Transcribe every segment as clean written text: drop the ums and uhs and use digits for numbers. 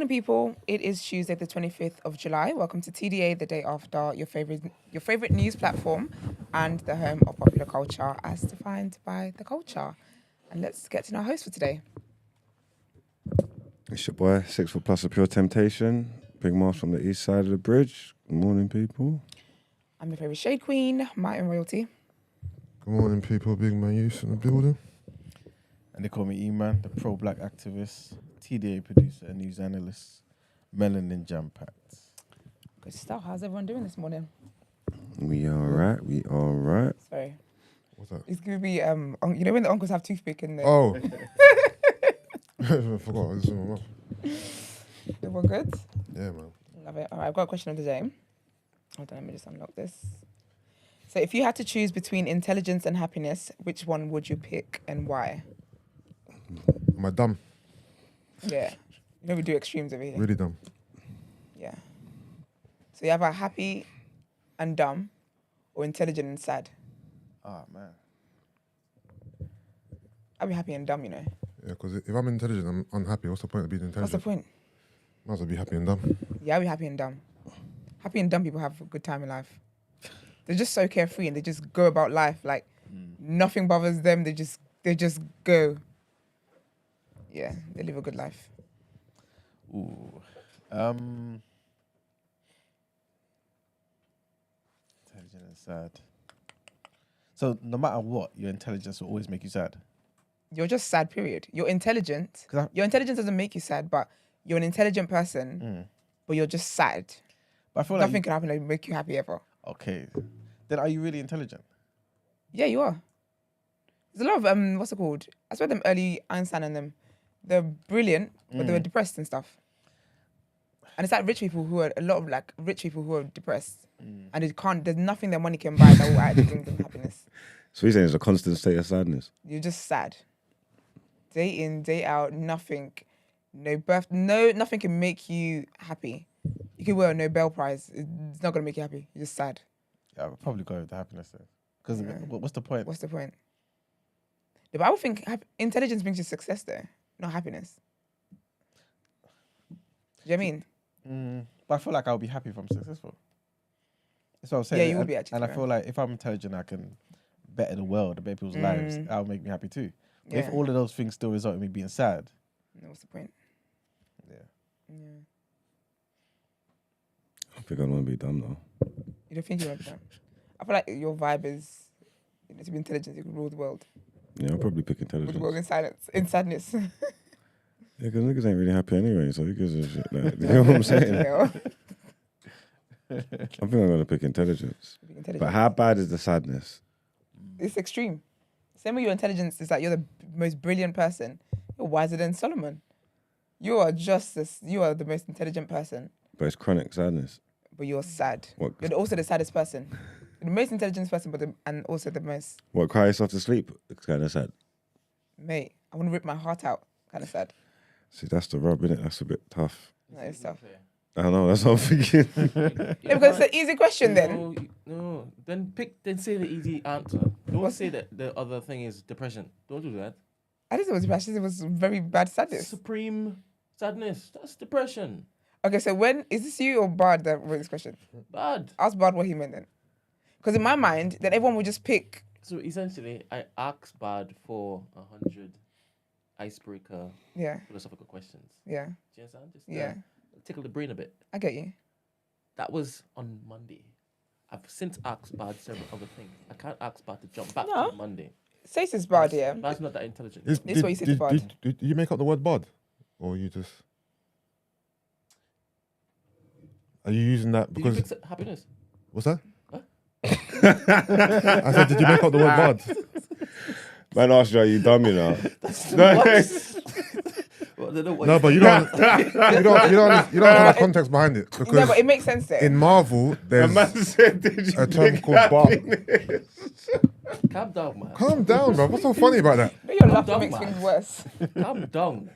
morning, people. It is Tuesday, the 25th of July. Welcome to TDA, the day after, your favorite news platform and the home of popular culture as defined by the culture. And let's get to know our host for today. It's your boy, 6 foot plus of pure temptation. Big Mars from the east side of the bridge. Good morning, people. I'm your favorite shade queen, Martin Royalty. Good morning, people. Big man Youth in the building. And they call me E-Man, the pro-black activist, TDA producer and news analyst, melanin jam-packed. Good stuff. How's everyone doing this morning? We all right. Sorry. What's that? It's going to be, you know when the uncles have toothpick in there? Oh. I forgot. It's in my mouth. Everyone good? Yeah, man. Love it. All right, I've got a question of the day. Hold on, let me just unlock this. So if you had to choose between intelligence and happiness, which one would you pick and why? Am I dumb? Yeah. You know we do extremes over here. Really dumb. Yeah. So you have a happy and dumb or intelligent and sad? Ah, man. I'll be happy and dumb, you know. Yeah, because if I'm intelligent, I'm unhappy. What's the point of being intelligent? What's the point? Might as well be happy and dumb. Yeah, I'll be happy and dumb. Happy and dumb people have a good time in life. They're just so carefree and they just go about life like nothing bothers them. They just go. Yeah, they live a good life. Ooh. Intelligent and sad. So no matter what, your intelligence will always make you sad. You're just sad, period. You're intelligent. Your intelligence doesn't make you sad, but you're an intelligent person, but you're just sad. But I feel Nothing like can happen that will make you happy ever. okay. Then are you really intelligent? Yeah, you are. There's a lot of, what's it called? I swear them early Einstein and them, they're brilliant, but they were depressed and stuff. And it's like a lot of like rich people who are depressed. And there's nothing their money can buy that will actually bring them happiness. So you're saying it's a constant state of sadness? You're just sad. Day in, day out, nothing. Nothing can make you happy. You could win a Nobel Prize. It's not going to make you happy. You're just sad. Yeah, I'll probably go with the happiness then. Because what's the point? What's the point? But I would think intelligence brings you success there, not happiness. Do you know what I mean? But I feel like I'll be happy if I'm successful. That's what I'm saying. Yeah, you will be actually. And I feel like if I'm intelligent, I can better the world, better people's lives. That'll make me happy too. But Yeah. if all of those things still result in me being sad, No, what's the point? yeah. I think I don't want to be dumb, though. You don't think you want that? I feel like your vibe is, to be intelligent, you can rule the world. Yeah, I'll probably pick Rule the intelligence. world in sadness. Yeah, because niggas ain't really happy anyway, so who gives a shit? Like, you know what I'm saying? Yeah. I think I'm going to pick intelligence. But how bad is the sadness? It's extreme. Same with your intelligence is that you're the most brilliant person. You're wiser than Solomon. You are the most intelligent person, But it's chronic sadness. but you're sad. What? You're also the saddest person. You're the most intelligent person, and also the most, What, cry yourself to sleep? It's kind of sad. mate, I want to rip my heart out. Kind of sad. See, that's the rub, innit? That's a bit tough. That is tough. I know, that's what I'm thinking. Yeah, because it's an easy question then. No. Then say the easy answer. Don't say that the other thing is depression. Don't do that. I didn't say it was depression. It was very bad sadness. Supreme sadness. That's depression. Okay, so is this you or Bard that wrote this question? Bad. Ask Bard what he meant then. Because in my mind, then everyone would just pick. So essentially, I asked Bad for 100 icebreaker Yeah, philosophical questions. yeah, Do you understand? Just yeah. tickle the brain a bit. I get you. That was on Monday. I've since asked Bad several other things. I can't ask Bad to jump back No. to Monday. Say it's Bard, yeah. Bad's not that intelligent. This is what you said to Bard. Did you make up the word bod? Or you just... Are you using that Did you because... fix happiness? What's that? Huh? I said, did you make up the word bod? Man asked you, are you dumb, you know? Well, I don't know what No, but you don't understand the context behind it. No, Because but it makes sense there. in Marvel, A there's man said, did you a term pick called bar. happiness? Calm down, man. Calm down, bro. What's so funny about that? No, your laughter dumb, makes man. things worse. Calm down.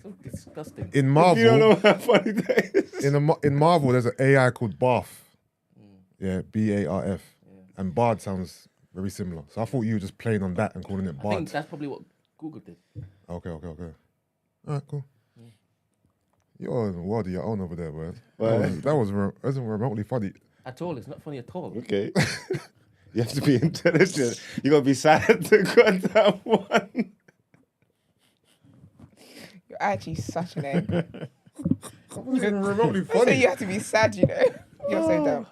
So disgusting. In You don't know Marvel, how funny that is. in Marvel, there's an AI called Barf. Yeah, BARF. And Bard sounds very similar. So I thought you were just playing on that and calling it I think Bard. that's probably what Google did. Okay. All right, cool. You're in a world of your own over there, man. Why? That wasn't remotely funny. At all. It's not funny at all. Okay. You have to be intelligent. You gotta be sad to got that one. You're actually such an egg. That wasn't even remotely So funny. you have to be sad, you know. You're so dumb.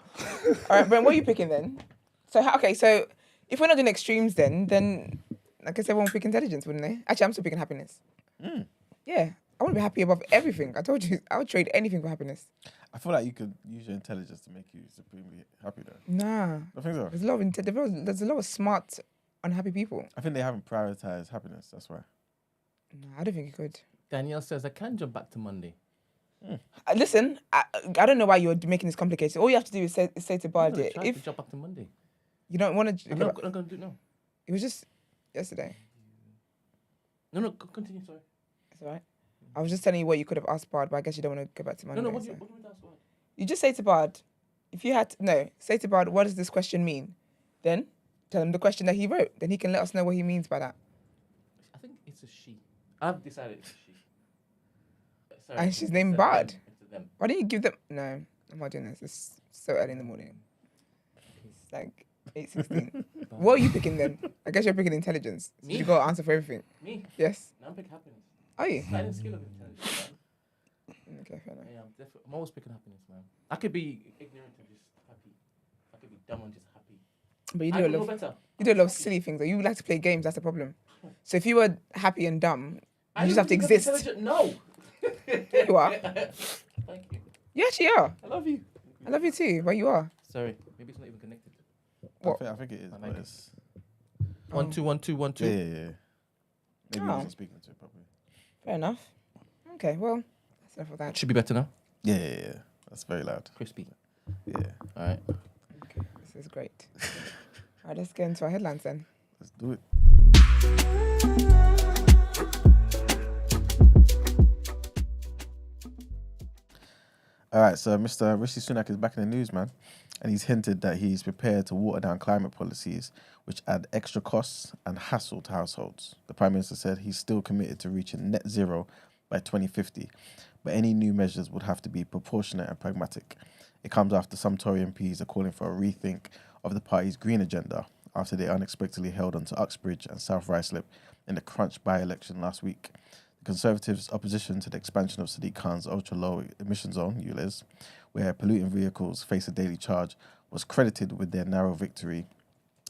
All right, Brent, what are you picking then? So so if we're not doing extremes, then I guess everyone would pick intelligence, wouldn't they? Actually, I'm still picking happiness. Yeah, I want to be happy above everything. I told you, I would trade anything for happiness. I feel like you could use your intelligence to make you supremely happy, though. Nah, I think so. there's a lot of smart, unhappy people. I think they haven't prioritized happiness. That's why. Nah, I don't think you could. Danielle says, I can jump back to Monday. Listen, I don't know why you're making this complicated. All you have to do is say to I'm Bard, gonna try to if jump back to Monday. you don't want to, I'm not going to do it now. it was just yesterday. No, continue, sorry. It's all right. I was just telling you what you could have asked Bard, but I guess you don't want to go back to Monday. No, what do so. you want to ask? What? You just say to Bard, if you had say to Bard, what does this question mean? Then tell him the question that he wrote. Then he can let us know what he means by that. I think it's a she. I've decided it's a she. Sorry, And she's it's named a Bard. them. It's a them. Why don't you give them? No, I'm not doing this. It's so early in the morning. It's like 8:16. What are you picking then? I guess you're picking intelligence. So Me? you got to answer for everything. Me? Yes. No, I'm picking happiness. Are you? Sliding skill of intelligence, man. Okay, fair enough. Yeah, I'm always picking happiness, man. I could be ignorant and just happy. I could be dumb and just happy. But you I do a don't know lot. better. You do a lot of silly things. Though. You like to play games. That's the problem. So if you were happy and dumb, I you just don't have to think I'm exist. intelligent. No. There you are. Thank you. You actually are. I love you. I love you too. But you are. Sorry, maybe it's not even connected. What? I think it is. I But like it. it's, 1 2 1 2 1 2. yeah. Maybe he Oh. wasn't speaking to it properly. Fair enough. Okay, well, that's enough of that. Should be better now. Yeah. That's very loud. Crispy. Yeah. All right. Okay, this is great. All right, let's get into our headlines then. Let's do it. All right, so Mr. Rishi Sunak is back in the news, man. And he's hinted that he's prepared to water down climate policies, which add extra costs and hassle to households. The Prime Minister said he's still committed to reaching net zero by 2050, but any new measures would have to be proportionate and pragmatic. It comes after some Tory MPs are calling for a rethink of the party's green agenda after they unexpectedly held onto Uxbridge and South Ruislip in the Crunch by-election last week. The Conservatives' opposition to the expansion of Sadiq Khan's ultra-low emission zone, ULEZ, where polluting vehicles face a daily charge, was credited with their narrow victory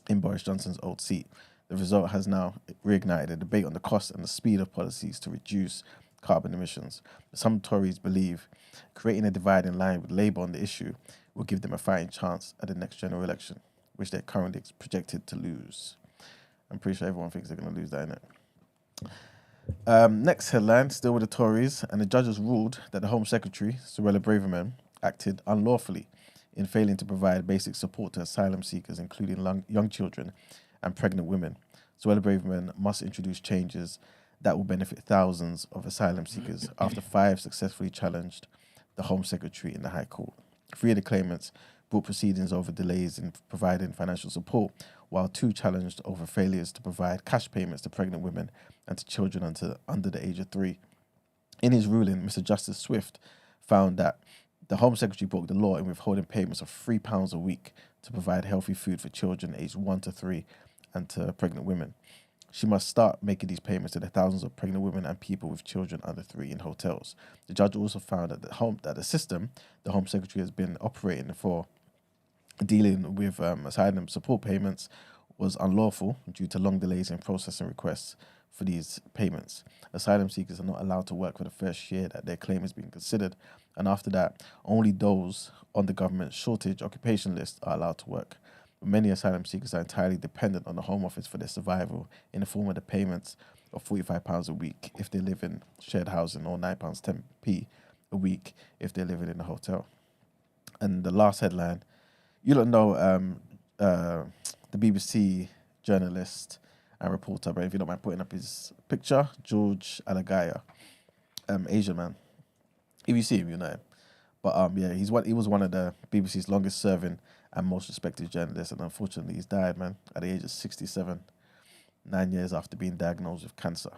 in Boris Johnson's old seat. The result has now reignited a debate on the cost and the speed of policies to reduce carbon emissions. Some Tories believe creating a divide in line with Labour on the issue will give them a fighting chance at the next general election, which they're currently projected to lose. I'm pretty sure everyone thinks they're going to lose that, innit? Next headline, still with the Tories, and the judges ruled that the Home Secretary, Suella Braverman, acted unlawfully in failing to provide basic support to asylum seekers, including young children and pregnant women. Suella Braverman must introduce changes that will benefit thousands of asylum seekers after 5 successfully challenged the Home Secretary in the High Court. 3 of the claimants brought proceedings over delays in providing financial support, while 2 challenged over failures to provide cash payments to pregnant women and to children under the age of 3. In his ruling, Mr. Justice Swift found that the Home Secretary broke the law in withholding payments of £3 a week to provide healthy food for children aged 1 to 3 and to pregnant women. She must start making these payments to the thousands of pregnant women and people with children under 3 in hotels. The judge also found that the system the Home Secretary has been operating for dealing with asylum support payments was unlawful due to long delays in processing requests for these payments. Asylum seekers are not allowed to work for the first year that their claim is being considered, and after that, only those on the government shortage occupation list are allowed to work. Many asylum seekers are entirely dependent on the Home Office for their survival in the form of the payments of £45 a week if they live in shared housing, or £9.10p a week if they're living in a hotel. And the last headline, you don't know the BBC journalist and reporter, but if you don't mind putting up his picture, George Alagiah, Asian man. If you see him, you know him. But yeah, he was one of the BBC's longest serving and most respected journalists, and unfortunately he's died, man, at the age of 67, 9 years after being diagnosed with cancer.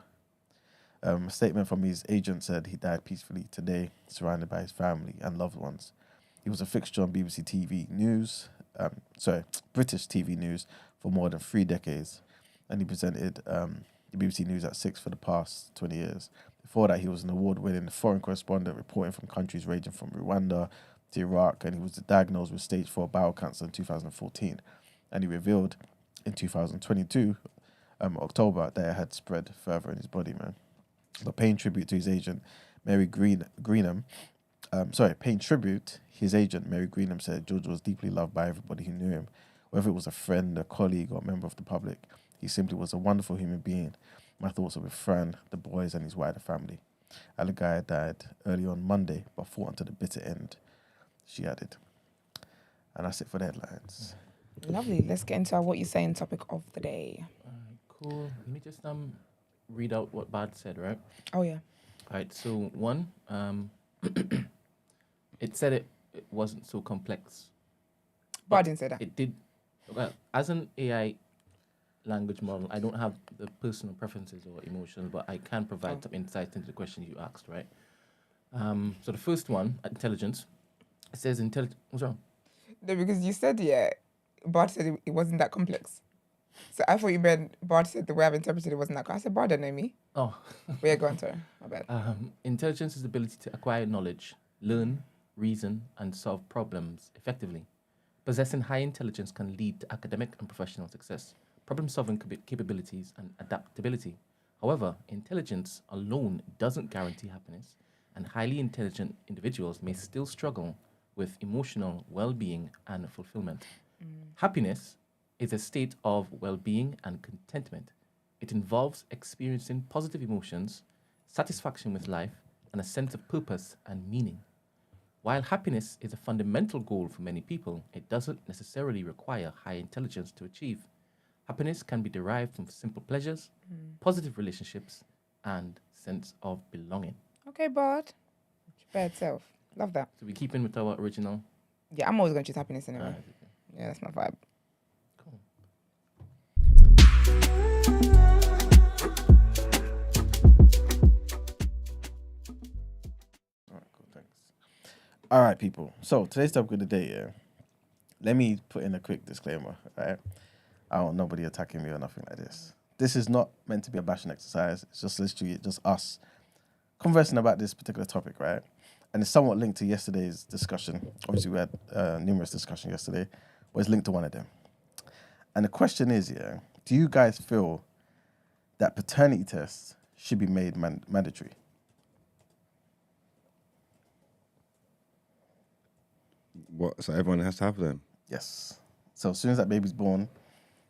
A statement from his agent said he died peacefully today, surrounded by his family and loved ones. He was a fixture on BBC TV News, British TV News for more than 3 decades, and he presented the BBC News at 6 for the past 20 years. Before that, he was an award-winning foreign correspondent reporting from countries ranging from Rwanda to Iraq, and he was diagnosed with stage 4 bowel cancer in 2014, and he revealed in 2022, October, that it had spread further in his body, man. But paying tribute, his agent, Mary Greenham said George was deeply loved by everybody who knew him, whether it was a friend, a colleague, or a member of the public. He simply was a wonderful human being. My thoughts are with Fran, the boys, and his wider family. Alagiah died early on Monday, but fought until the bitter end, she added. And that's it for the headlines. Lovely. Let's get into our What You Saying topic of the day. Cool. Let me just read out what Bad said, right? Oh, yeah. All right. So one, it said it wasn't so complex. But I didn't say that. It did. Well, as an AI language model, I don't have the personal preferences or emotions, but I can provide some insight into the question you asked, right? So the first one, intelligence. It says intelligence. What's wrong? No, because you said, Bart said it wasn't that complex. So I thought you meant Bart said the way I've interpreted it wasn't that complex. I said, Bart don't know me. Oh. But yeah, go on, sorry. My bad. Intelligence is the ability to acquire knowledge, learn, reason, and solve problems effectively. Possessing high intelligence can lead to academic and professional success, problem-solving capabilities, and adaptability. However, intelligence alone doesn't guarantee happiness, and highly intelligent individuals may still struggle with emotional well-being and fulfillment. Happiness is a state of well-being and contentment. It involves experiencing positive emotions, satisfaction with life, and a sense of purpose and meaning. While happiness is a fundamental goal for many people, it doesn't necessarily require high intelligence to achieve. Happiness can be derived from simple pleasures, positive relationships, and sense of belonging. Okay, Bart. Bad self. Love that. So we keep in with our original. Yeah, I'm always going to choose happiness anyway. Alright, Yeah, that's my vibe. cool. All right, people. So today's topic of the day, let me put in a quick disclaimer, right? I don't want nobody attacking me or nothing like this. This is not meant to be a bashing exercise. It's just literally just us conversing about this particular topic, right? And it's somewhat linked to yesterday's discussion. Obviously, we had numerous discussions yesterday, but it's linked to one of them. And the question is, do you guys feel that paternity tests should be made mandatory? What? So everyone has to have them? Yes. So as soon as that baby's born,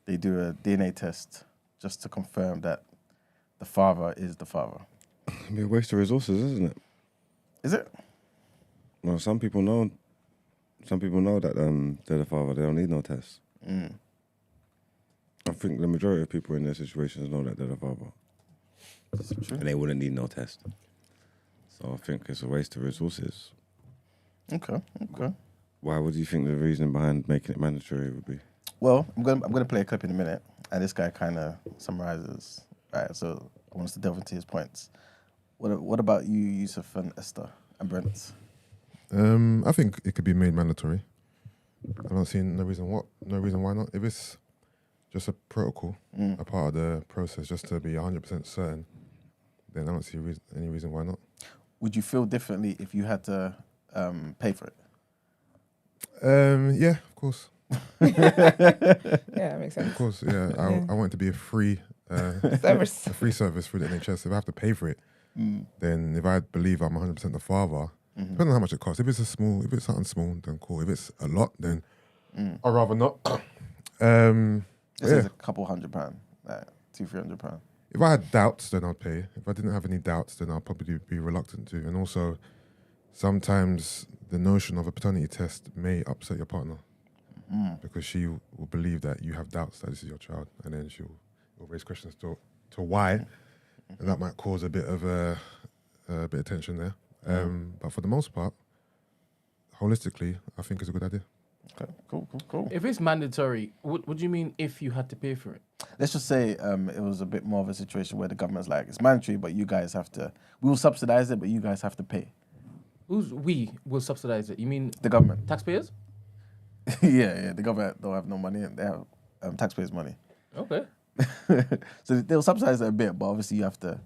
they do a DNA test just to confirm that the father is the father. It'd be a waste of resources, isn't it? Is it? Well, some people know that they're the father. They don't need no test. I think the majority of people in their situations know that they're the father. Is it true? And they wouldn't need no test. So I think it's a waste of resources. Okay. Why would you think the reason behind making it mandatory would be? Well, I'm gonna play a clip in a minute, and this guy kind of summarizes. Right, so I want us to delve into his points. What about you, Yusuf and Esther and Brent? I think it could be made mandatory. I don't see no reason why not. If it's just a protocol, a part of the process, just to be 100% certain, then I don't see any reason why not. Would you feel differently if you had to pay for it? Yeah, of course. Yeah, that makes sense. Of course, yeah. I want it to be a free Service. a free service through the NHS. If I have to pay for it, then if I believe I'm 100% the father, depending on how much it costs. If it's something small, then cool. If it's a lot, then I'd rather not. This is a couple £100, like £200-300. If I had doubts, then I'd pay. If I didn't have any doubts, then I'd probably be reluctant to. And also, sometimes the notion of a paternity test may upset your partner because she will believe that you have doubts that this is your child, and then she'll raise questions to why, and that might cause a bit of tension there. But for the most part, holistically, I think it's a good idea. Okay, cool. If it's mandatory, what do you mean if you had to pay for it? Let's just say it was a bit more of a situation where the government's like, it's mandatory, but you guys have to. We will subsidize it, but you guys have to pay. Who's we will subsidize it? You mean The government. taxpayers? Yeah. The government don't have no money, and they have taxpayers' money. Okay. So they'll subsidize it a bit, but obviously you have to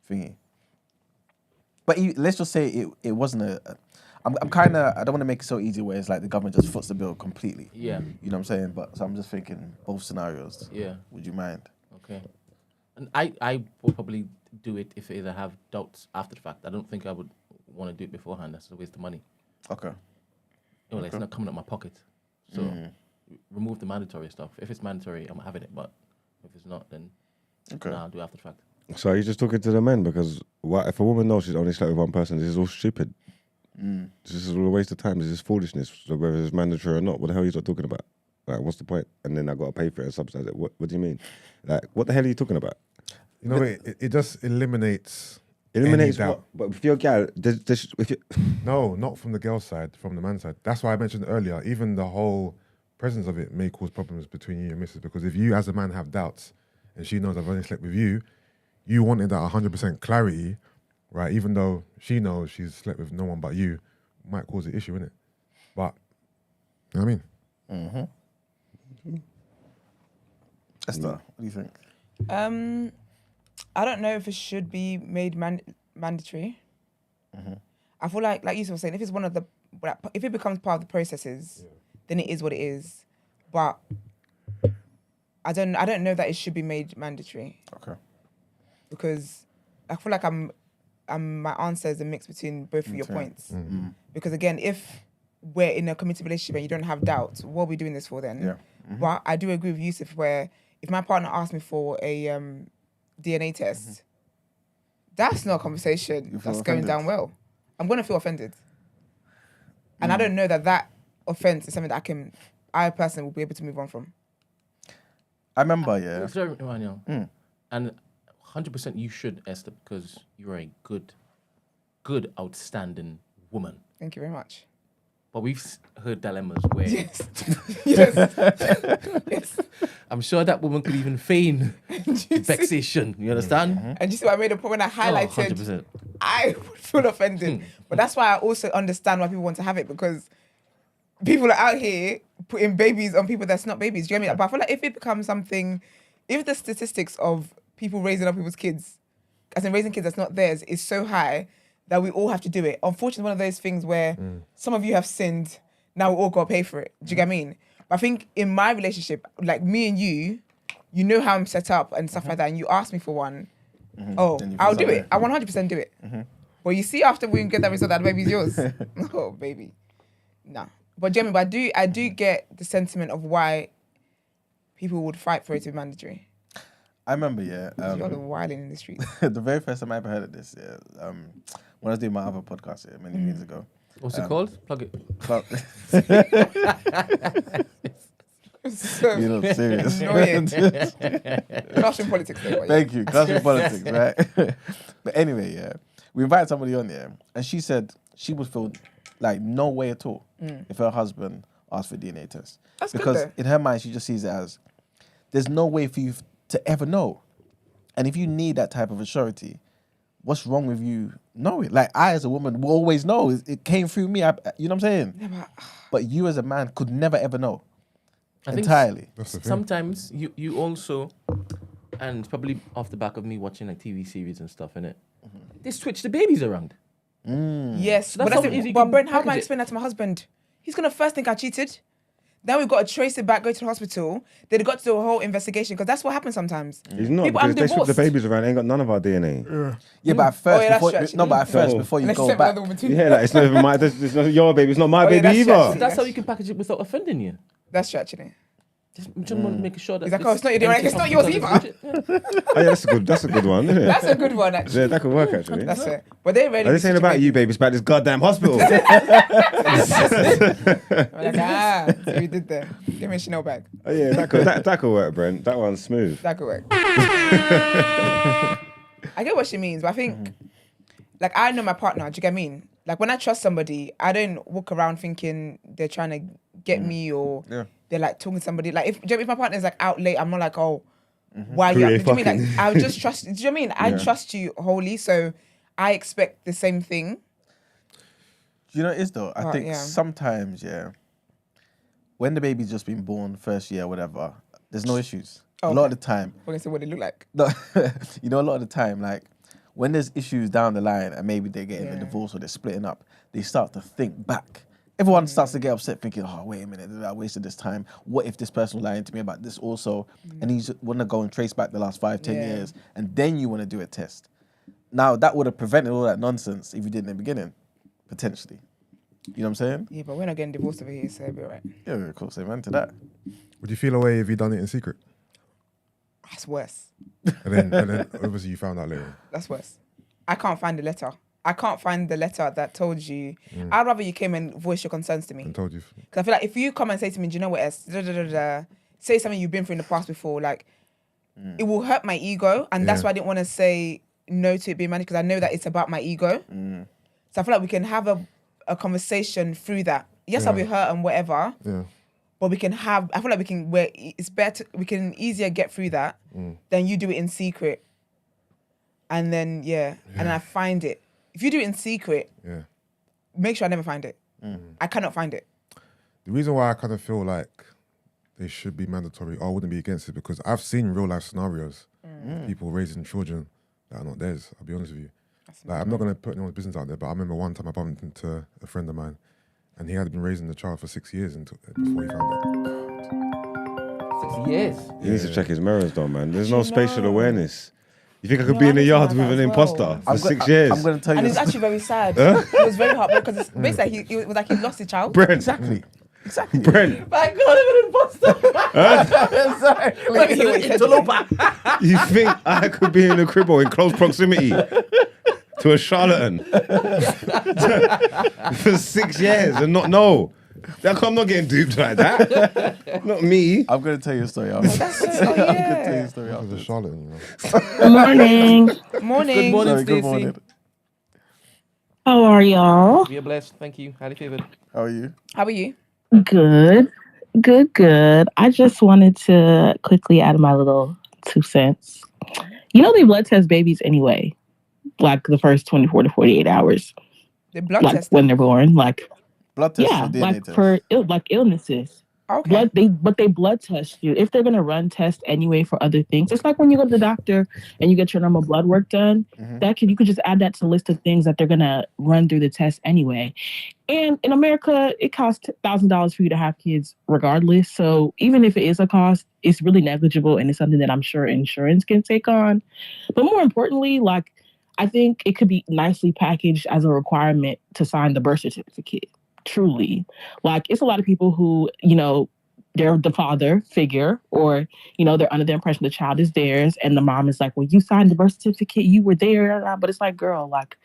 thingy. But let's just say it wasn't a. I'm kind of. I don't want to make it so easy where it's like the government just foots the bill completely. Yeah. You know what I'm saying? But so I'm just thinking both scenarios. Yeah. Would you mind? Okay. And I will probably do it if I either have doubts after the fact. I don't think I would want to do it beforehand. That's a waste of money. Okay. Well, it's not coming out my pocket. So remove the mandatory stuff. If it's mandatory, I'm having it. But if it's not, then I'll do it after the fact. So are you just talking to the men? Because if a woman knows she's only slept with one person, this is all stupid. This is all a waste of time. This is foolishness. So whether it's mandatory or not, what the hell are you talking about? Like, what's the point? And then I got to pay for it and subsidize it. What do you mean? Like, what the hell are you talking about? You know, it just eliminates Eliminates any what? doubt. But if you're a gal, if you, No, not from the girl side, from the man side. That's why I mentioned earlier, even the whole presence of it may cause problems between you and Mrs. Because if you as a man have doubts and she knows I've only slept with you, you wanted that 100% clarity, right? Even though she knows she's slept with no one but you, might cause an issue, innit? But, you know what I mean? Esther, what do you think? I don't know if it should be made mandatory. I feel like Yusuf was saying, if it's one of the, if it becomes part of the processes, then it is what it is. But I don't know that it should be made mandatory. Okay. Because I feel like my answer is a mix between both of your points. Because again, if we're in a committed relationship and you don't have doubts, what are we doing this for then? Yeah. But I do agree with Yusuf where if my partner asks me for a DNA test, that's not a conversation that's going down well. I'm going to feel offended. And I don't know that offense is something that I personally will be able to move on from. I remember, yeah. Sorry, Emmanuel. And 100% you should, Esther, because you're a good, outstanding woman. Thank you very much. But we've heard dilemmas where Yes. Yes. I'm sure that woman could even feign vexation. You understand? And you see what I made a point when I highlighted, 100%. I would feel offended. But that's why I also understand why people want to have it, because people are out here putting babies on people that's not babies. Do you know what I mean? But I feel like if it becomes something, if the statistics of people raising up people's kids, as in raising kids that's not theirs, is so high that we all have to do it. Unfortunately, one of those things where some of you have sinned, now we all got to pay for it. Do you get what I mean? But I think in my relationship, like me and you know how I'm set up and stuff like that, and you ask me for one, I'll do it. I 100% do it. But you see, after we get that result, that baby's yours. Oh, baby. Nah. But Jeremy, I do get the sentiment of why people would fight for it to be mandatory. I remember, yeah. You're the wilding in the streets. The very first time I ever heard of this, yeah, when I was doing my other podcast many years ago. What's it called? Plug it. So You know, serious. annoying. Classroom politics. Though, Thank you. Classroom politics, right? But anyway, yeah. We invited somebody on there, and she said she would feel like no way at all if her husband asked for a DNA test. That's good, because though. in her mind, she just sees it as there's no way for you to ever know. And if you need that type of a surety, what's wrong with you knowing? Like, I as a woman will always know. It came through me. You know what I'm saying? Yeah, But you as a man could never ever know. I think Entirely. That's the thing. sometimes you also, and it's probably off the back of me watching like TV series and stuff, innit? They switch the babies around. yes, So but that's that's how easy it. you But can Brent, how am I package it. explain that to my husband? He's gonna first think I cheated. Then we've got to trace it back, go to the hospital. They've got to do a whole investigation, because that's what happens sometimes. he's not, People, I'm because they swap the divorced. babies around, ain't got none of our DNA. Yeah, but at first, yeah, that's before, true, actually. no, but at first, No. before you Unless go you back, another woman too. Yeah, like, it's not even my, it's not your baby, it's not my Oh, yeah, baby that's either. true, That's how you can package it without offending you. That's true, actually. Just want to make sure that He's like, oh, it's not your DNA, it's not yours either. Oh, yeah, that's a good one, isn't it? That's a good one, actually. Yeah, that could work, actually. That's it. But they're ready. This ain't about you, baby, it's about this goddamn hospital. Like, see we did there. Give me a Chanel bag. Oh, yeah, that could work, Brent. That one's smooth. That could work. I get what she means, but I think, like, I know my partner. Do you get what I mean? Like, when I trust somebody, I don't walk around thinking they're trying to get me, or Yeah. they're like talking to somebody. Like if my partner's like out late, I'm not like, oh, why Who you? they Do you mean like fucking? I would just trust? Do you know what I mean? I trust you wholly, so I expect the same thing. Do you know what it is though? I think yeah. sometimes, when the baby's just been born, first year, whatever, there's no issues. A lot of the time, We're gonna say what they look like. no, you know, a lot of the time, like when there's issues down the line and maybe they're getting a divorce or they're splitting up, they start to think back. Everyone starts to get upset thinking, oh, wait a minute, I wasted this time. What if this person was lying to me about this also? And you want to go and trace back the last 5-10 years, and then you want to do a test. Now, that would have prevented all that nonsense if you did in the beginning, potentially. You know what I'm saying? Yeah, but we're not getting divorced over here, so it'll be all right. Yeah, of course, amen to that. Would you feel away if you done it in secret? That's worse. And then obviously you found out later. That's worse. I can't find the letter. I can't find the letter that told you. I'd rather you came and voice your concerns to me. And told you. Because I feel like if you come and say to me, do you know what, say something you've been through in the past before, like, it will hurt my ego. And that's why I didn't want to say no to it being managed, because I know that it's about my ego. So I feel like we can have a conversation through that. Yes, I'll be hurt and whatever. Yeah. But we can have, I feel like it's better, we can easier get through that than you do it in secret. And then, and I find it. If you do it in secret, make sure I never find it. I cannot find it. The reason why I kind of feel like they should be mandatory, or I wouldn't be against it, because I've seen real life scenarios, people raising children that are not theirs, I'll be honest with you. Like, I'm not going to put anyone's business out there, but I remember one time I bumped into a friend of mine, and he had been raising the child for 6 years before he found it. 6 years. He needs to check his mirrors though, man. There's no You spatial know. awareness. You think I could No, be I in the need yard something with like an that as imposter well. for 6 years? I'm going to tell you And it's this. actually very sad. It was very heartbroken because it's basically it was like he lost his child. Brent. Exactly. Brent, My God, I'm an imposter. Sorry. Let me hear what he said to me. you think I could be in a cribble in close proximity to a charlatan for 6 years and not know? I'm not getting duped like that. Not me. I'm going to tell you a story after. That's so, I'm going to tell you yeah. a story That was after. a charlatan, you know. Good morning. Morning. Good morning, Sorry, good Stacey. morning. How are y'all? We are blessed. Thank you. Highly favored. How are you? How are you? Good. Good. I just wanted to quickly add my little 2 cents. You know, they blood test babies anyway, like the first 24 to 48 hours, The blood like test. when they're born. Like, Blood test yeah, or DNA like test? for illnesses. Okay. But they blood test you. If they're gonna run tests anyway for other things, it's like when you go to the doctor and you get your normal blood work done. You could just add that to the list of things that they're gonna run through the test anyway. And in America, it costs $1,000 for you to have kids regardless. So even if it is a cost, it's really negligible and it's something that I'm sure insurance can take on. But more importantly, like, I think it could be nicely packaged as a requirement to sign the birth certificate. Truly. Like, it's a lot of people who, you know, they're the father figure, or, you know, they're under the impression the child is theirs, and the mom is like, well, you signed the birth certificate, you were there. But it's like, girl, like,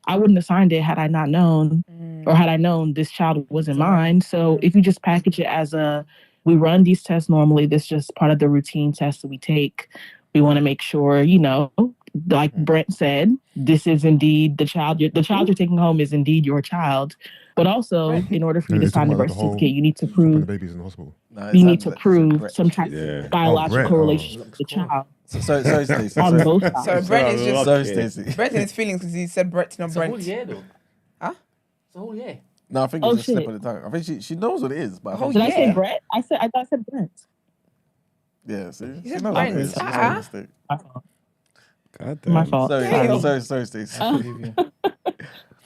I wouldn't have signed it had I not known, or had I known this child wasn't mine. So if you just package it as we run these tests normally, this is just part of the routine tests that we take. We want to make sure, you know, like Brent said, this is indeed the child. The child you're taking home is indeed your child. But also, in order for you to sign the birth certificate, you need to The prove baby's in the hospital. No, you need it's to Brett. prove some type Yeah. of biological Brett. relationship with the child Sorry, Stacey. on Sorry, both sides. So Brent is just sorry, Stacey. Brent in his feelings because he said Brett, not It's a whole Brent. year, though. Huh? It's a whole year. No, I think Oh, it's just a slip shit. of the tongue. I think she knows what it is. But I Oh, think Did I say yeah. Brett? I thought I said Brent. yeah, see? You She said knows Brent. what it is. She just Ah. made a mistake. My fault. God damn. My fault. Damn. Sorry, Stacey.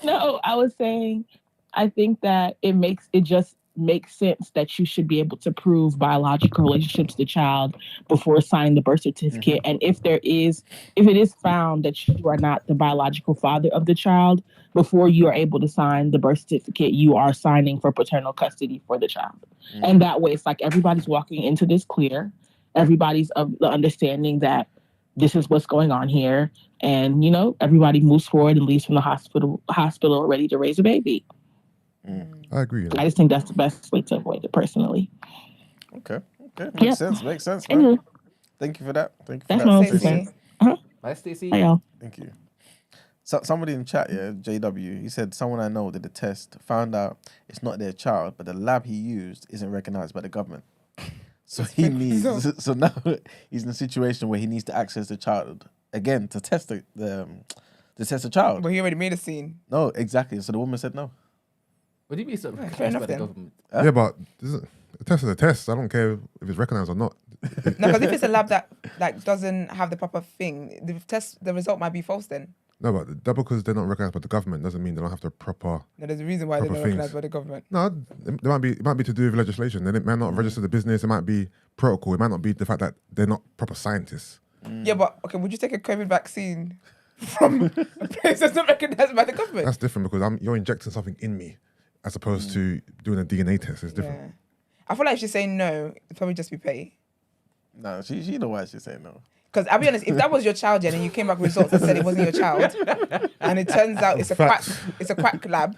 No, I was saying, I think that it just makes sense that you should be able to prove biological relationships to the child before signing the birth certificate. And if it is found that you are not the biological father of the child, before you are able to sign the birth certificate, you are signing for paternal custody for the child. And that way, it's like everybody's walking into this clear. Everybody's of the understanding that this is what's going on here. And, you know, everybody moves forward and leaves from the hospital ready to raise a baby. I agree. You know. I just think that's the best way to avoid it personally. Okay. Makes sense, man. Anyway, Thank you for that. that's my own 2 Stacey. cents. Bye, Stacey. Bye, y'all. Thank you. So somebody in chat, JW, he said someone I know did a test, found out it's not their child, but the lab he used isn't recognized by the government. So he needs. So now he's in a situation where he needs to access the child again to test the child. But he already made a scene. No, exactly. So the woman said no. Would you be so fair recognized enough by the then. government? Yeah, but a test is a test. I don't care if it's recognized or not. No, because if it's a lab that like doesn't have the proper thing, the result might be false then. No, but that because they're not recognized by the government doesn't mean they don't have the proper. No, there's a reason why they're Proper not recognized things. by the government. No, it might be to do with legislation. Then it might not register the business. It might be protocol. It might not be the fact that they're not proper scientists. Yeah, but okay, would you take a COVID vaccine from a place that's not recognized by the government? That's different because you're injecting something in me, as opposed to doing a DNA test. It's different. Yeah. I feel like if she's saying no, it'd probably just be petty. No, she know why she's saying no. Because I'll be honest, if that was your child, Jen, and you came back with results and said it wasn't your child, and it turns out it's a quack lab,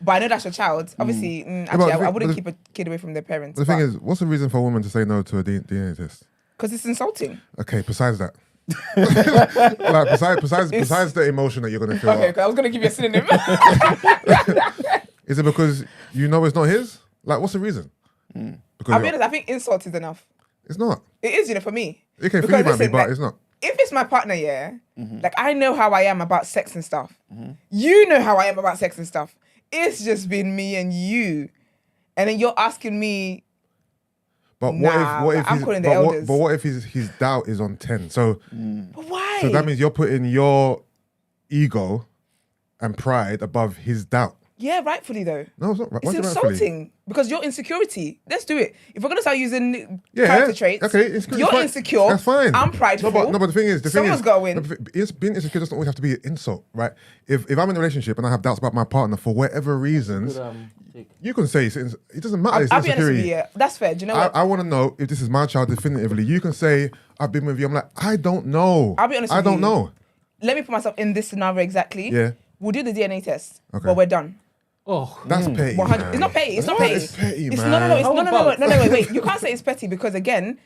but I know that's your child, obviously, actually, I wouldn't keep a kid away from their parents. The thing is, what's the reason for a woman to say no to a DNA test? Because it's insulting. Okay, besides that. Like besides the emotion that you're gonna feel. Okay, I was going to give you a synonym. Is it because you know it's not his? Like, what's the reason? Because I'll be honest, I think insult is enough. it's not. It is, for me. Okay, for Because you might be, listen, but like, it's not. If it's my partner, like I know how I am about sex and stuff. You know how I am about sex and stuff. It's just been me and you. And then you're asking me, But Nah, what if I'm his, calling the but elders. what if his doubt is on 10? So but why? so that means you're putting your ego and pride above his doubt. Yeah, rightfully though. No, it's not. It's What's it rightfully? insulting because your insecurity. Let's do it. If we're gonna start using Yeah, character traits, okay, insecurity is you're fine. insecure. That's fine. I'm prideful. No, but the thing is, Someone's got to win. Being insecure doesn't always have to be an insult, right? If I'm in a relationship and I have doubts about my partner for whatever reasons, you can say it doesn't matter. It's I'll be honest with insecurity. you. Yeah, that's fair. Do you know what? I want to know if this is my child definitively. You can say I've been with you. I'm like, I don't know. I'll be honest I with don't you. know. Let me put myself in this scenario exactly. Yeah. We'll do the DNA test, Okay. but we're done. Oh, That's petty. 100. man. It's not petty. It's not petty. It's petty, It's man. no. Wait. You can't say it's petty because again,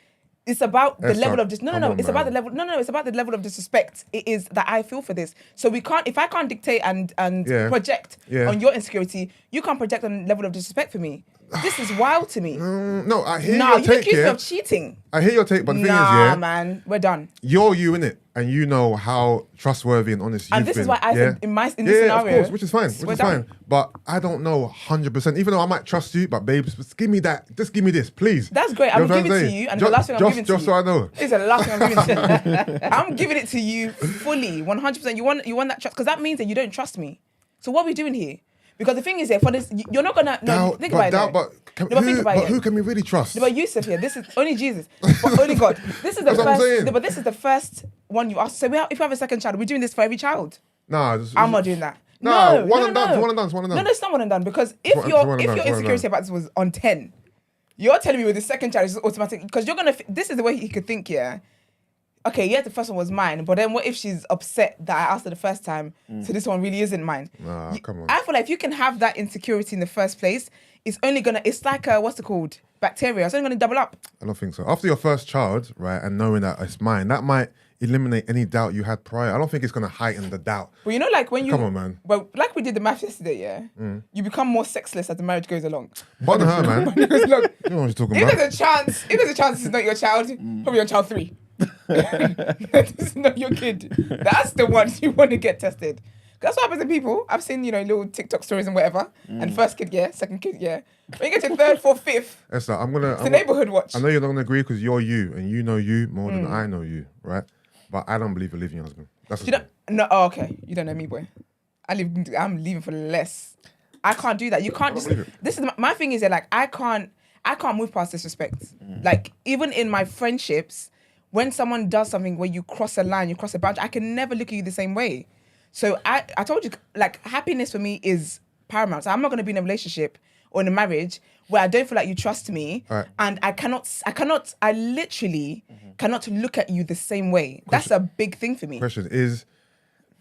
it's about the Esther, level of come on, It's about the man. level. No. It's about the level of disrespect. It is that I feel for this. So we can't. If I can't dictate and Yeah. project Yeah. on your insecurity, you can't project on the level of disrespect for me. This is wild to me. No, I hear Nah, your you take accuse me here. of cheating. I hear your take, but the thing is, Nah, yeah, man, we're done. you're you in it, and you know how trustworthy and honest you've And this been. is why I yeah? said in this yeah, scenario, of course, which is fine, we're done. But I don't know 100%. Even though I might trust you, but babes, just give me that. Just give me this, please. That's great. You know I'm what giving it to saying? you, and the last thing I'm giving to just you. so I know. It's the last thing I'm giving to you. I'm giving it to you fully, 100%. You want that trust because that means that you don't trust me. So what are we doing here? Because the thing is, for this, you're not gonna think about it. Who can we really trust? No, but Yusuf here, this is only Jesus, but only God. This is the That's what I'm saying. first. No, but this is the first one you asked. So if we have a second child, we're doing this for every child. Nah, I'm not doing that. No, No, one no, and done, no. one and done, one and done. No, it's not one and done because It's one and if done, your it's one and insecurity done. about this was on 10, you're telling me with the second child it's automatic because you're gonna. This is the way he could think, yeah. Okay, yeah, the first one was mine, but then what if she's upset that I asked her the first time, so this one really isn't mine? Nah, come on. I feel like if you can have that insecurity in the first place, it's like what's it called? Bacteria. It's only gonna double up. I don't think so. After your first child, right, and knowing that it's mine, that might eliminate any doubt you had prior. I don't think it's going to heighten the doubt. But you know, like when you Come on, man. Well, like we did the math yesterday, yeah. You become more sexless as the marriage goes along. But her, man. You Because look, know what you're talking if about. there's a chance this is not your child, probably on child 3. This is not your kid. That's the one you want to get tested. That's what happens to people. I've seen, little TikTok stories and whatever. And first kid, yeah. Second kid, yeah. When you get to third, fourth, fifth, Esther, it's a neighborhood watch. I know you're not going to agree because you're you and you know you more than I know you, right? But I don't believe you're leaving your husband. That's You don't, no, oh, okay. You don't know me, boy. I'm leaving for less. I can't do that. You can't just. This is my thing. Is that like I can't move past disrespect. Like even in my friendships, when someone does something where you cross a line, you cross a boundary, I can never look at you the same way. So I told you, like happiness for me is paramount. So I'm not going to be in a relationship or in a marriage where I don't feel like you trust me, Right. and I literally cannot look at you the same way. That's a big thing for me. Question is,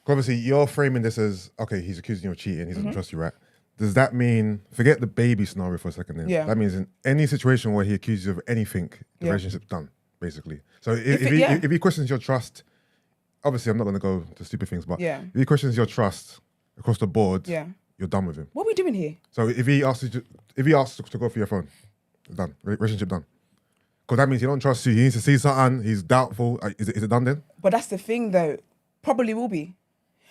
obviously you're framing this as, okay, he's accusing you of cheating, he doesn't trust you, right? Does that mean, forget the baby scenario for a second then. Yeah. That means in any situation where he accuses you of anything, the Yeah. relationship's done, basically. So If if he questions your trust obviously I'm not going to go to stupid things, but Yeah. if he questions your trust across the board, Yeah. you're done with him. What are we doing here? So if he asks to go through your phone, it's done. Relationship done. Because that means he don't trust you. He needs to see something. He's doubtful. Is it done then? But that's the thing, though. Probably will be.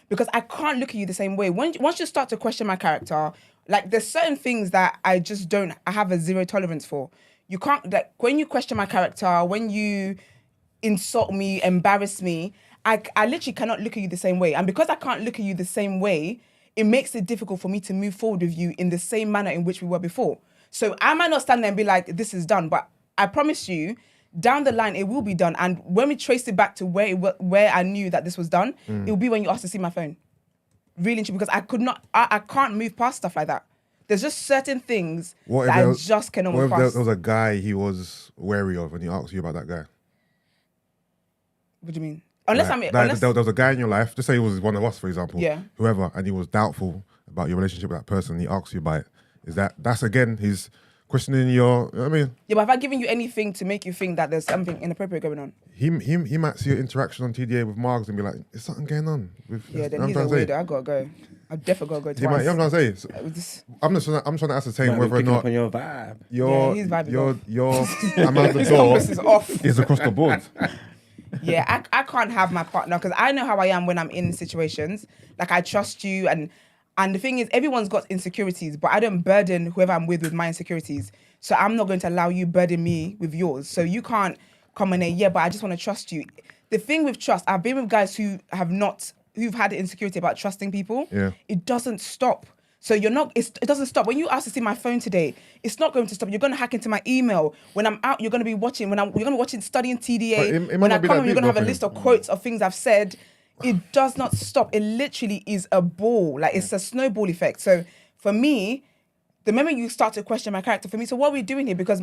Because I can't look at you the same way. Once you start to question my character, like there's certain things that I just don't, I have a zero tolerance for. You can't, like when you question my character, when you insult me, embarrass me, I literally cannot look at you the same way. And because I can't look at you the same way, it makes it difficult for me to move forward with you in the same manner in which we were before. So I might not stand there and be like, this is done, but I promise you, down the line, it will be done. And when we trace it back to where I knew that this was done, it will be when you asked to see my phone. Really, because I can't move past stuff like that. There's just certain things that I just cannot move past. What if past. there was a guy he was wary of and he asked you about that guy? What do you mean? Unless there was a guy in your life, just say he was one of us, for example, Yeah. whoever, and he was doubtful about your relationship with that person, and he asked you about it. That's again, he's questioning your, I mean... Yeah, but have I given you anything to make you think that there's something inappropriate going on? He might see your interaction on TDA with Margs and be like, "Is something going on?" Yeah, then he's a weirdo. I gotta go. I definitely gotta go twice. You know what I'm saying? I'm trying to ascertain whether or picking not up on your vibe. He's vibing your amount of the His door compass is off. is across the board. Yeah, I can't have my partner because I know how I am when I'm in situations. Like I trust you and the thing is everyone's got insecurities, but I don't burden whoever I'm with my insecurities. So I'm not going to allow you burden me with yours. So you can't come in there, but I just want to trust you. The thing with trust, I've been with guys who've had the insecurity about trusting people. Yeah. It doesn't stop. So it doesn't stop. When you ask to see my phone today, it's not going to stop. You're going to hack into my email. When I'm out, you're going to be watching. You're going to be watching, studying TDA. When I come home, you're going to have a list of quotes of things I've said. It does not stop. It literally is a ball. Like it's a snowball effect. So for me, the moment you start to question my character, for me, so what are we doing here? Because,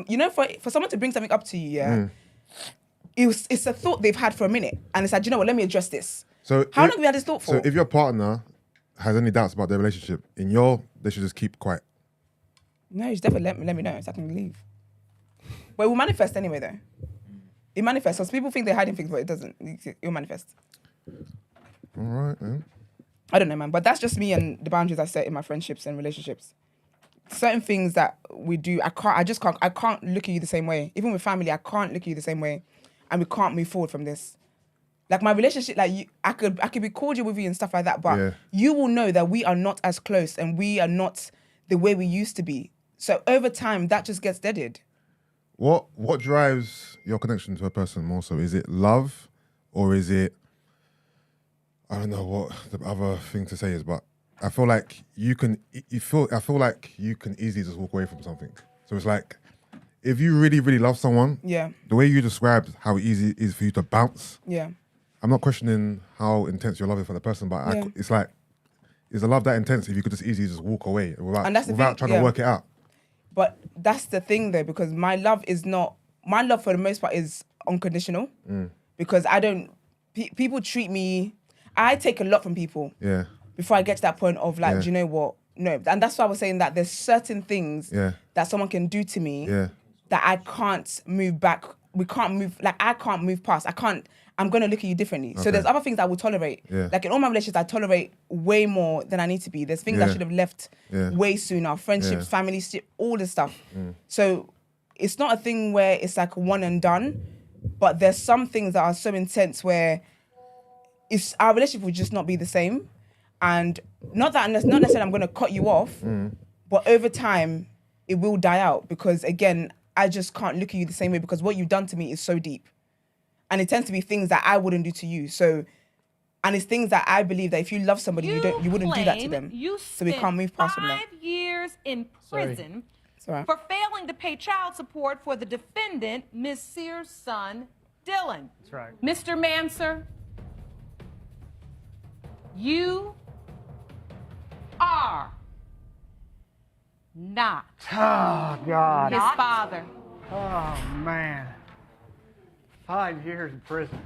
for someone to bring something up to you, it's a thought they've had for a minute. And it's like, you know what, let me address this. So how long have we had this thought for? So if your partner has any doubts about their relationship, they should just keep quiet. No, you should definitely let me know so I can leave. But it will manifest anyway, though. It manifests. Because people think they're hiding things, but it doesn't. It will manifest. All right, man. I don't know, man. But that's just me and the boundaries I set in my friendships and relationships. Certain things that we do, I can't look at you the same way. Even with family, I can't look at you the same way. And we can't move forward from this. Like my relationship, I could be cordial with you and stuff like that, but you will know that we are not as close and we are not the way we used to be. So over time, that just gets deaded. What drives your connection to a person more so? Is it love or is it, I don't know what the other thing to say is, but I feel like you can easily just walk away from something. So it's like, if you really, really love someone, the way you described how easy it is for you to bounce, I'm not questioning how intense your love is for the person, but it's like, is the love that intense if you could just easily just walk away without trying to work it out? But that's the thing though, because my love for the most part is unconditional. Because people treat me, I take a lot from people. Yeah. Before I get to that point of like, do you know what? No. And that's why I was saying that there's certain things that someone can do to me that I can't move back. We can't move, like I can't move past. I'm going to look at you differently. Okay. So there's other things I will tolerate. Yeah. Like in all my relationships, I tolerate way more than I need to be. There's things I should have left way sooner. Friendships, family, all this stuff. So it's not a thing where it's like one and done, but there's some things that are so intense where our relationship would just not be the same. And not necessarily I'm going to cut you off, but over time, it will die out because again, I just can't look at you the same way because what you've done to me is so deep. And it tends to be things that I wouldn't do to you. So, and it's things that I believe that if you love somebody, you wouldn't do that to them. So we can't move past from that. 5 years in prison for failing to pay child support for the defendant, Ms. Sears' son, Dylan. That's right. Mr. Manser, you are not God. his father. Oh, man. 5 years in prison.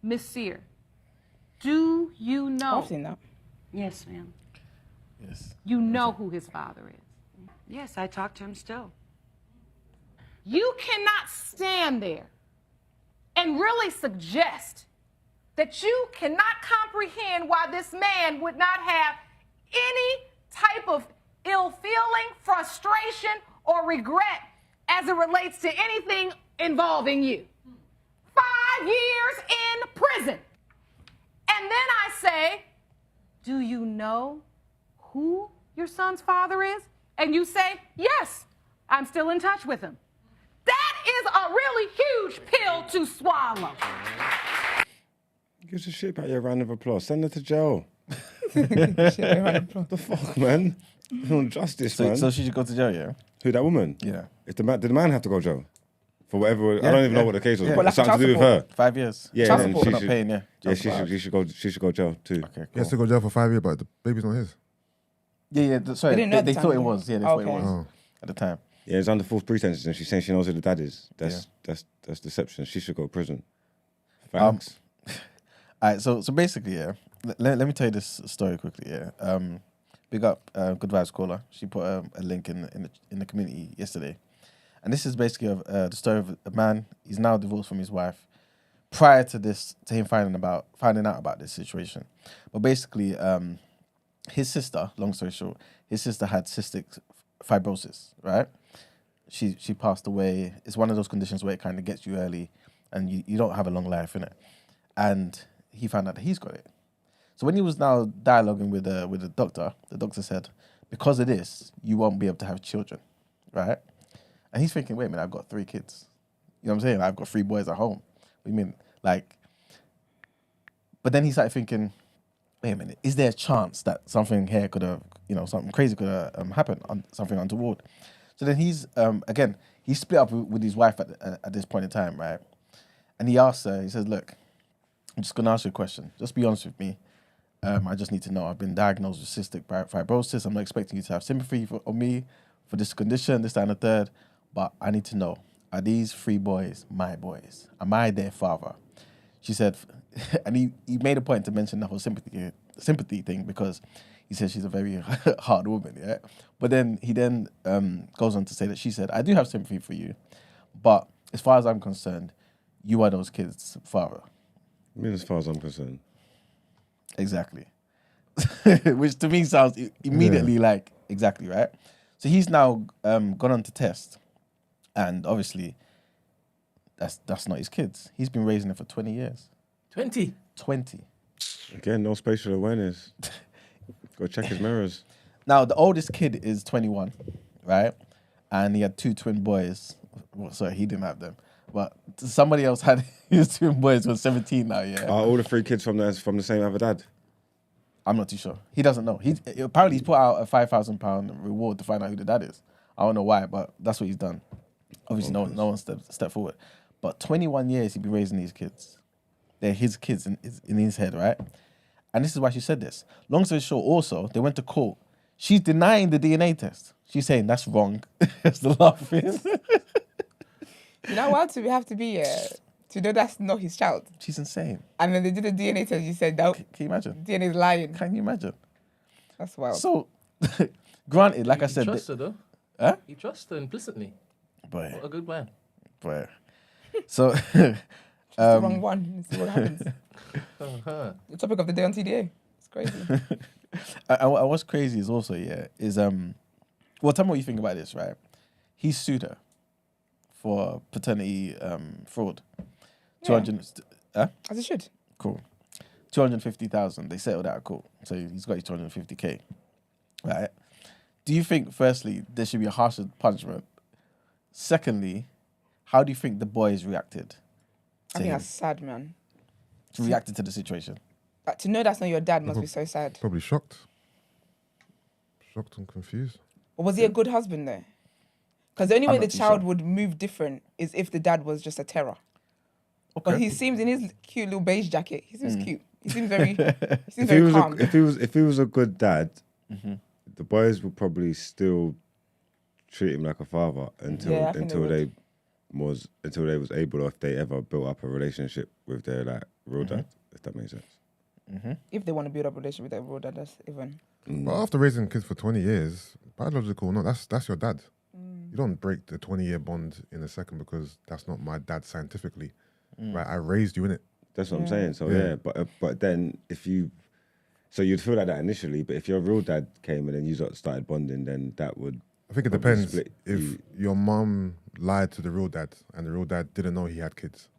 Miss Sear, do you know? I've seen that. Yes, ma'am. Yes. You know who his father is. Yes, I talk to him still. You cannot stand there and really suggest that you cannot comprehend why this man would not have any type of ill feeling, frustration, or regret as it relates to anything involving you. 5 years in prison. And then I say, do you know who your son's father is? And you say, yes, I'm still in touch with him. That is a really huge pill to swallow. Gives a shit about your round of applause. Send her to jail. What the fuck, man? On justice, man. So she should go to jail, yeah? Who, that woman? Yeah. Did the man have to go to jail? For whatever, I Yeah, don't even know yeah. what the case was. Yeah. But Well, it's something like to do with her. 5 years. Yeah, Child and support. she Not should, paying, yeah. yeah, Child she should go jail too. Okay, He has cool. to go jail for 5 years, but the baby's not his. Yeah, sorry. They didn't know at They the thought time, it yeah. was. Yeah, they thought it Okay. was Oh. at the time. Yeah, it's under false pretenses, and she's saying she knows who the dad is. That's deception. She should go to prison. Facts. All right, so basically, yeah. Let me tell you this story quickly, yeah. Big up, Good Vibes Caller. She put a link in the community yesterday, and this is basically the story of a man. He's now divorced from his wife. Prior to this, to him finding out about this situation, but basically, his sister. Long story short, his sister had cystic fibrosis. Right, she passed away. It's one of those conditions where it kind of gets you early, and you don't have a long life in it. And he found out that he's got it. So when he was now dialoguing with the doctor said, because of this, you won't be able to have children, right? And he's thinking, wait a minute, I've got 3 kids. You know what I'm saying? I've got 3 boys at home. What do you mean? Like, but then he started thinking, wait a minute, is there a chance that something here could have, something crazy could have happened, something untoward? So then he's, again, he split up with his wife at this point in time, right? And he asked her, he says, look, I'm just going to ask you a question. Just be honest with me. I just need to know. I've been diagnosed with cystic fibrosis. I'm not expecting you to have sympathy on me for this condition, this, that, and the third. But I need to know, are these 3 boys my boys? Am I their father? She said, and he made a point to mention the whole sympathy thing because he said she's a very hard woman, yeah? But then he goes on to say that she said, I do have sympathy for you, but as far as I'm concerned, you are those kids' father. I mean, as far as I'm concerned. Exactly. Which to me sounds immediately like, exactly, right? So he's now gone on to test. And obviously, that's not his kids. He's been raising them for 20 years. 20? 20. Again, no spatial awareness. Go check his mirrors. Now, the oldest kid is 21, right? And he had 2 twin boys. Well, sorry, he didn't have them. But somebody else had his twin boys who are 17 now, yeah. Are all the 3 kids from the same other dad? I'm not too sure. He doesn't know. Apparently he's put out a £5,000 reward to find out who the dad is. I don't know why, but that's what he's done. Obviously, no one stepped forward. But 21 years he'd been raising these kids. They're his kids in his head, right? And this is why she said this. Long story short, also, they went to court. She's denying the DNA test. She's saying that's wrong. That's the laughing. You know what? We have to be to know that's not his child. She's insane. And then they did a DNA test. You said that. Can you imagine? DNA is lying. Can you imagine? That's wild. So, granted, like I said, He trusts her, though. Huh? He trusts her implicitly. Boy, What a good man. boy. So, the wrong one. Let's see what happens. Uh-huh. The topic of the day on TDA. It's crazy. and what's crazy is also well, tell me what you think about this, right? He sued her for paternity fraud. 200. As it should. Cool. 250,000. They settled out of court, so he's got his 250K. Right? Do you think, firstly, there should be a harsher punishment? Secondly, how do you think the boys reacted? I think that's sad, man. Reacted to the situation. Like, to know that's not your dad must be so sad. Probably shocked. Shocked and confused. Or was he a good husband though? Because the only I'm way not the too child sure. would move different is if the dad was just a terror. Okay. But he seems in his cute little beige jacket. He seems cute. He seems very. He seems If he very was calm. if he was a good dad, the boys would probably still treat him like a father until Yeah, I think they they was able, or if they ever built up a relationship with their like real dad, if that makes sense. If they want to build up a relationship with their real dad, that's even. But after raising kids for 20 years, biological, no, that's your dad. You don't break the 20-year bond in a second because that's not my dad scientifically. Right? I raised you in it. That's what I'm saying. So yeah, but then so you'd feel like that initially, but if your real dad came and then you started bonding, then that would. I think it probably depends split if you. your mum lied to the real dad and the real dad didn't know he had kids.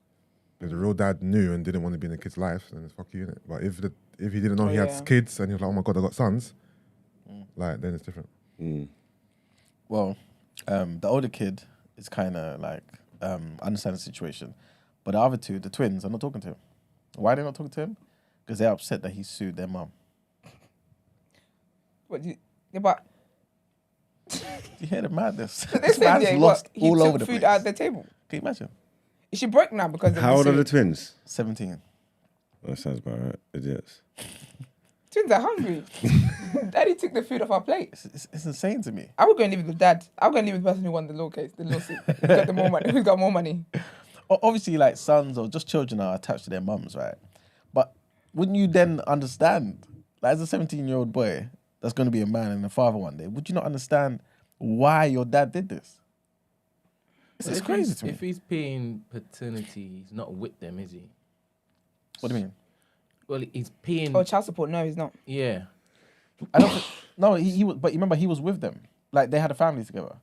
If the real dad knew and didn't want to be in the kid's life, then it's fuck you, innit? But if he didn't know he had kids and he was like, oh my God, I got sons, like, then it's different. Well, the older kid is kind of like, understand the situation. But the other two, the twins, are not talking to him. Why are they not talking to him? Because they're upset that he sued their mum. But You hear the madness? this This man's yeah, lost he all took over the food place. out the table. Can you imagine? Is she broke now because of How old the are the suit? twins? 17. That sounds about right. Idiots. Twins are hungry. Daddy took the food off our plate. It's insane to me. I would go and live with the dad. I would go and live with the person who won the lawsuit. Who's got the more money? Who's got more money? Obviously, like, sons or just children are attached to their mums, right? But wouldn't you then understand, like, as a 17-year-old boy that's going to be a man and a father one day, would you not understand why your dad did this? It's crazy to me. If he's paying paternity, he's not with them, is he? What do you mean? Well, he's paying. Oh, child support? No, he's not. Yeah. I don't. No, he was. But remember, he was with them. Like, they had a family together.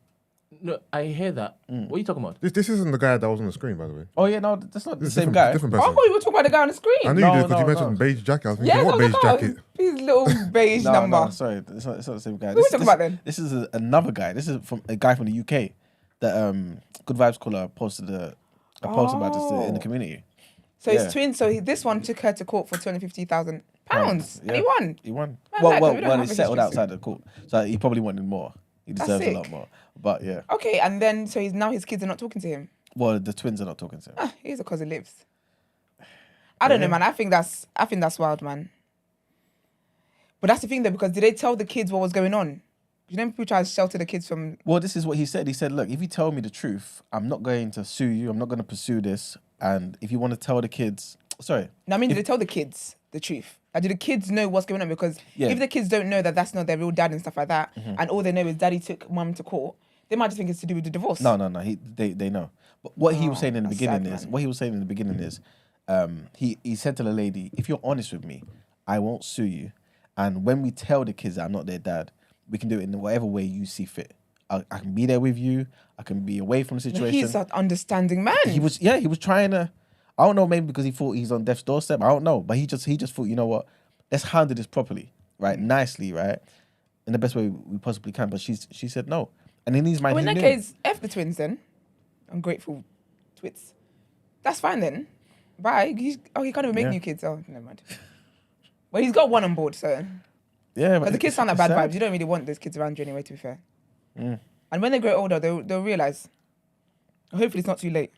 No, I hear that. What are you talking about? This isn't the guy that was on the screen, by the way. Oh yeah, no, that's not the This is same different, guy. different Oh, I person. thought you were talking about the guy on the screen. I knew No, you did because you no, mentioned no. beige jacket. I was thinking, Yes, what I was beige like, oh, jacket? his little beige number. No, sorry, it's not the same guy. Who we talking about then? This is another guy. This is from a guy from the UK that Good Vibes Caller posted a post about this in the community. So Yeah. his twin. So this one took her to court for £250,000, and he won. He won. Man, Well, like, well, we don't well, have he a settled history. outside the court, so he probably wanted more. He That's deserves a sick. lot more. But yeah, Okay, and then so now his kids are not talking to him. well, the twins are not talking to him. Here's because he lives. I don't know, man. I think that's wild, man. But that's the thing, though, because did they tell the kids what was going on? You know, people try to shelter the kids from. Well, this is what he said. He said, "Look, if you tell me the truth, I'm not going to sue you. I'm not going to pursue this. And if you want to tell the kids, sorry, No, I mean, did they tell the kids the truth? Like, do the kids know what's going on? Because Yeah. if the kids don't know that that's not their real dad and stuff like that, and all they know is daddy took mum to court, they might just think it's to do with the divorce. no. They know. But what he was Oh, saying in the that's beginning sad, is, man. he said to the lady, if you're honest with me, I won't sue you. And when we tell the kids that I'm not their dad, we can do it in whatever way you see fit. I can be there with you. I can be away from the situation. He's an understanding man. He was trying to. I don't know, maybe because he thought he's on death's doorstep. I don't know, but he just thought, you know what? Let's handle this properly, right? Nicely, right? In the best way we possibly can. But she said no, and in his mind, Oh, in he that knew. case, F the twins then. Ungrateful twits. That's fine then. Bye. He can't even make Yeah. new kids. Oh, never mind. Well, he's got one on board, so. Yeah, Because the kids sound like it's bad sad. vibes. You don't really want those kids around you anyway, to be fair. And when they grow older, they'll realise. Hopefully it's not too late.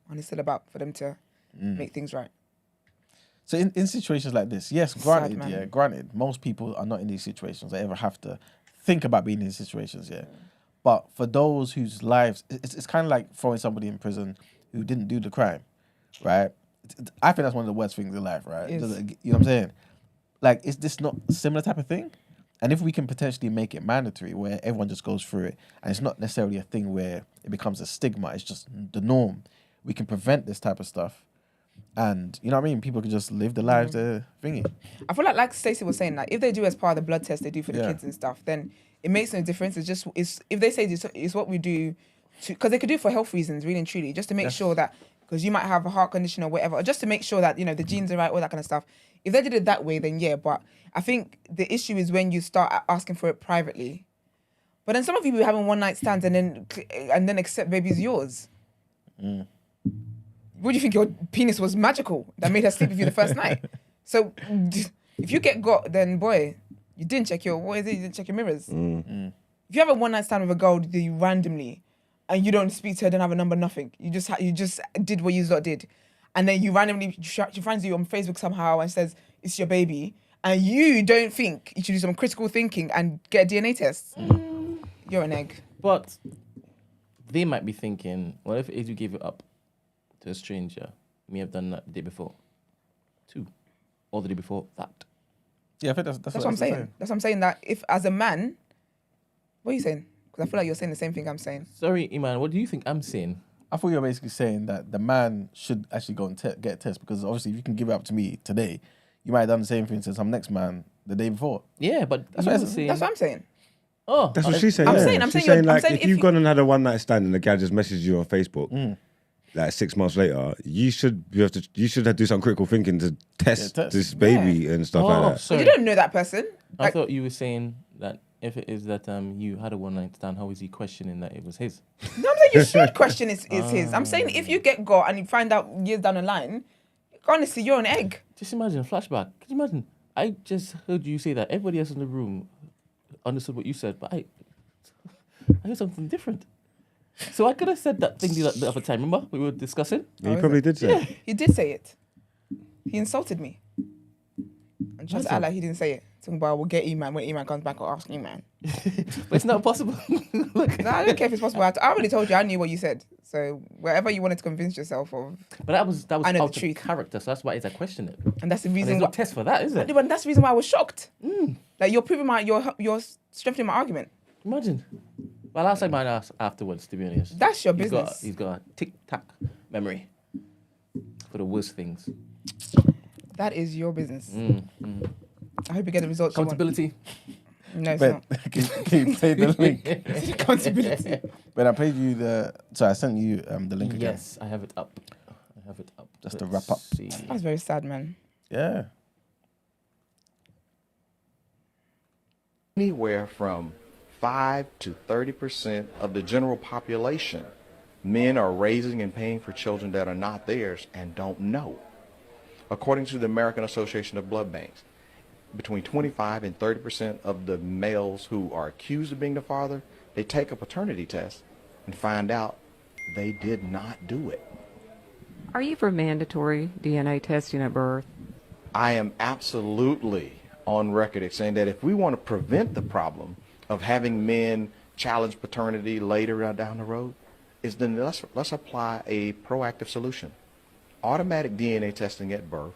And it's still about for them to make things right. So in situations like this, yes, Sad, man. granted, most people are not in these situations. They ever have to think about being in these situations, yeah. But for those whose lives, it's kind of like throwing somebody in prison who didn't do the crime, right? I think that's one of the worst things in life, right? It is. You know what I'm saying? Like, is this not a similar type of thing? And if we can potentially make it mandatory where everyone just goes through it, and it's not necessarily a thing where it becomes a stigma, it's just the norm, we can prevent this type of stuff. And, you know what I mean? People can just live the lives they're thingy. I feel like Stacey was saying, like, if they do as part of the blood test they do for the Yeah. kids and stuff, then it makes no difference. It's if they say it's what we do, because they could do it for health reasons, really and truly, just to make sure that, because you might have a heart condition or whatever, or just to make sure that, you know, the genes are right, all that kind of stuff. If they did it that way, then yeah. But I think the issue is when you start asking for it privately. But then some of you be having one night stands and then accept baby's yours. What do you think, your penis was magical that made her sleep with you the first night? So if you get got, then boy, you didn't check your you didn't check your mirrors. If you have a one night stand with a girl that you randomly, and you don't speak to her, don't have a number, nothing. You just did what you lot did, and then you randomly she finds you on Facebook somehow and says it's your baby, and you don't think you should do some critical thinking and get a DNA test. You're an egg. But they might be thinking, well, if you gave it up to a stranger, you may have done that the day before, too, or the day before that. Yeah, I think that's That's what I'm saying. That's what I'm saying. That if as a man, what are you saying? Because I feel like you're saying the same thing I'm saying. Sorry, Iman, what do you think I'm saying? I thought you were basically saying that the man should actually go and get a test, because obviously if you can give it up to me today, you might have done the same thing to some next man the day before. Yeah, but That's what I'm saying. Oh, That's what she's saying. I'm yeah. saying- I'm she's saying saying I'm like, saying if if you've you- gone and had a one night stand and the guy just messaged you on Facebook, like 6 months later, you should have to do some critical thinking to test test. this baby and stuff like that. But sorry. you don't know that person. I Like, thought you were saying that if it is that you had a one night stand, how is he questioning that it was his? no, I'm saying you should question is his. I'm saying if you get got and you find out years down the line, honestly, you're an egg. Just imagine a flashback. Can you imagine? I just heard you say that. Everybody else in the room understood what you said, but I heard something different. So I could have said that thing the other time. Remember we were discussing? Yeah, you probably did say it. He did say it. He insulted me. And just act like he didn't say it. Talking about, we'll get E-Man. When E-Man comes back, I'll ask E-Man. But it's not possible. Look. No, I don't care if it's possible. I already told you, I knew what you said. So wherever you wanted to convince yourself of, But that was I know the out of truth. character, so that's why it's a question it. and that's the And reason there's why. no test for that, is it? But that's the reason why I was shocked. Like you're proving you're strengthening my argument. Imagine. Well, I'll say mine afterwards, to be honest. That's your business. He's got a tic-tac memory for the worst things. That is your business. I hope you get the results. Accountability. You want. No, it's Ben, not. can you play the link? It's accountability. Ben, I played you I sent you the link again. Yes, I have it up. Just to wrap up. See. That's very sad, man. Yeah. Anywhere from 5 to 30% of the general population, men are raising and paying for children that are not theirs and don't know. According to the American Association of Blood Banks, between 25 and 30% of the males who are accused of being the father, they take a paternity test and find out they did not do it. Are you for mandatory DNA testing at birth? I am absolutely on record as saying that if we want to prevent the problem of having men challenge paternity later down the road, then let's apply a proactive solution. Automatic DNA testing at birth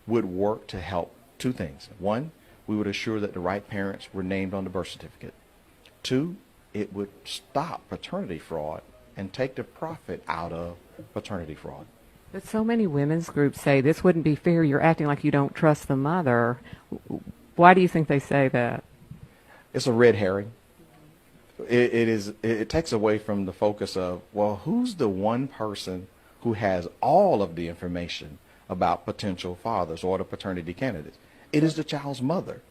would work to help two things. One, we would assure that the right parents were named on the birth certificate. Two, it would stop paternity fraud and take the profit out of paternity fraud. But so many women's groups say this wouldn't be fair. You're acting like you don't trust the mother. Why do you think they say that? It's a red herring. It takes away from the focus of, well, who's the one person who has all of the information about potential fathers or the paternity candidates? It is the child's mother.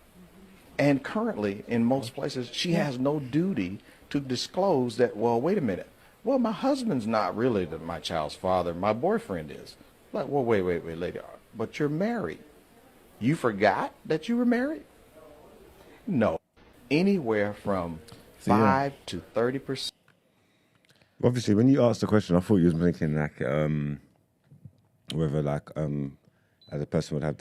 And currently, in most places, she has no duty to disclose that, well, wait a minute. Well, my husband's not really my child's father. My boyfriend is. Like, well, wait, lady. But you're married. You forgot that you were married? No. Anywhere from 5 to 30%. Obviously, when you asked the question, I thought you was thinking like whether like as a person would have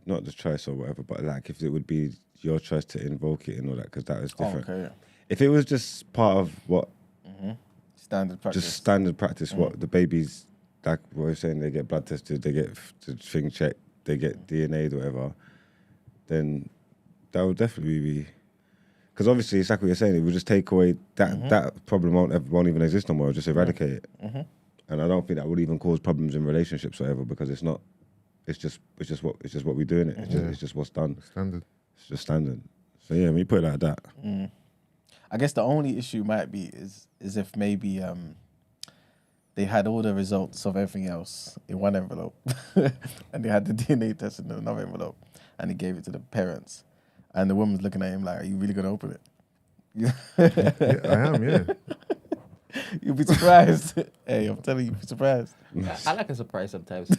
not the choice or whatever, but like if it would be your choice to invoke it and all that, because that was different. Okay, yeah. If it was just part of what Standard practice. just standard practice, what the babies, like what we're saying, they get blood tested, they get the thing checked, they get DNA, whatever, then that would definitely be. Because obviously, it's like what you're saying, it would just take away that problem won't even exist no more, just eradicate it. And I don't think that would even cause problems in relationships or whatever, because it's not. It's just what we do in it. It's just what's done. Standard. It's just standard. So yeah, when you put it like that, I guess the only issue might be is if maybe they had all the results of everything else in one envelope, and they had the DNA test in another envelope, and he gave it to the parents, and the woman's looking at him like, "Are you really gonna open it?" Yeah, I am, yeah. You'll be surprised. Hey, I'm telling you, you'll be surprised. I like a surprise sometimes.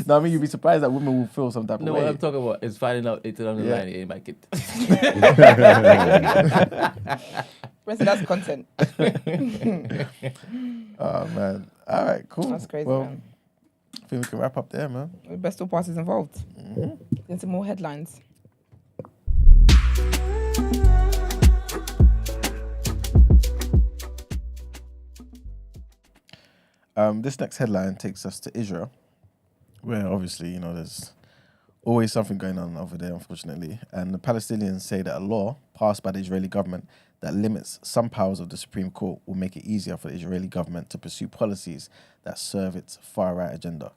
No, I mean, you'll be surprised that women will feel some type No, of way. what I'm talking about is finding out later on the line it ain't my kid. Rest of that's content. Oh, man. All right, cool. That's crazy, well, man. I think we can wrap up there, man. The best all parties involved. Into more headlines. This next headline takes us to Israel, where obviously, you know, there's always something going on over there, unfortunately. And the Palestinians say that a law passed by the Israeli government that limits some powers of the Supreme Court will make it easier for the Israeli government to pursue policies that serve its far-right agenda.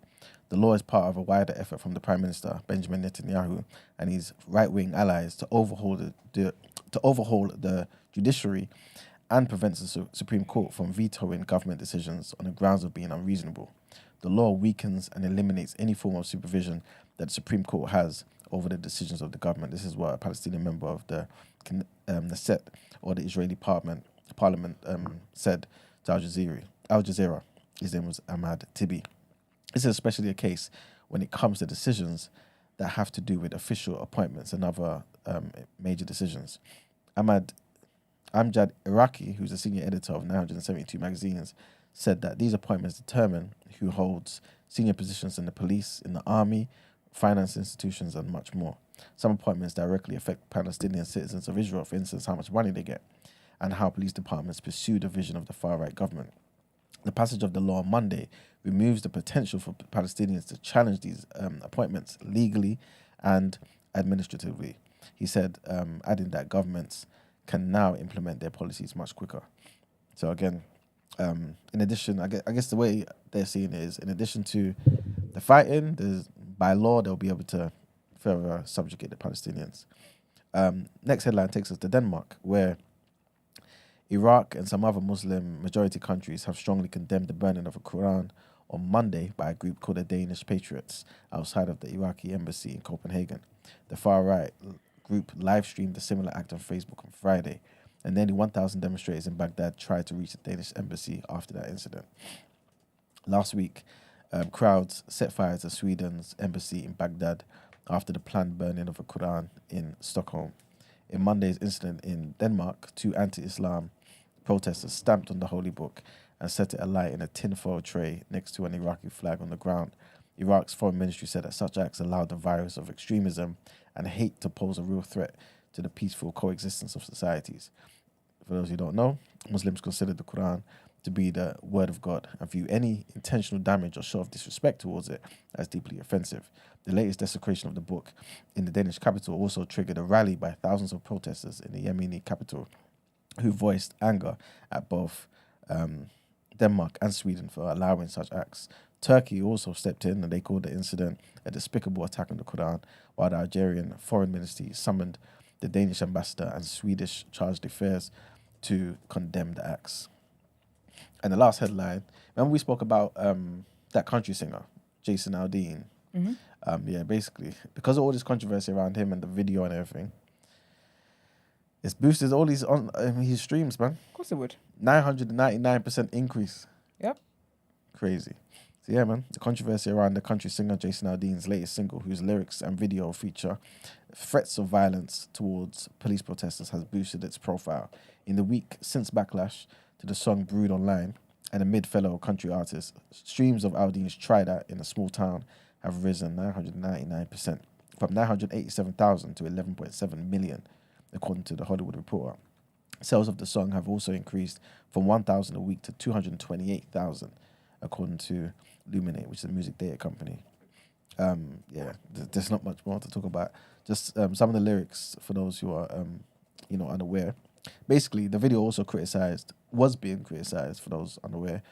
The law is part of a wider effort from the Prime Minister, Benjamin Netanyahu, and his right-wing allies to overhaul the judiciary and prevent the Supreme Court from vetoing government decisions on the grounds of being unreasonable. The law weakens and eliminates any form of supervision that the Supreme Court has over the decisions of the government. This is what a Palestinian member of the Knesset, or the Israeli parliament said to Al Jazeera. His name was Ahmad Tibi. This is especially a case when it comes to decisions that have to do with official appointments and other major decisions. Amjad Iraqi, who's a senior editor of 972 magazines, said that these appointments determine who holds senior positions in the police, in the army, finance institutions, and much more. Some appointments directly affect Palestinian citizens of Israel, for instance, how much money they get, and how police departments pursue the vision of the far-right government. The passage of the law on Monday removes the potential for Palestinians to challenge these appointments legally and administratively. He said, adding that governments can now implement their policies much quicker. So again, in addition, I guess the way they're seeing it is, in addition to the fighting, by law they'll be able to further subjugate the Palestinians. Next headline takes us to Denmark, where Iraq and some other Muslim majority countries have strongly condemned the burning of a Quran on Monday by a group called the Danish Patriots outside of the Iraqi embassy in Copenhagen. The far-right group live-streamed a similar act on Facebook on Friday, and nearly 1,000 demonstrators in Baghdad tried to reach the Danish embassy after that incident. Last week, crowds set fire to Sweden's embassy in Baghdad after the planned burning of a Quran in Stockholm. In Monday's incident in Denmark, 2 anti-Islam protesters stamped on the holy book and set it alight in a tinfoil tray next to an Iraqi flag on the ground. Iraq's foreign ministry said that such acts allowed the virus of extremism and hate to pose a real threat to the peaceful coexistence of societies. For those who don't know, Muslims consider the Quran to be the word of God and view any intentional damage or show of disrespect towards it as deeply offensive. The latest desecration of the book in the Danish capital also triggered a rally by thousands of protesters in the Yemeni capital who voiced anger at both Denmark and Sweden for allowing such acts. Turkey also stepped in and they called the incident a despicable attack on the Quran, while the Algerian foreign ministry summoned the Danish ambassador and Swedish chargé d'affaires to condemn the acts. And the last headline, remember we spoke about that country singer, Jason Aldean? Mm-hmm. Basically, because of all this controversy around him and the video and everything, it's boosted all his streams, man. Of course it would. 999% increase. Yep. Crazy. So yeah, man, the controversy around the country singer Jason Aldean's latest single, whose lyrics and video feature threats of violence towards police protesters, has boosted its profile. In the week since backlash to the song Brewed Online and amid fellow country artists, streams of Aldean's Try That in a Small Town have risen 999%, from 987,000 to 11.7 million, according to The Hollywood Reporter. Sales of the song have also increased from 1,000 a week to 228,000, according to Luminate, which is a music data company. There's not much more to talk about. Just some of the lyrics for those who are, unaware. Basically, the video also was being criticized, for those unaware,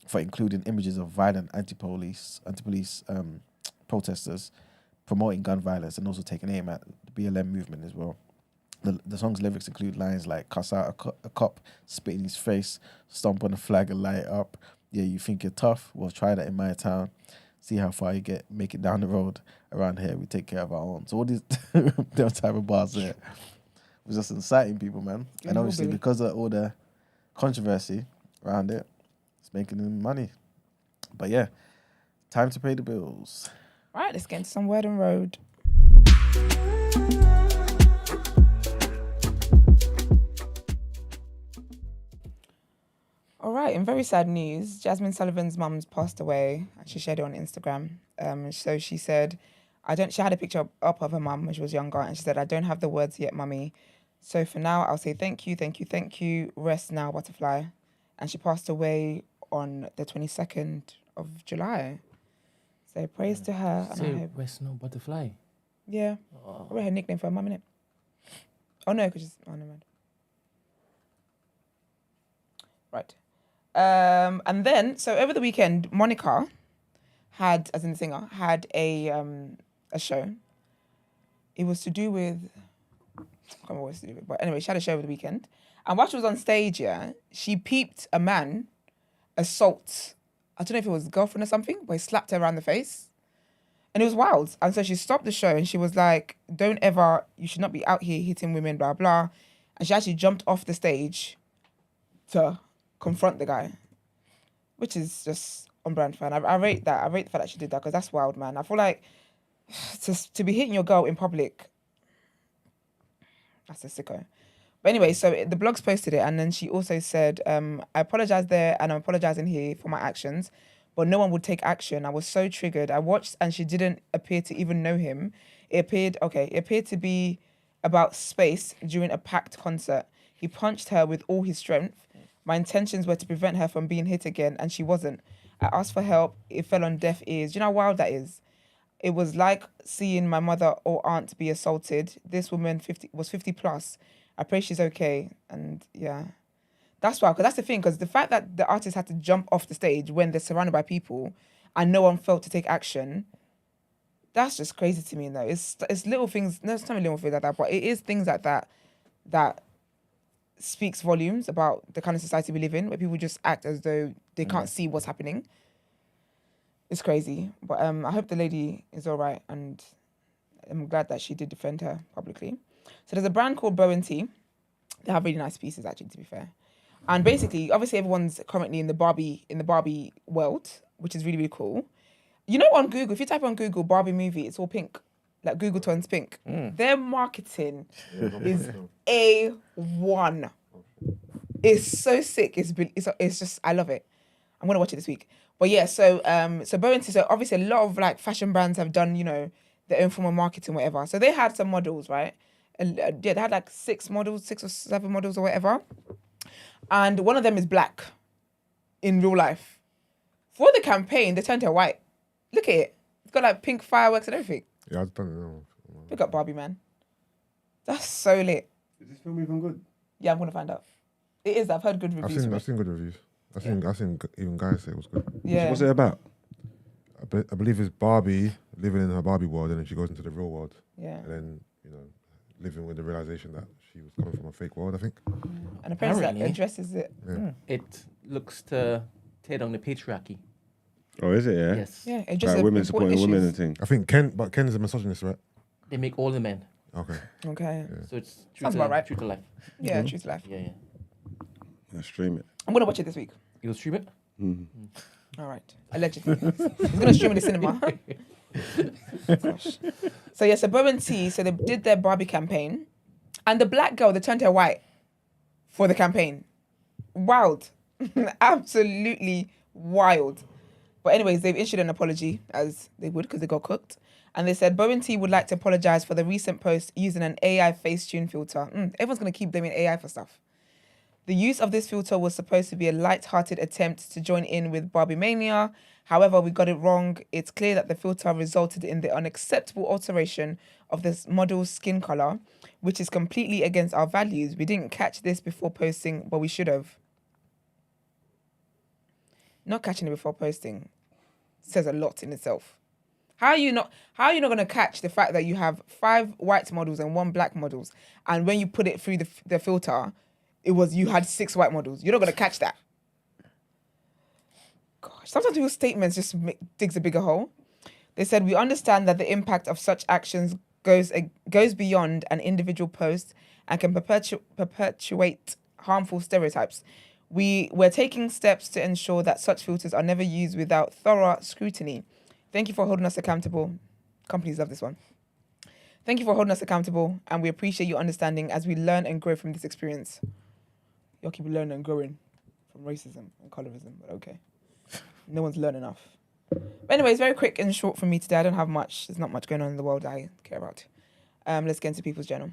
for including images of violent anti-police protesters, promoting gun violence, and also taking aim at the BLM movement as well. The song's lyrics include lines like "cuss out a cop, spit in his face, stomp on a flag and light it up. Yeah, you think you're tough? Well, try that in my town. See how far you get. Make it down the road. Around here, we take care of our own." So all these them type of bars there was just inciting people, man. And obviously, because of all the controversy around it, it's making them money. But yeah, time to pay the bills. All right, let's get into some Word and Road. All right, in very sad news, Jazmine Sullivan's mum's passed away. She shared it on Instagram. So she said, she had a picture up of her mum when she was younger, and she said, "I don't have the words yet, mummy. So for now, I'll say thank you, thank you, thank you. Rest now, butterfly." And she passed away on the 22nd of July. So praise to her. And I hope... Rest now, butterfly. Yeah. Probably her nickname for her mum, innit? Oh, no, because she's... Oh, never mind. Right. And then, so over the weekend, Monica had, as in the singer, had a show. It was to do with, I can't remember what it was to do with, but anyway, she had a show over the weekend. And while she was on stage, yeah, she peeped a man assault, I don't know if it was a girlfriend or something, but he slapped her around the face. And it was wild. And so she stopped the show and she was like, you should not be out here hitting women, blah, blah. And she actually jumped off the stage to confront the guy, which is just on brand for her. I rate that. I rate the fact that she did that because that's wild, man. I feel like to be hitting your girl in public, that's a sicko. But anyway, so the blogs posted it, and then she also said, I apologize there and I'm apologizing here for my actions, but no one would take action. I was so triggered. I watched and she didn't appear to even know him. It appeared to be about space during a packed concert. He punched her with all his strength. My intentions were to prevent her from being hit again, and she wasn't. I asked for help. It fell on deaf ears. Do you know how wild that is? It was like seeing my mother or aunt be assaulted. This woman was 50 plus. I pray she's okay. And yeah, that's wild. Because that's the thing. Because the fact that the artist had to jump off the stage when they're surrounded by people and no one felt to take action, that's just crazy to me. Though it's little things. No, it's not little things like that, but it is things like that that speaks volumes about the kind of society we live in, where people just act as though they can't see what's happening. It's crazy. But I hope the lady is all right, and I'm glad that she did defend her publicly. So there's a brand called Bo+Tee. They have really nice pieces, actually, to be fair. And basically, obviously, everyone's currently in the Barbie world, which is really, really cool. You know, on Google, if you type on Google Barbie movie, it's all pink. Like Google turns pink. Their marketing is A1. It's so sick. It's just, I love it. I'm gonna watch it this week. But yeah, so Bo+Tee, so obviously a lot of like fashion brands have done, you know, their own form of marketing, whatever. So they had some models, right? And yeah, they had like 6 or 7 models or whatever. And one of them is black in real life. For the campaign, they turned her white. Look at it. It's got like pink fireworks and everything. Yeah, I don't know. Pick up Barbie, man. That's so lit. Is this film even good? Yeah, I'm gonna find out. It is. I've heard good reviews. I've seen good reviews. I've seen even guys say it was good. Yeah. What's it about? I believe it's Barbie living in her Barbie world, and then she goes into the real world. Yeah. And then, you know, living with the realization that she was coming from a fake world, I think. And apparently that Apparently. addresses it. Yeah. It looks to tear down the patriarchy. Oh, is it? Yeah. Yes. Yeah, it just Like women supporting women and thing. I think Ken's a misogynist, right? They make all the men. Okay. Okay. So it's true Sounds to, about right. true to life. Yeah, true to life. Yeah. Yeah, stream it. I'm gonna watch it this week. You'll stream it? All right. Allegedly. He's gonna stream in the cinema. Gosh. So yeah, so Bo+Tee, so they did their Barbie campaign, and the black girl, they turned her white for the campaign. Wild. Absolutely wild. But anyways, they've issued an apology, as they would, because they got cooked. And they said Bo+Tee would like to apologize for the recent post using an AI Facetune filter. Everyone's going to keep blaming AI for stuff. The use of this filter was supposed to be a light-hearted attempt to join in with Barbie Mania. However, we got it wrong. It's clear that the filter resulted in the unacceptable alteration of this model's skin color, which is completely against our values. We didn't catch this before posting, but we should have. Not catching it before posting says a lot in itself. How are you not going to catch the fact that you have 5 white models and 1 black models, and when you put it through the filter, you had 6 white models? You're not going to catch that. Gosh, sometimes people's statements just digs a bigger hole. They said, we understand that the impact of such actions goes beyond an individual post and can perpetuate harmful stereotypes. We're taking steps to ensure that such filters are never used without thorough scrutiny. Thank you for holding us accountable. Companies love this one. Thank you for holding us accountable, and we appreciate your understanding as we learn and grow from this experience. Y'all keep learning and growing from racism and colorism, but okay. No one's learned enough. But anyways, very quick and short from me today. I don't have much. There's not much going on in the world that I care about. Let's get into People's Journal.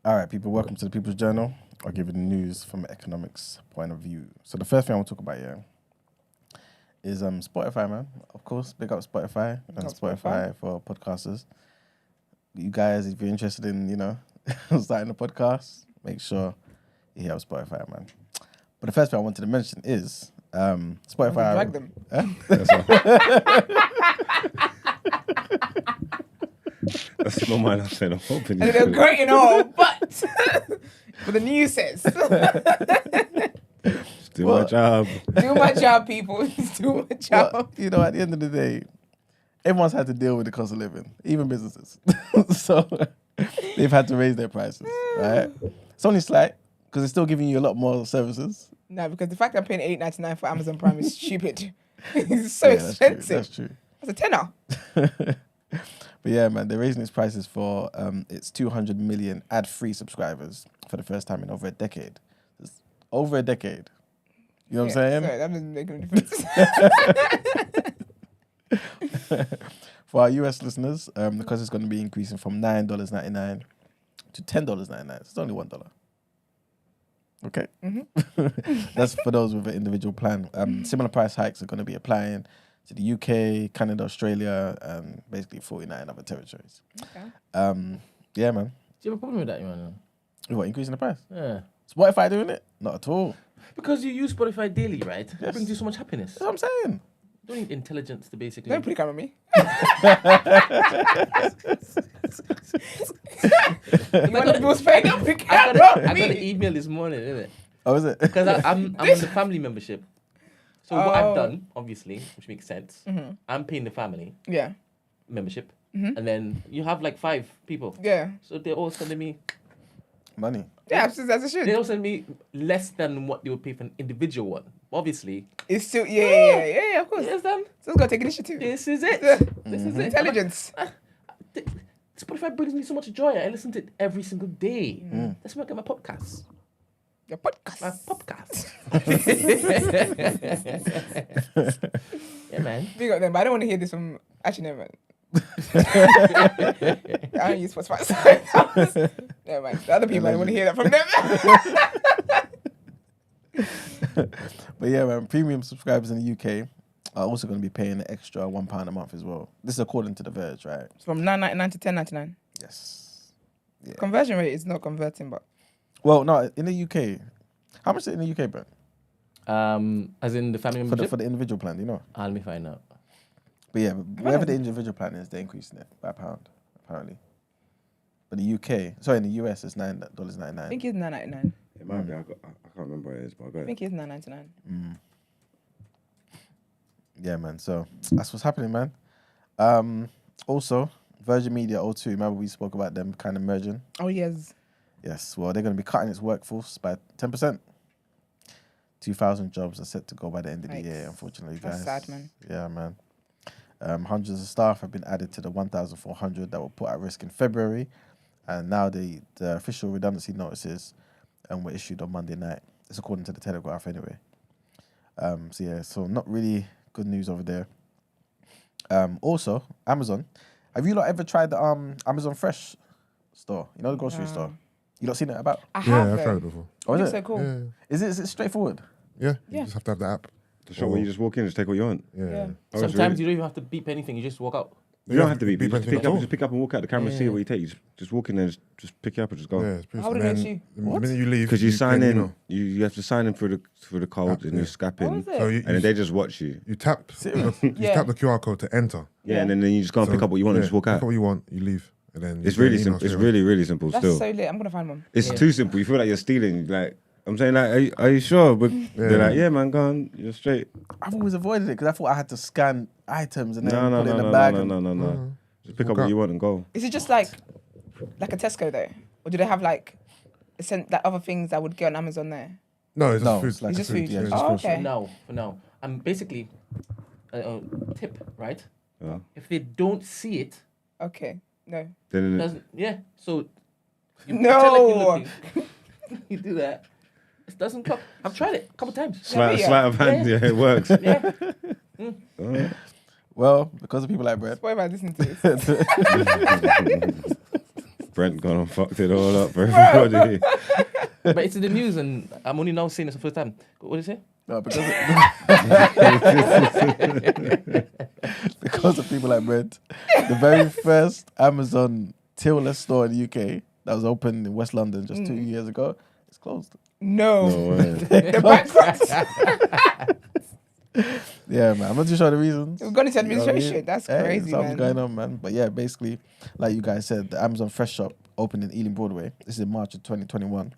All right, people, welcome to the People's Journal. I'll give you the news from an economics point of view. So the first thing I want to talk about here is Spotify, man. Of course, big up Spotify and Spotify for podcasters. you guys, if you're interested in, starting a podcast, make sure you hear Spotify, man. But the first thing I wanted to mention is Spotify. Drag them. That's not mine. I'm saying I'm hoping. And they're great and all, but the news says. Do my job. Do my job, people. Do my job. Well, at the end of the day, everyone's had to deal with the cost of living, even businesses. So they've had to raise their prices, right? It's only slight because it's still giving you a lot more services. No, because the fact I'm paying $8.99 for Amazon Prime is stupid. It's so expensive. That's true. That's a tenner. But yeah, man, they're raising its prices for its 200 million ad-free subscribers for the first time in over a decade. It's over a decade. You know what I'm saying? Sorry, that doesn't make any difference. For our US listeners, the cost is going to be increasing from $9.99 to $10.99. It's only $1. Okay. That's for those with an individual plan. Similar price hikes are going to be applying to the UK, Canada, Australia, and basically 49 other territories. Okay. Yeah, man. Do you have a problem with that, man? What, increasing the price? Yeah. Spotify doing it? Not at all. Because you use Spotify daily, right? It Yes. brings you so much happiness. That's what I'm saying. You don't need intelligence to basically. Don't put a camera on me. You want to be fake? Don't put a I camera got on an me. email this morning, innit? Oh, is it? Because I'm on the family membership. So what I've done, obviously, which makes sense, I'm paying the family Yeah. membership, and then you have like 5 people. Yeah. So they're all sending me. Money. Yeah, as it should. They all send me less than what they would pay for an individual one. Obviously. It's still, yeah, of course. Yes, then. So it's got to take initiative. This is it. This is it. Intelligence. Spotify brings me so much joy. I listen to it every single day. That's why I get my podcast. Your podcast. My podcast. Yeah, man. Big up them, but I don't want to hear this from. Actually, never mind. I don't use Spotify. Never mind. The other people, I don't want to hear that from them. But yeah, man, premium subscribers in the UK are also going to be paying an extra £1 a month as well. This is according to The Verge, right? It's from $9.99 to $10.99. Yes. Yeah. Conversion rate is not converting, but Well, no, in the UK, how much is it in the UK, bro? As in the family For membership? the individual plan, do you know? Let me find out. But yeah, wherever the individual plan is, they're increasing it by £1, apparently. But the UK, sorry, in the US, it's $9.99. I think it's $9.99. It might be. I can't remember what it is, but I got I it. think it's $9.99. Yeah, man. So that's what's happening, man. Also, Virgin Media O2, remember we spoke about them kind of merging? Oh, yes. Yes, well, they're going to be cutting its workforce by 10%. 2,000 jobs are set to go by the end of the year, unfortunately, That's guys. sad, man. Yeah, man. Hundreds of staff have been added to the 1,400 that were put at risk in February. And now the official redundancy notices were issued on Monday night. It's according to the Telegraph anyway. So not really good news over there. Also, Amazon. Have you lot ever tried the Amazon Fresh store? You know, the grocery store? You lot seen it about? I Yeah, have. I've though. tried it before. Oh, is It's it? so cool. Yeah, Is it straightforward? yeah. Yeah. You just have to have the app. The shop where you just walk in and just take what you want. Yeah. Yeah. Oh, it's Sometimes really- you don't even have to beep anything. You just walk out. You don't have to be. beep Just anything pick at up, all. just pick up and walk out the camera, see what you take. You just walk in there, just pick it up and just go. Yeah, it's pretty How would simple. it And let you? The minute you leave, Because you sign get an in, email. you have to sign in through the code and you scap Oh, in, is it? So you, and then they just watch you. you tap you Yeah. tap the QR code to enter. Yeah, and then you just go and So, pick up what you want and yeah, just walk pick out. up what you want, you leave, and then you It's get really an email simple. It's straight away. really simple. That's Still, so lit. I'm going to find one. it's too simple. You feel like you're stealing. Like I'm saying, like, are you sure? But they're like, yeah, man, go on, you're straight. I've always avoided it because I thought I had to scan items and then No, put it in the bag. no. Just pick up Walk what out. you want and go. Is it just like a Tesco there? Or do they have like other things that would get on Amazon there? No, it's No, just food. it's like It's just food. yeah, it's Oh, just food. okay. For now. Basically, tip, right? Yeah. If they don't see it, Okay. No. Then doesn't, yeah. So you No. pretend like you're looking. You do that. It doesn't come. I've tried it a couple times. sleight of hand, yeah, it works. Yeah. Alright. Well, because of people like Brett. What if I listen to this? Brent gone and fucked it all up for everybody. But it's in the news, and I'm only now seeing this the first time. What did you say? No, because of people like Brett. The very first Amazon Tillis store in the UK that was opened in West London just 2 years ago. It's closed. No. No way. They're bankrupt. Yeah, man. I'm not too sure the reasons. We've gone into You know what I administration. mean? That's Hey, crazy, something's man. going on, man. But yeah, basically, like you guys said, the Amazon Fresh Shop opened in Ealing Broadway. This is in March of 2021.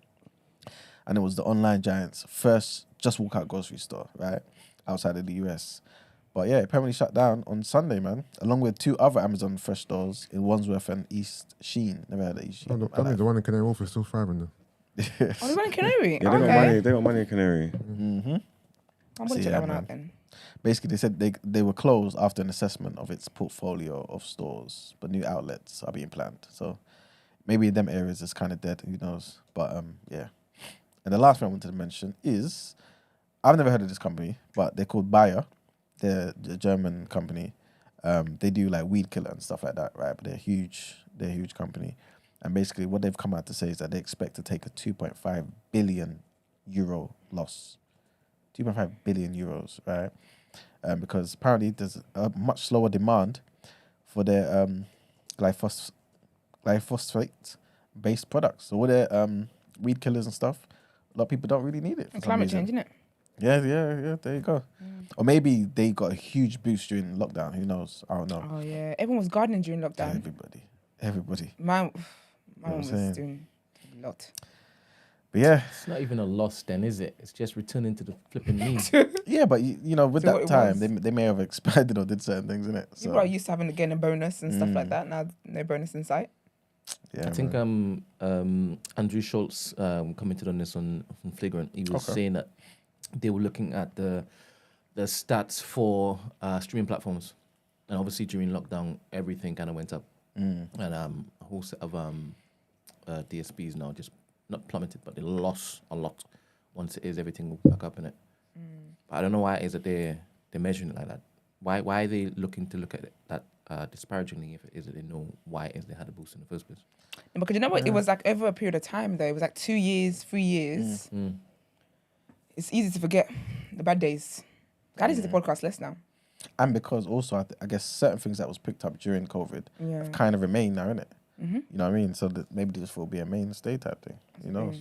And it was the online giant's first just walk out grocery store, right? Outside of the US. But yeah, it permanently shut down on Sunday, man. Along with 2 other Amazon Fresh stores in Wandsworth and East Sheen. Never heard of East Sheen. The one in Canary Wharf is still thriving though. Oh, they went in Canary. Yeah, they got money. They got money in Canary. Mm-hmm. I'm gonna check that one out then. Basically, they said they were closed after an assessment of its portfolio of stores, but new outlets are being planned. So maybe in them areas it's kind of dead. Who knows? But yeah. And the last thing I wanted to mention is I've never heard of this company, but they're called Bayer. They're a German company. They do like weed killer and stuff like that, right? But they're huge. They're a huge company. And basically, what they've come out to say is that they expect to take a 2.5 billion euro loss. 2.5 billion euros, right? Because apparently there's a much slower demand for their glyphosate-based products. So all their weed killers and stuff, a lot of people don't really need it. And climate change, isn't it? Yeah, there you go. Or maybe they got a huge boost during lockdown. Who knows? I don't know. Oh, yeah. Everyone was gardening during lockdown. Everybody. Mine what I'm was saying? doing a lot. But yeah. It's not even a loss then, is it? It's just returning to the flipping mean. Yeah, but you know, with So that what it time, was. they may have expanded or did certain things in it. So People are used to having again a bonus and stuff like that. Now no bonus in sight. yeah, I think Andrew Schultz commented on this on Flagrant. He was saying that they were looking at the stats for streaming platforms, and obviously during lockdown everything kind of went up, and a whole set of DSPs now just not plummeted, but they lost a lot. Once it is, everything will back up in it. But I don't know why it is that they're measuring it like that. Why are they looking to look at it that disparagingly if it is that they know why it is they had a boost in the first place? Yeah, because you know what? It was like over a period of time though. It was like 2 years, 3 years. It's easy to forget the bad days. I listen to podcasts less now. and because also I guess certain things that was picked up during COVID have kind of remained now, innit? You know what I mean? So that maybe this will be a mainstay type thing. Who knows?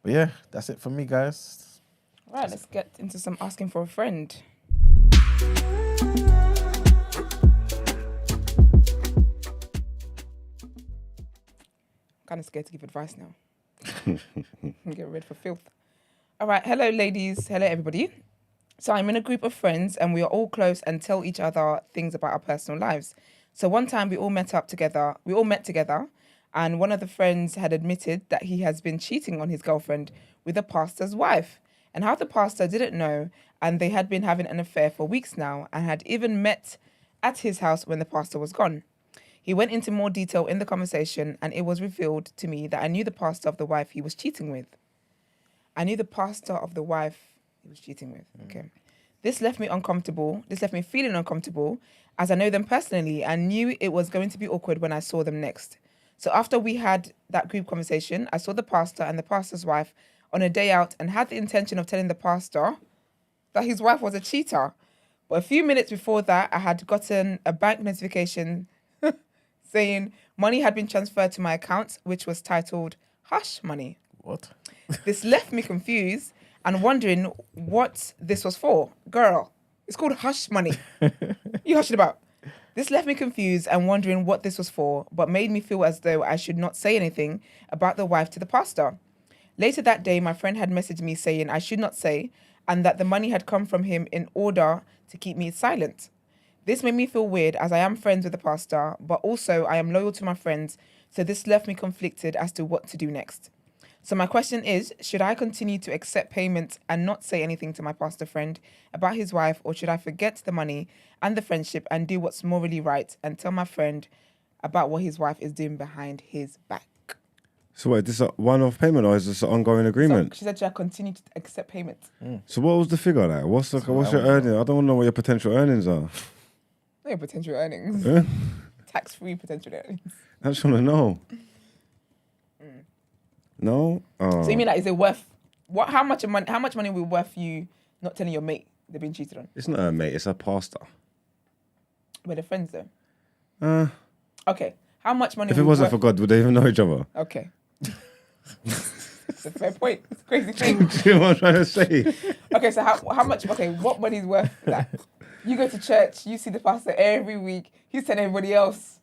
But yeah, that's it for me, guys. Right, let's get into some asking for a friend. Kind of scared to give advice now. Get rid for filth. All right, hello ladies, hello everybody. So I'm in a group of friends and we are all close and tell each other things about our personal lives. So one time we all met together and one of the friends had admitted that he has been cheating on his girlfriend with a pastor's wife, and how the pastor didn't know, and they had been having an affair for weeks now and had even met at his house when the pastor was gone. He went into more detail in the conversation and it was revealed to me that I knew the pastor of the wife he was cheating with. Okay. This left me uncomfortable. This left me feeling uncomfortable as I know them personally and knew it was going to be awkward when I saw them next. So after we had that group conversation, I saw the pastor and the pastor's wife on a day out and had the intention of telling the pastor that his wife was a cheater. But a few minutes before that, I had gotten a bank notification saying money had been transferred to my account, which was titled Hush Money. What? This left me confused and wondering what this was for. Girl, it's called Hush Money. You hush it about. This left me confused and wondering what this was for, but made me feel as though I should not say anything about the wife to the pastor. Later that day, my friend had messaged me saying I should not say and that the money had come from him in order to keep me silent. This made me feel weird as I am friends with the pastor, but also I am loyal to my friends, so this left me conflicted as to what to do next. So my question is, should I continue to accept payment and not say anything to my pastor friend about his wife, or should I forget the money and the friendship and do what's morally right and tell my friend about what his wife is doing behind his back? So wait, this is a one-off payment or is this an ongoing agreement? So she said, should I continue to accept payment? So what was the figure like? What's your earning? I don't know what your potential earnings are. Not your potential earnings. Tax-free potential earnings. I just want to know. No? Oh. So you mean like, is it worth, how much money will be worth you not telling your mate they've been cheated on? It's not a mate, it's a pastor. But they're friends though. Okay. How much money? If it wasn't for God, would they even know each other? Okay. It's a fair point. It's a crazy thing. Do you know what I'm trying to say? Okay, so how much? Okay, what money's worth that? You go to church, you see the pastor every week. He's telling everybody else.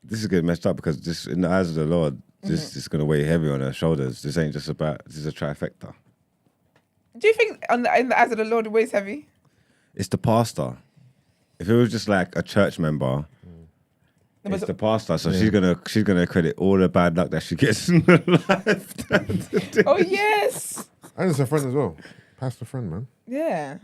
This is getting messed up because this, in the eyes of the Lord, this is going to weigh heavy on our shoulders. This ain't just about. This is a trifecta. Do you think in the eyes of the Lord it weighs heavy? It's the pastor. If it was just like a church member, it's the pastor. So she's gonna credit all the bad luck that she gets in her life. Oh yes. And it's a friend as well. Pastor friend, man. Yeah.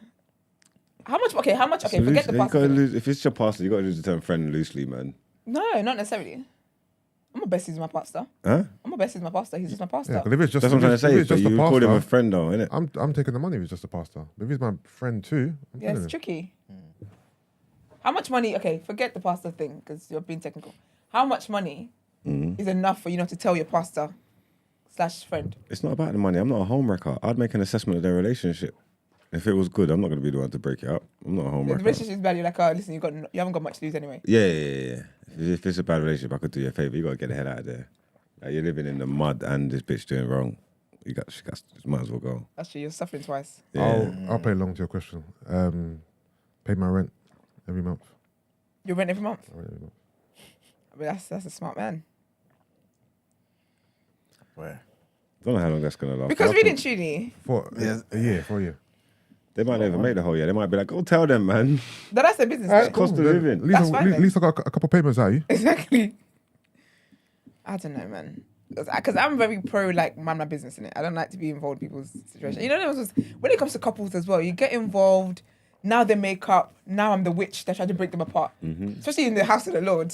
How much? Okay, how much? Okay, So forget the pastor. if it's your pastor, you got to use the term friend loosely, man. No, not necessarily. I'm a bestie with my pastor. Huh? I'm a bestie with my pastor. He's just my pastor. Yeah, 'cause if it's just, That's what I'm trying to if say. it's But just a you call him a pastor, friend, though, innit? I'm taking the money if it's just a pastor. But if he's my friend too, I'm Yeah, telling it's him. tricky. How much money? Okay, forget the pastor thing because you're being technical. How much money is enough for you not to tell your pastor / friend? It's not about the money. I'm not a homewrecker. I'd make an assessment of their relationship. If it was good, I'm not going to be the one to break it up. I'm not a The homewrecker. relationship is bad. You're like, oh, listen, you haven't got much to lose anyway. Yeah. If it's a bad relationship, I could do you a favor. You got to get the hell out of there. Like, you're living in the mud and this bitch doing wrong. She might as well go. Actually, you're suffering twice. Yeah. I'll play along to your question. Pay my rent every month. You rent every month. I rent every month. I mean, that's a smart man. Where? Don't know how long that's going to last. Because really and truly, For a year. They might not even make the whole year. They might be like, go tell them, man. that's their business. Alright, though. Cost of living. At least I got a couple payments out of you. Exactly. I don't know, man. Because I'm very pro, like, mind my business in it. I don't like to be involved in people's situation. You know, when it comes to couples as well, you get involved. Now they make up. Now I'm the witch that tried to break them apart. Especially in the house of the Lord.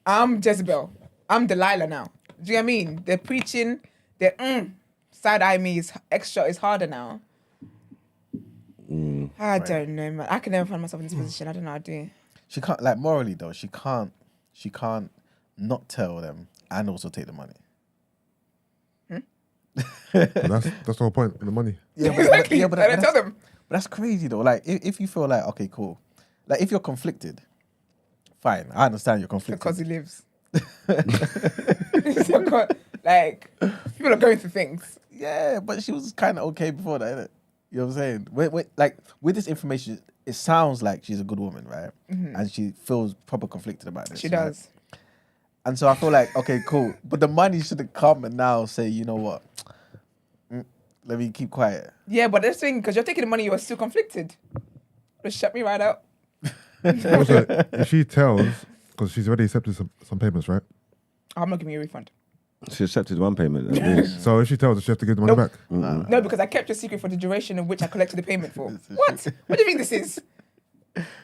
I'm Jezebel. I'm Delilah now. Do you know what I mean? They're preaching. They're side-eye me is harder now. I don't know, man. I can never find myself in this position. I don't know how to do. She can't, like, morally though. She can't not tell them and also take the money. That's the whole point of the money. Yeah, Exactly. I don't tell them. But that's crazy though. Like, if you feel like, okay, cool. Like, if you're conflicted, fine. I understand you're conflicted. Because he lives. Like, people are going through things. Yeah, but she was kind of okay before that, innit? You know what I'm saying? Like, with this information, it sounds like she's a good woman, right? And she feels proper conflicted about this. She right? does. And so I feel like, okay, cool. But the money should have come and now say, you know what? Let me keep quiet. Yeah, but that's the thing, because you're taking the money, you are still conflicted. Just shut me right out. Also, if she tells, because she's already accepted some payments, right? I'm not giving you a refund. She accepted one payment. At least. So if she tells, does she have to give the money back? No, because I kept your secret for the duration in which I collected the payment for. What? What do you think this is?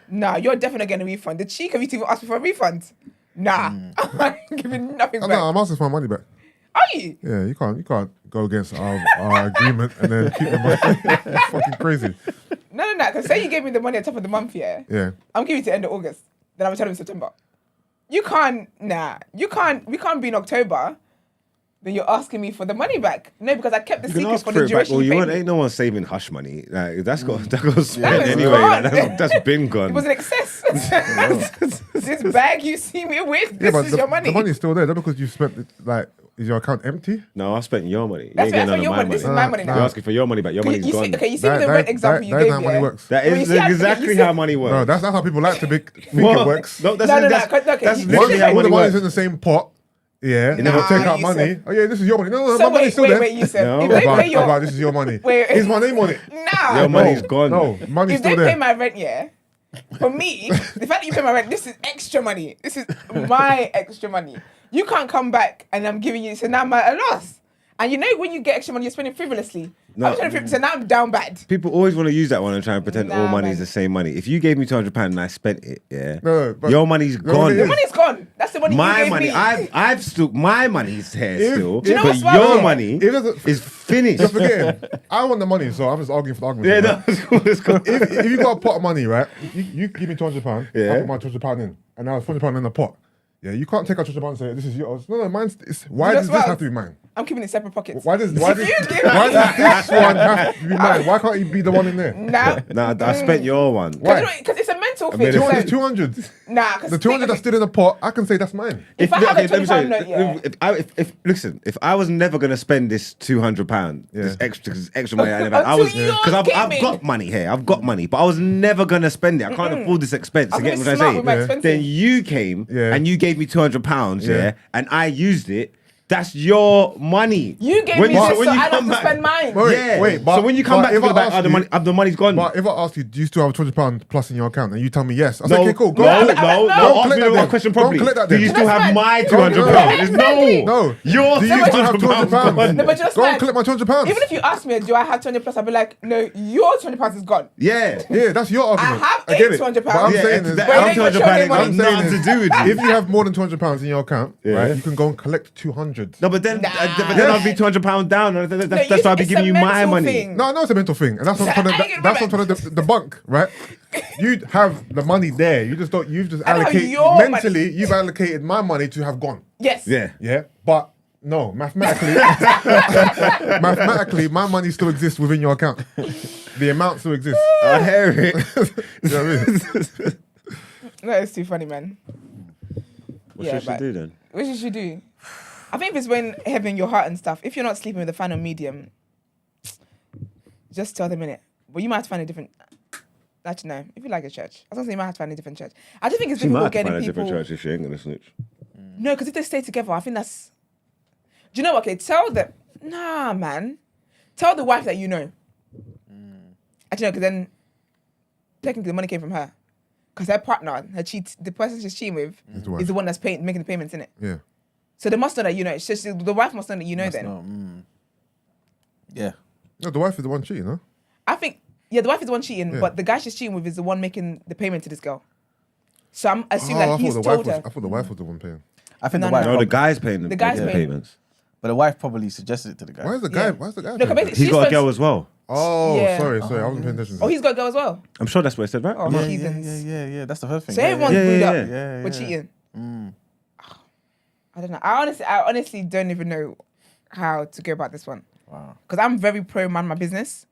Nah, you're definitely getting a refund. The cheek of you to even ask me for a refund. Nah, I'm giving nothing back. No, I'm asking for my money back. Are you? Yeah, you can't go against our agreement and then keep the money. It's fucking crazy. No. Because say you gave me the money at the top of the month, yeah? Yeah. I'm giving it to the end of August. Then I'm telling you in September. You can't, we can't be in October. Then you're asking me for the money back. No, because I kept the You can secret ask for for the it back. duration Well, you paid me. ain't no one saving hush money. Like, that goes spent That was anyway. gone. Like, that's been gone. It was an excess. This bag you see me with, Yeah, this but is your money. the money's still there. Not because you spent it, like, is your account empty? No, I spent your money. You That's ain't getting none of your my money. money. This is my money now. You're asking for your money back. Your money's you gone. see, okay, you see the rent example you That is gave how me. money works. That Well, is you see how- exactly you see- how money works. No, that's how people like to think it What? works. No, that's No, that's okay, you- literally how All money the money's works. in the same pot. Yeah, never you take take out you money. said- Oh yeah, this is your money. No, So my money's still there. wait, you said. No. If they pay your... About this is your money. Wait. It's my name on it. Nah. Your money's gone. No, money's If they still pay there. my rent, yeah, for me, the fact that you pay my rent, this is extra money. This is my extra money. You can't come back and I'm giving you, so now I'm at a loss. And you know when you get extra money, you're spending frivolously. No. I'm spending frivolously, so now I'm down bad. People always want to use that one and try and pretend all Nah, money man. is the same money. If you gave me £200 and I spent it, yeah, No, but- your money's No, gone. it The is. money's gone. That's the money you My gave money, me. I've still my money's here still, Do you know but what's wrong your with it? money It doesn't- is finished. You're forgetting. I want the money, so I'm just arguing for the argument. Yeah, right? no, it's cool. It's cool. If you got a pot of money, right? You give me £200. Yeah. I put my £200 in, and now it's £40 in the pot. Yeah, you can't take out £200 and say this is yours. No, mine's. Why That's does this right. have to be mine? I'm keeping it in separate pockets. Why does If this you give one me- have to be mine? Why can't he be the one in there? Nah. Nah, I spent your one. Why? Because it's a mental made thing. it- 200. Nah, because The 200 that's still in the pot, I can say that's mine. If I have a let me say, £20 note, yeah. if I was never gonna spend this £200, this extra money, Until because you're I've gaming. got money here, I've got money, but I was never gonna spend it. I can't afford this expense. I You was get what being I'm smart with my saying? expenses. Then you came and you gave me £200, Yeah. and I used it. That's your money. You gave me this, so I have come to back- spend mine. So when you come back, if to I back, ask you- the money's gone. But if I ask you, do you still have £200 plus in your account, and you tell me yes, I say, No, okay, cool. no, Go no, collect that. no. Go Ask collect me that the then. question Go properly. collect that Do then. you still have my £200? Exactly. No. Your Do you still have £200 £200? No, but just Go and like- collect my £200. Even if you ask me, do I have 200 plus? I'll be like, no, your 200 plus is gone. Yeah. Yeah, that's your argument. have I get it. £200. What I'm Yeah, saying is, that But it ain't £200 got ain't got money. nothing to do with it. if you have more than £200 in your account, Yeah. right, you can go and collect 200. No, but then, Nah. I'll be £200 down. That's why I'll be it's giving a you my mental money. thing. No, I know it's a mental thing, and that's what I'm trying I get to, that's what I'm trying to debunk, right? You have the money there. You just don't. You've just I know allocated your mentally. You've allocated my money to have gone. Yes. Yeah. Yeah, but no, mathematically, mathematically, my money still exists within your account. The amount still exists. I hear it. You know what I mean? That is too funny, man. What Yeah, should but- she do then? What you should do? I think if it's when having your heart and stuff, if you're not sleeping with the final medium, just tell them in it. But you might have to find a different. Actually, no. If you like a church, I was gonna say you might have to find a different church. I just think it's She might difficult have to getting find a people. different church if she ain't gonna snitch. No, because if they stay together, I think that's. Do you know? Okay, tell them. Nah, man. Tell the wife that you know. Actually, no, because then technically the money came from her. Because her partner, the person she's cheating with, is the one that's making the payments in it. Yeah. So they must know that you know. It's just the wife must know that you know. Then Yeah. No, the wife is the one cheating, huh? I think the wife is the one cheating, Yeah. but the guy she's cheating with is the one making the payment to this girl. So I'm assuming I that he's thought told the wife her. was. I thought the wife was the one paying. I think No, the wife. no. No, the prob- guy's paying The guy's the paying. payments. but the wife probably suggested it to the guy. Why is the guy? Yeah. Why is the guy? No, paying? basically, He's got a spends- girl as well. Oh, Yeah. sorry. I wasn't paying attention. Oh, he's got a girl as well. I'm sure that's what it said, right? Oh, Yeah, heathens. yeah. That's the first thing. So Yeah, everyone's yeah, brewed yeah, up yeah. Yeah, for yeah. cheating. I don't know. I honestly don't even know how to go about this one. Wow. Because I'm very pro man my business.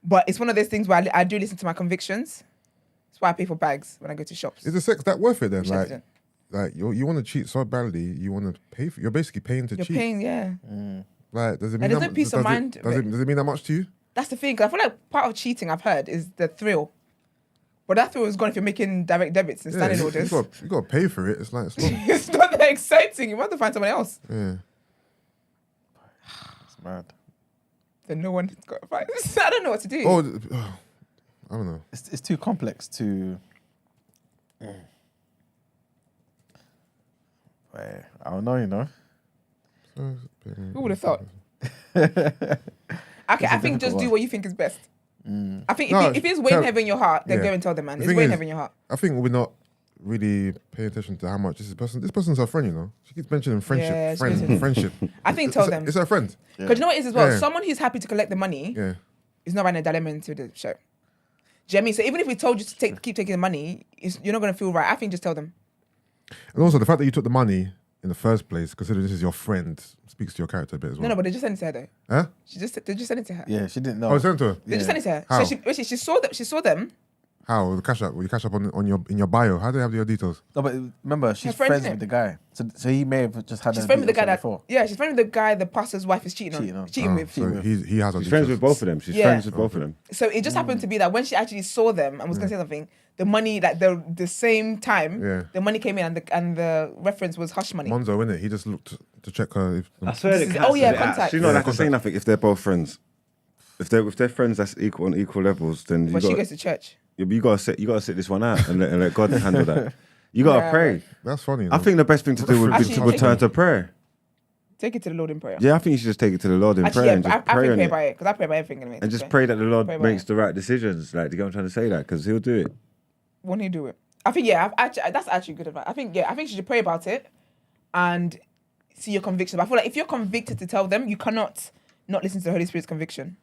But it's one of those things where I do listen to my convictions. That's why I pay for bags when I go to shops. Is the sex that worth it then? Which I Like, didn't. you want to cheat so badly, you want to pay for. You're basically paying to You're cheat. paying, yeah. Like, does it mean And there's that, no peace of mind Does of it mean that much to you? That's the thing. 'Cause I feel like part of cheating I've heard is the thrill. But that thrill is gone if you're making direct debits and standing orders. you got to pay for it. It's like it's not. It's not that exciting. You want to find someone else. Yeah. It's mad. Then no one's got to find. I don't know what to do. Oh, I don't know. It's too complex to. Wait, I don't know, you know. Who would have thought? Okay, I think just do what you think is best. I think No, if it's weighing tell- heavy in your heart, then yeah. go and tell the man. The It's thing weighing is, heavy in your heart. I think we're not really paying attention to how much this person. This person's our friend, you know. She keeps mentioning friendship, Yeah, she mentioned- friendship. I think tell them. It's her friend. Because you know what it is as well? Yeah. Someone who's happy to collect the money Yeah. is not running a dilemma into the show. Do you know what I mean? So even if we told you to keep taking the money, you're not going to feel right. I think just tell them. And also the fact that you took the money in the first place, considering this is your friend, speaks to your character a bit as well. No, but they just sent it to her though. Huh? They just sent it to her. Yeah, she didn't know. Oh, sent to her. They just sent it to her. How? So she saw them. She saw them. How? The cash app? Will you cash up on your in your bio? How do they have your details? No, but remember, she's friend, friends innit? with the guy. So he may have just had She's her friends with the guy details that. before. Yeah, she's friends with the guy the pastor's wife is cheating with. So he has. She's friends with both of them. She's Yeah. friends with both of them. So it just happened to be that when she actually saw them and was going to say something, the money, like the same time, Yeah. the money came in and the reference was hush money. Monzo, innit? He just looked to check her. If I swear This is- oh yeah, contact. She's not Yeah, have to say nothing if they're both friends. If they're friends that's equal on equal levels, then you But she got goes to church. you gotta sit this one out and let God handle that. You gotta Yeah, pray. That's funny. I think the best thing to do would be Actually, to return to prayer. Take it to the Lord in prayer. Yeah, I think you should just take it to the Lord in Actually, prayer yeah, and just I pray think on pray it. by it because I pray by everything anyway. And just pray that the Lord Pray by makes it. the right decisions. Like, do you get what I'm trying to say? That because He'll do it. Won't he do it? I think that's actually good advice. I think she should pray about it and see your conviction. But I feel like if you're convicted to tell them, you cannot not listen to the Holy Spirit's conviction.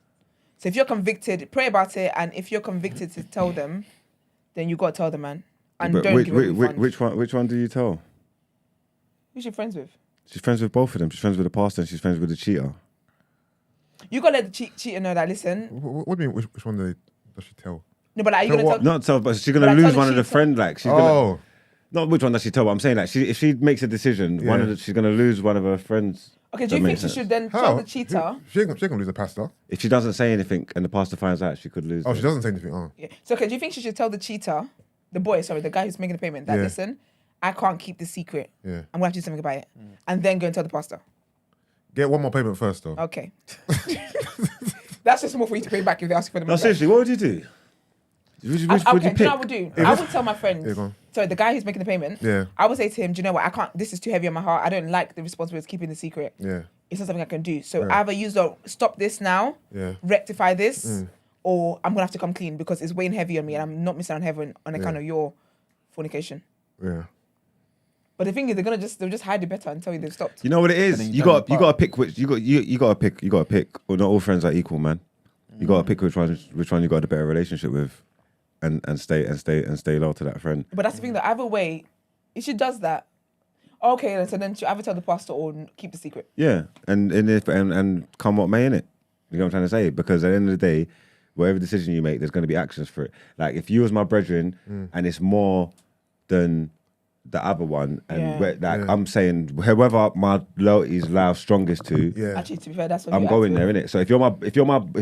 So if you're convicted, pray about it, and if you're convicted to tell them, then you got to tell the man. And But don't give a refund. which one do you tell? Who's she friends with? She's friends with both of them. She's friends with the pastor and she's friends with the cheater. You gotta let the cheater know that. Listen. What do you mean? Which one does she tell? No, but like, you Tell gonna what? tell? Not tell, but she's gonna But I lose tell the one of the cheater. friend. Like she's gonna. Not which one does she tell? But I'm saying like if she makes a decision, she's gonna lose one of her friends. Okay, do you think she should then tell the cheater? She ain't gonna lose the pastor. If she doesn't say anything and the pastor finds out, she could lose. Oh, she doesn't say anything. Oh. Yeah. So, okay, do you think she should tell the cheater, the guy who's making the payment, that listen, I can't keep this secret. Yeah. I'm gonna have to do something about it, and then go and tell the pastor. Get one more payment first, though. Okay. That's just more for you to pay back if they ask you for the money. No, seriously, what would you do? Would you Okay, pick? do you know what I would do? I would tell my friend. Yeah, go on. So the guy who's making the payment. Yeah. I would say to him, do you know what? I can't. This is too heavy on my heart. I don't like the responsibility of keeping the secret. Yeah. It's not something I can do. So Yeah. either use the stop this now, rectify this, or I'm gonna have to come clean because it's weighing heavy on me and I'm not missing on heaven on account of your fornication. Yeah. But the thing is, they'll just hide it better and tell you they've stopped. You know what it is? You got to pick which you got to pick. Well, not all friends are equal, man. You got to pick which one you got a better relationship with, and stay loyal to that friend. But that's the thing that either way, if she does that, okay, so then she'll either tell the pastor or keep the secret. Yeah, and come what may in it. You know what I'm trying to say? Because at the end of the day, whatever decision you make, there's going to be actions for it. Like if you was my brethren, and it's more than the other one, and I'm saying whoever my loyalty is strongest to, Actually, to be fair, that's what I'm you going there, innit? So if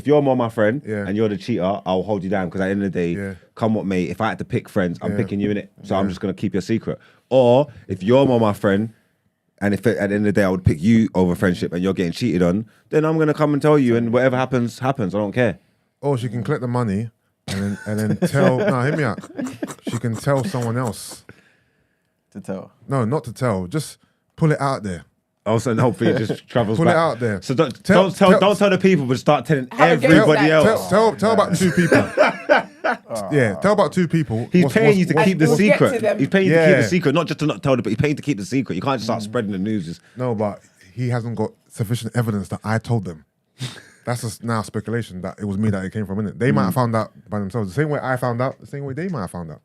you're more my friend and you're the cheater, I'll hold you down because at the end of the day, come what may, if I had to pick friends, I'm picking you, innit? So I'm just gonna keep your secret. Or if you're more my friend, and if at the end of the day I would pick you over friendship and you're getting cheated on, then I'm gonna come and tell you, and whatever happens, happens. I don't care. Or she can collect the money and then tell. No, hear me out. She can tell someone else. To tell. No, not to tell. Just pull it out there. Also, and hopefully it just travels Pull back. it out there. So don't tell the people, but start telling everybody else. Tell about 2 people. Tell about 2 people. He's paying you to keep the secret. He's paying you to keep the secret, not just to not tell the, but he's paying to keep the secret. You can't just start spreading the news. No, but he hasn't got sufficient evidence that I told them. That's just now speculation that it was me that it came from, innit? They might have found out by themselves. The same way I found out, the same way they might have found out.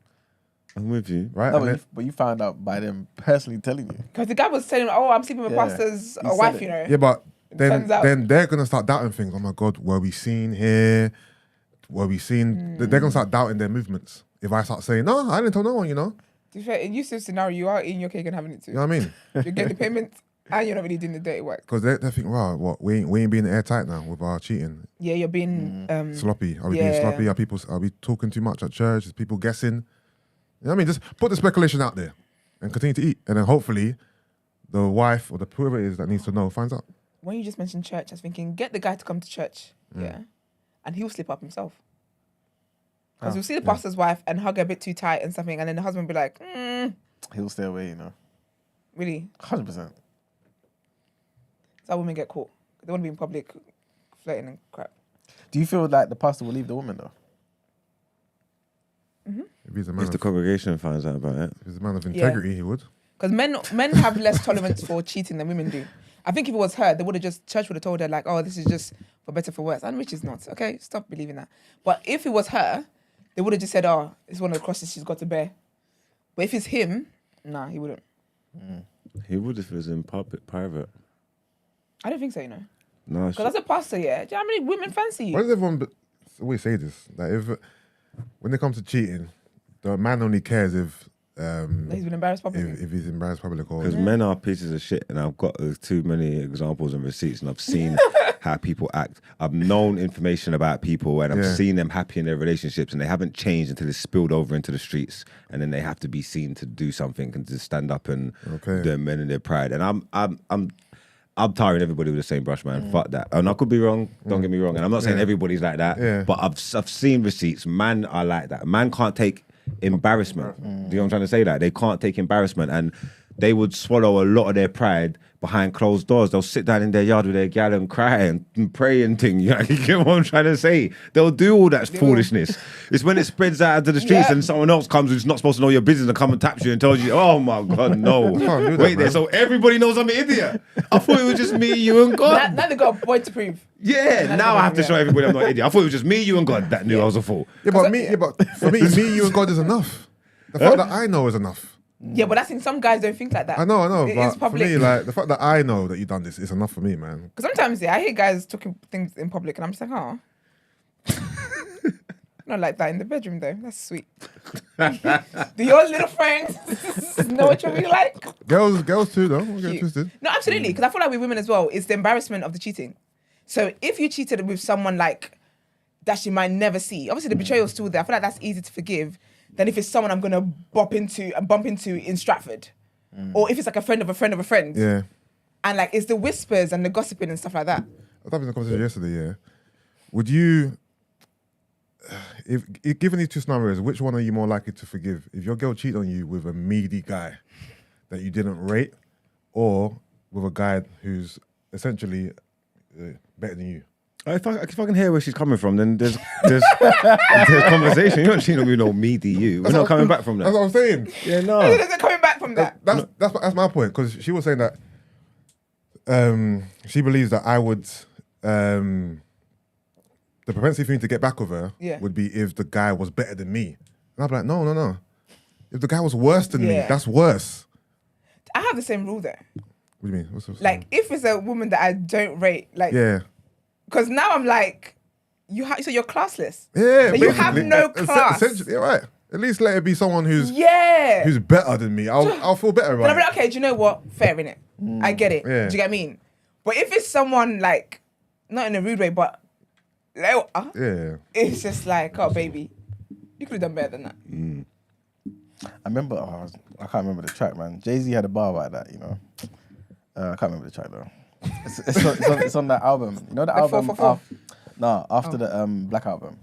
I'm with you. Right? No, but you found out by them personally telling you. Because the guy was telling, I'm sleeping with pastor's wife, you know. Yeah, but turns out- then they're going to start doubting things. Oh my God, were we seen here? Were we seen? They're going to start doubting their movements. If I start saying, no, I didn't tell no one, you know? To be fair, in Yusuf's scenario, you are eating your cake and having it too. You know what I mean? You get the payment and you're not really doing the dirty work. Because they think, wow, what, we ain't being airtight now with our cheating. Yeah, you're being... Sloppy. Are we being sloppy? Are we talking too much at church? Is people guessing? You know what I mean? Just put the speculation out there and continue to eat. And then hopefully the wife or the whoever it is that needs to know finds out. When you just mentioned church, I was thinking, get the guy to come to church. Yeah. And he'll slip up himself. Because you'll see the pastor's wife and hug her a bit too tight and something, and then the husband will be like, He'll stay away, you know. Really? 100%. That's how women get caught. They want to be in public flirting and crap. Do you feel like the pastor will leave the woman, though? If the congregation finds out about it. If he's a man of integrity, he would. Because men have less tolerance for cheating than women do. I think if it was her, church would have told her like, oh, this is just for better for worse, and which is not. Okay, stop believing that. But if it was her, they would have just said, oh, it's one of the crosses she's got to bear. But if it's him, nah, he wouldn't. He would if it was in private. I don't think so, you know. No, because as a pastor, do you know how many women fancy you? Why does everyone always say this? That when it comes to cheating, the man only cares if he's been embarrassed publicly. If he's embarrassed publicly. Because men are pieces of shit, and I've got too many examples and receipts, and I've seen how people act. I've known information about people, and I've seen them happy in their relationships, and they haven't changed until it's spilled over into the streets, and then they have to be seen to do something and to stand up and their men and their pride. And I'm tarring everybody with the same brush, man. Fuck that. And I could be wrong. Don't get me wrong. And I'm not saying everybody's like that, but I've seen receipts. Man are like that. Man can't take embarrassment. Do you know what I'm trying to say? That they can't take embarrassment, and they would swallow a lot of their pride behind closed doors. They'll sit down in their yard with their gal and cry and pray and thing. You get what I'm trying to say? They'll do all that foolishness. It's when it spreads out into the streets and someone else comes who's not supposed to know your business and come and taps you and tells you, oh my God, no. Wait there. So everybody knows I'm an idiot. I thought it was just me, you and God. Now they got a point to prove. Yeah, now I have to show everybody I'm not an idiot. I thought it was just me, you and God that knew I was a fool. Yeah, but for me, you and God is enough. The fact that I know is enough. Yeah, but that's in some guys don't think like that. I know, It but is public. for me, like the fact that I know that you've done this is enough for me, man. Because sometimes, I hear guys talking things in public, and I'm just like, oh. Not like that in the bedroom, though. That's sweet. Do your little friends know what you're really like? Girls too, though. Don't get Cute. twisted. No, absolutely. Because I feel like with women as well, it's the embarrassment of the cheating. So if you cheated with someone like that she might never see, obviously the betrayal's still there. I feel like that's easy to forgive than if it's someone I'm gonna bump into in Stratford, or if it's like a friend of a friend of a friend. Yeah. And like it's the whispers and the gossiping and stuff like that. I was having a conversation yesterday, yeah. Would you, if given these two scenarios, which one are you more likely to forgive? If your girl cheated on you with a meaty guy that you didn't rate, or with a guy who's essentially better than you? If I can hear where she's coming from, then there's conversation. You're not cheating on me, no meaty you. We're not coming back from that. That's what I'm saying. Yeah, no. There's coming back from that. That's my point, because she was saying that she believes that I would the propensity for me to get back with her would be if the guy was better than me. And I'd be like, no. If the guy was worse than me, that's worse. I have the same rule there. What do you mean? What's Like if it's a woman that I don't rate, like because now I'm like, so you're classless. Yeah, so you have no class. Essentially, yeah, right. At least let it be someone who's better than me. I'll feel better about But I'm it. like, okay, do you know what? Fair, innit? I get it. Yeah. Do you get what I mean? But if it's someone like, not in a rude way, but it's just like, oh baby, you could have done better than that. I remember, I can't remember the track, man. Jay-Z had a bar like that, you know. I can't remember the track though. It's on that album. You know the Like album? 444? After the Black album.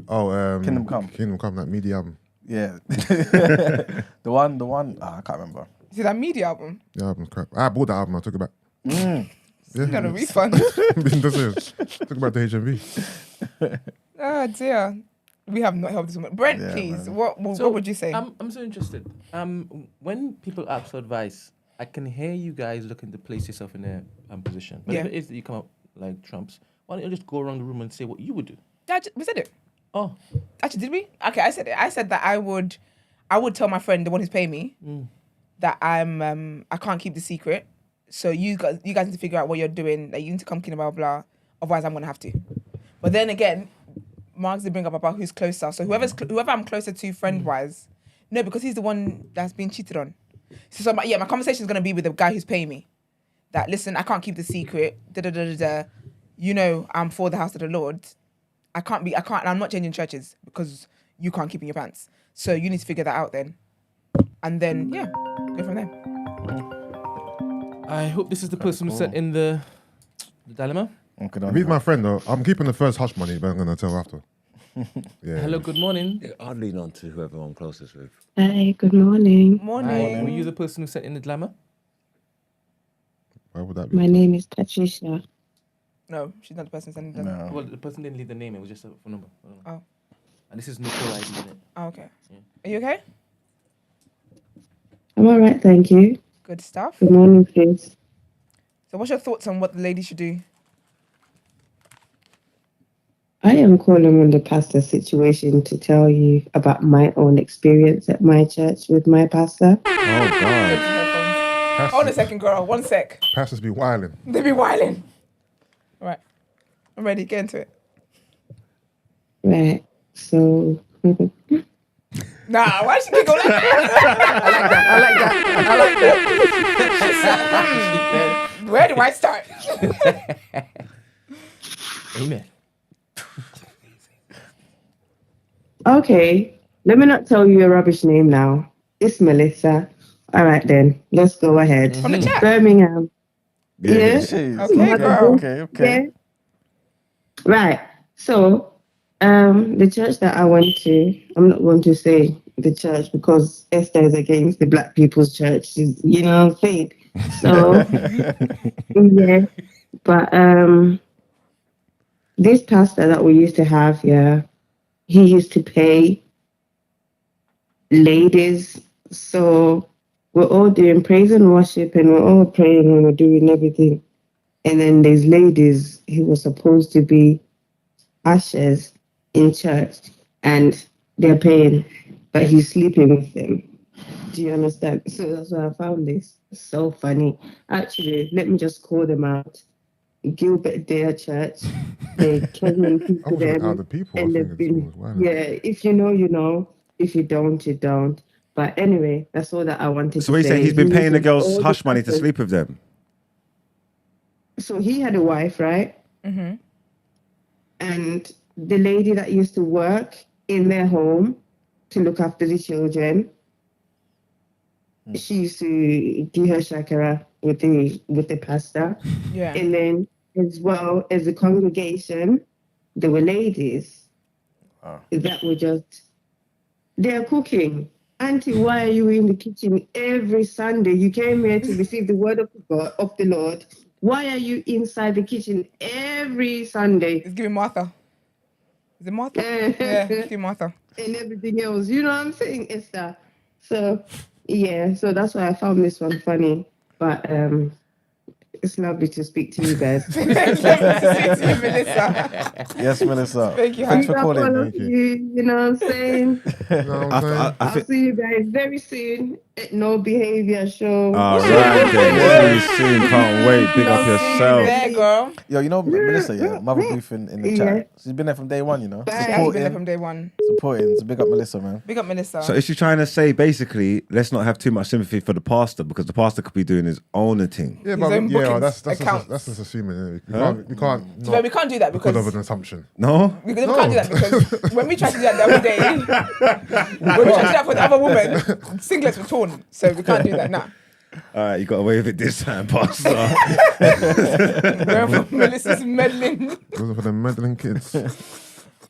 Oh, Kingdom Come. Kingdom Come, that media album. Yeah. the one, I can't remember. Is it that media album? The album's crap. I bought that album, I took it back. You got a refund. That's it. Took it back to HMV. Oh dear. We have not helped this woman. Brent, please, man. what would you say? I'm so interested. When people ask for advice, I can hear you guys looking to place yourself in their position. But if it is that you come up like Trumps, why don't you just go around the room and say what you would do? We said it. Oh. Actually, did we? Okay, I said it. I said that I would tell my friend, the one who's paying me, that I can't keep the secret. So you guys need to figure out what you're doing. Like you need to come clean, blah, blah, blah. Otherwise, I'm going to have to. But then again, Mark's did bring up about who's closer. So whoever I'm closer to friend-wise, no, because he's the one that's been cheated on. So my conversation is going to be with the guy who's paying me. That, listen, I can't keep the secret. You know, I'm for the house of the Lord. I'm not changing churches because you can't keep in your pants. So you need to figure that out then. And then, go from there. I hope this is the person who sent in the dilemma. If he's my friend though, I'm keeping the first hush money, but I'm going to tell after. Yeah. Hello, good morning. Yeah, I'd lean on to whoever I'm closest with. Hey, good morning. Morning. Were you the person who sent in the dilemma? Why would that be? My name is Patricia. No, she's not the person sending them. No. Well, the person didn't leave the name. It was just a phone number. Oh. And this is no call ID in it. Oh, okay. Yeah. Are you okay? I'm all right, thank you. Good stuff. Good morning, please. So what's your thoughts on what the lady should do? I am calling on the pastor situation to tell you about my own experience at my church with my pastor. Oh, God. Hold a second, girl. 1 sec. Pastors be wilding. They be wilding. All right. I'm ready. Get into it. Right. So... Nah, why should we go like that? I like that. Where do I start? Amen. Okay, let me not tell you a rubbish name now. It's Melissa. All right then, let's go ahead. From the chat. Birmingham. Yeah. Okay, girl. Okay. Right. So, the church that I went to, I'm not going to say the church because Esther is against the Black People's Church. You know what I'm saying? So, yeah. But this pastor that we used to have, he used to pay ladies. So we're all doing praise and worship and we're all praying and we're doing everything. And then there's ladies who were supposed to be ushers in church and they're paying, but he's sleeping with them. Do you understand? So that's why I found this so funny. Actually, let me just call them out. Gilbert Dare Church, they Kenyan I people was with them, other people. I and think they've it's been, always violent. yeah, if you know, you know. If you don't, you don't. But anyway, that's all that I wanted So to he say. said he's been paying the was girls all hush money to pastors. sleep with them. So he had a wife, right? Mm-hmm. And the lady that used to work in their home to look after the children, she used to do her shakara with the pastor. Yeah. And then as well as the congregation, there were ladies that were just, they're cooking. Auntie, why are you in the kitchen every Sunday? You came here to receive the word of God, of the Lord. Why are you inside the kitchen every Sunday? It's giving Martha. Is it Martha? Yeah, it's giving Martha. And everything else. You know what I'm saying, Esther? So, yeah, so that's why I found this one funny. But it's lovely to speak to you guys. It's lovely to speak to you, Melissa. Yes, Melissa. Thank you, Thanks for Big up all calling. of you know what I'm saying? I'll see you guys very soon at No Behavior Show. All right, then. See you soon. Can't wait. Big up yourself. There, girl. Yo, you know Melissa, yeah, Mother Booth in the chat. She's been there from day one, you know. She has been there from day one. Supporting. So big up Melissa, man. Big up Melissa. So is she trying to say basically, let's not have too much sympathy for the pastor because the pastor could be doing his own thing? Yeah, His but own that's bookings, just assuming. Isn't it? Huh? We can't. So we can't do that because of an assumption. No. We can't do that because when we tried to do that the other day, when we tried to do that for the other woman, singlets were torn. So we can't do that now. All right, you got away with it this time, pastor. Wherever Melissa's meddling. Those are for the meddling kids.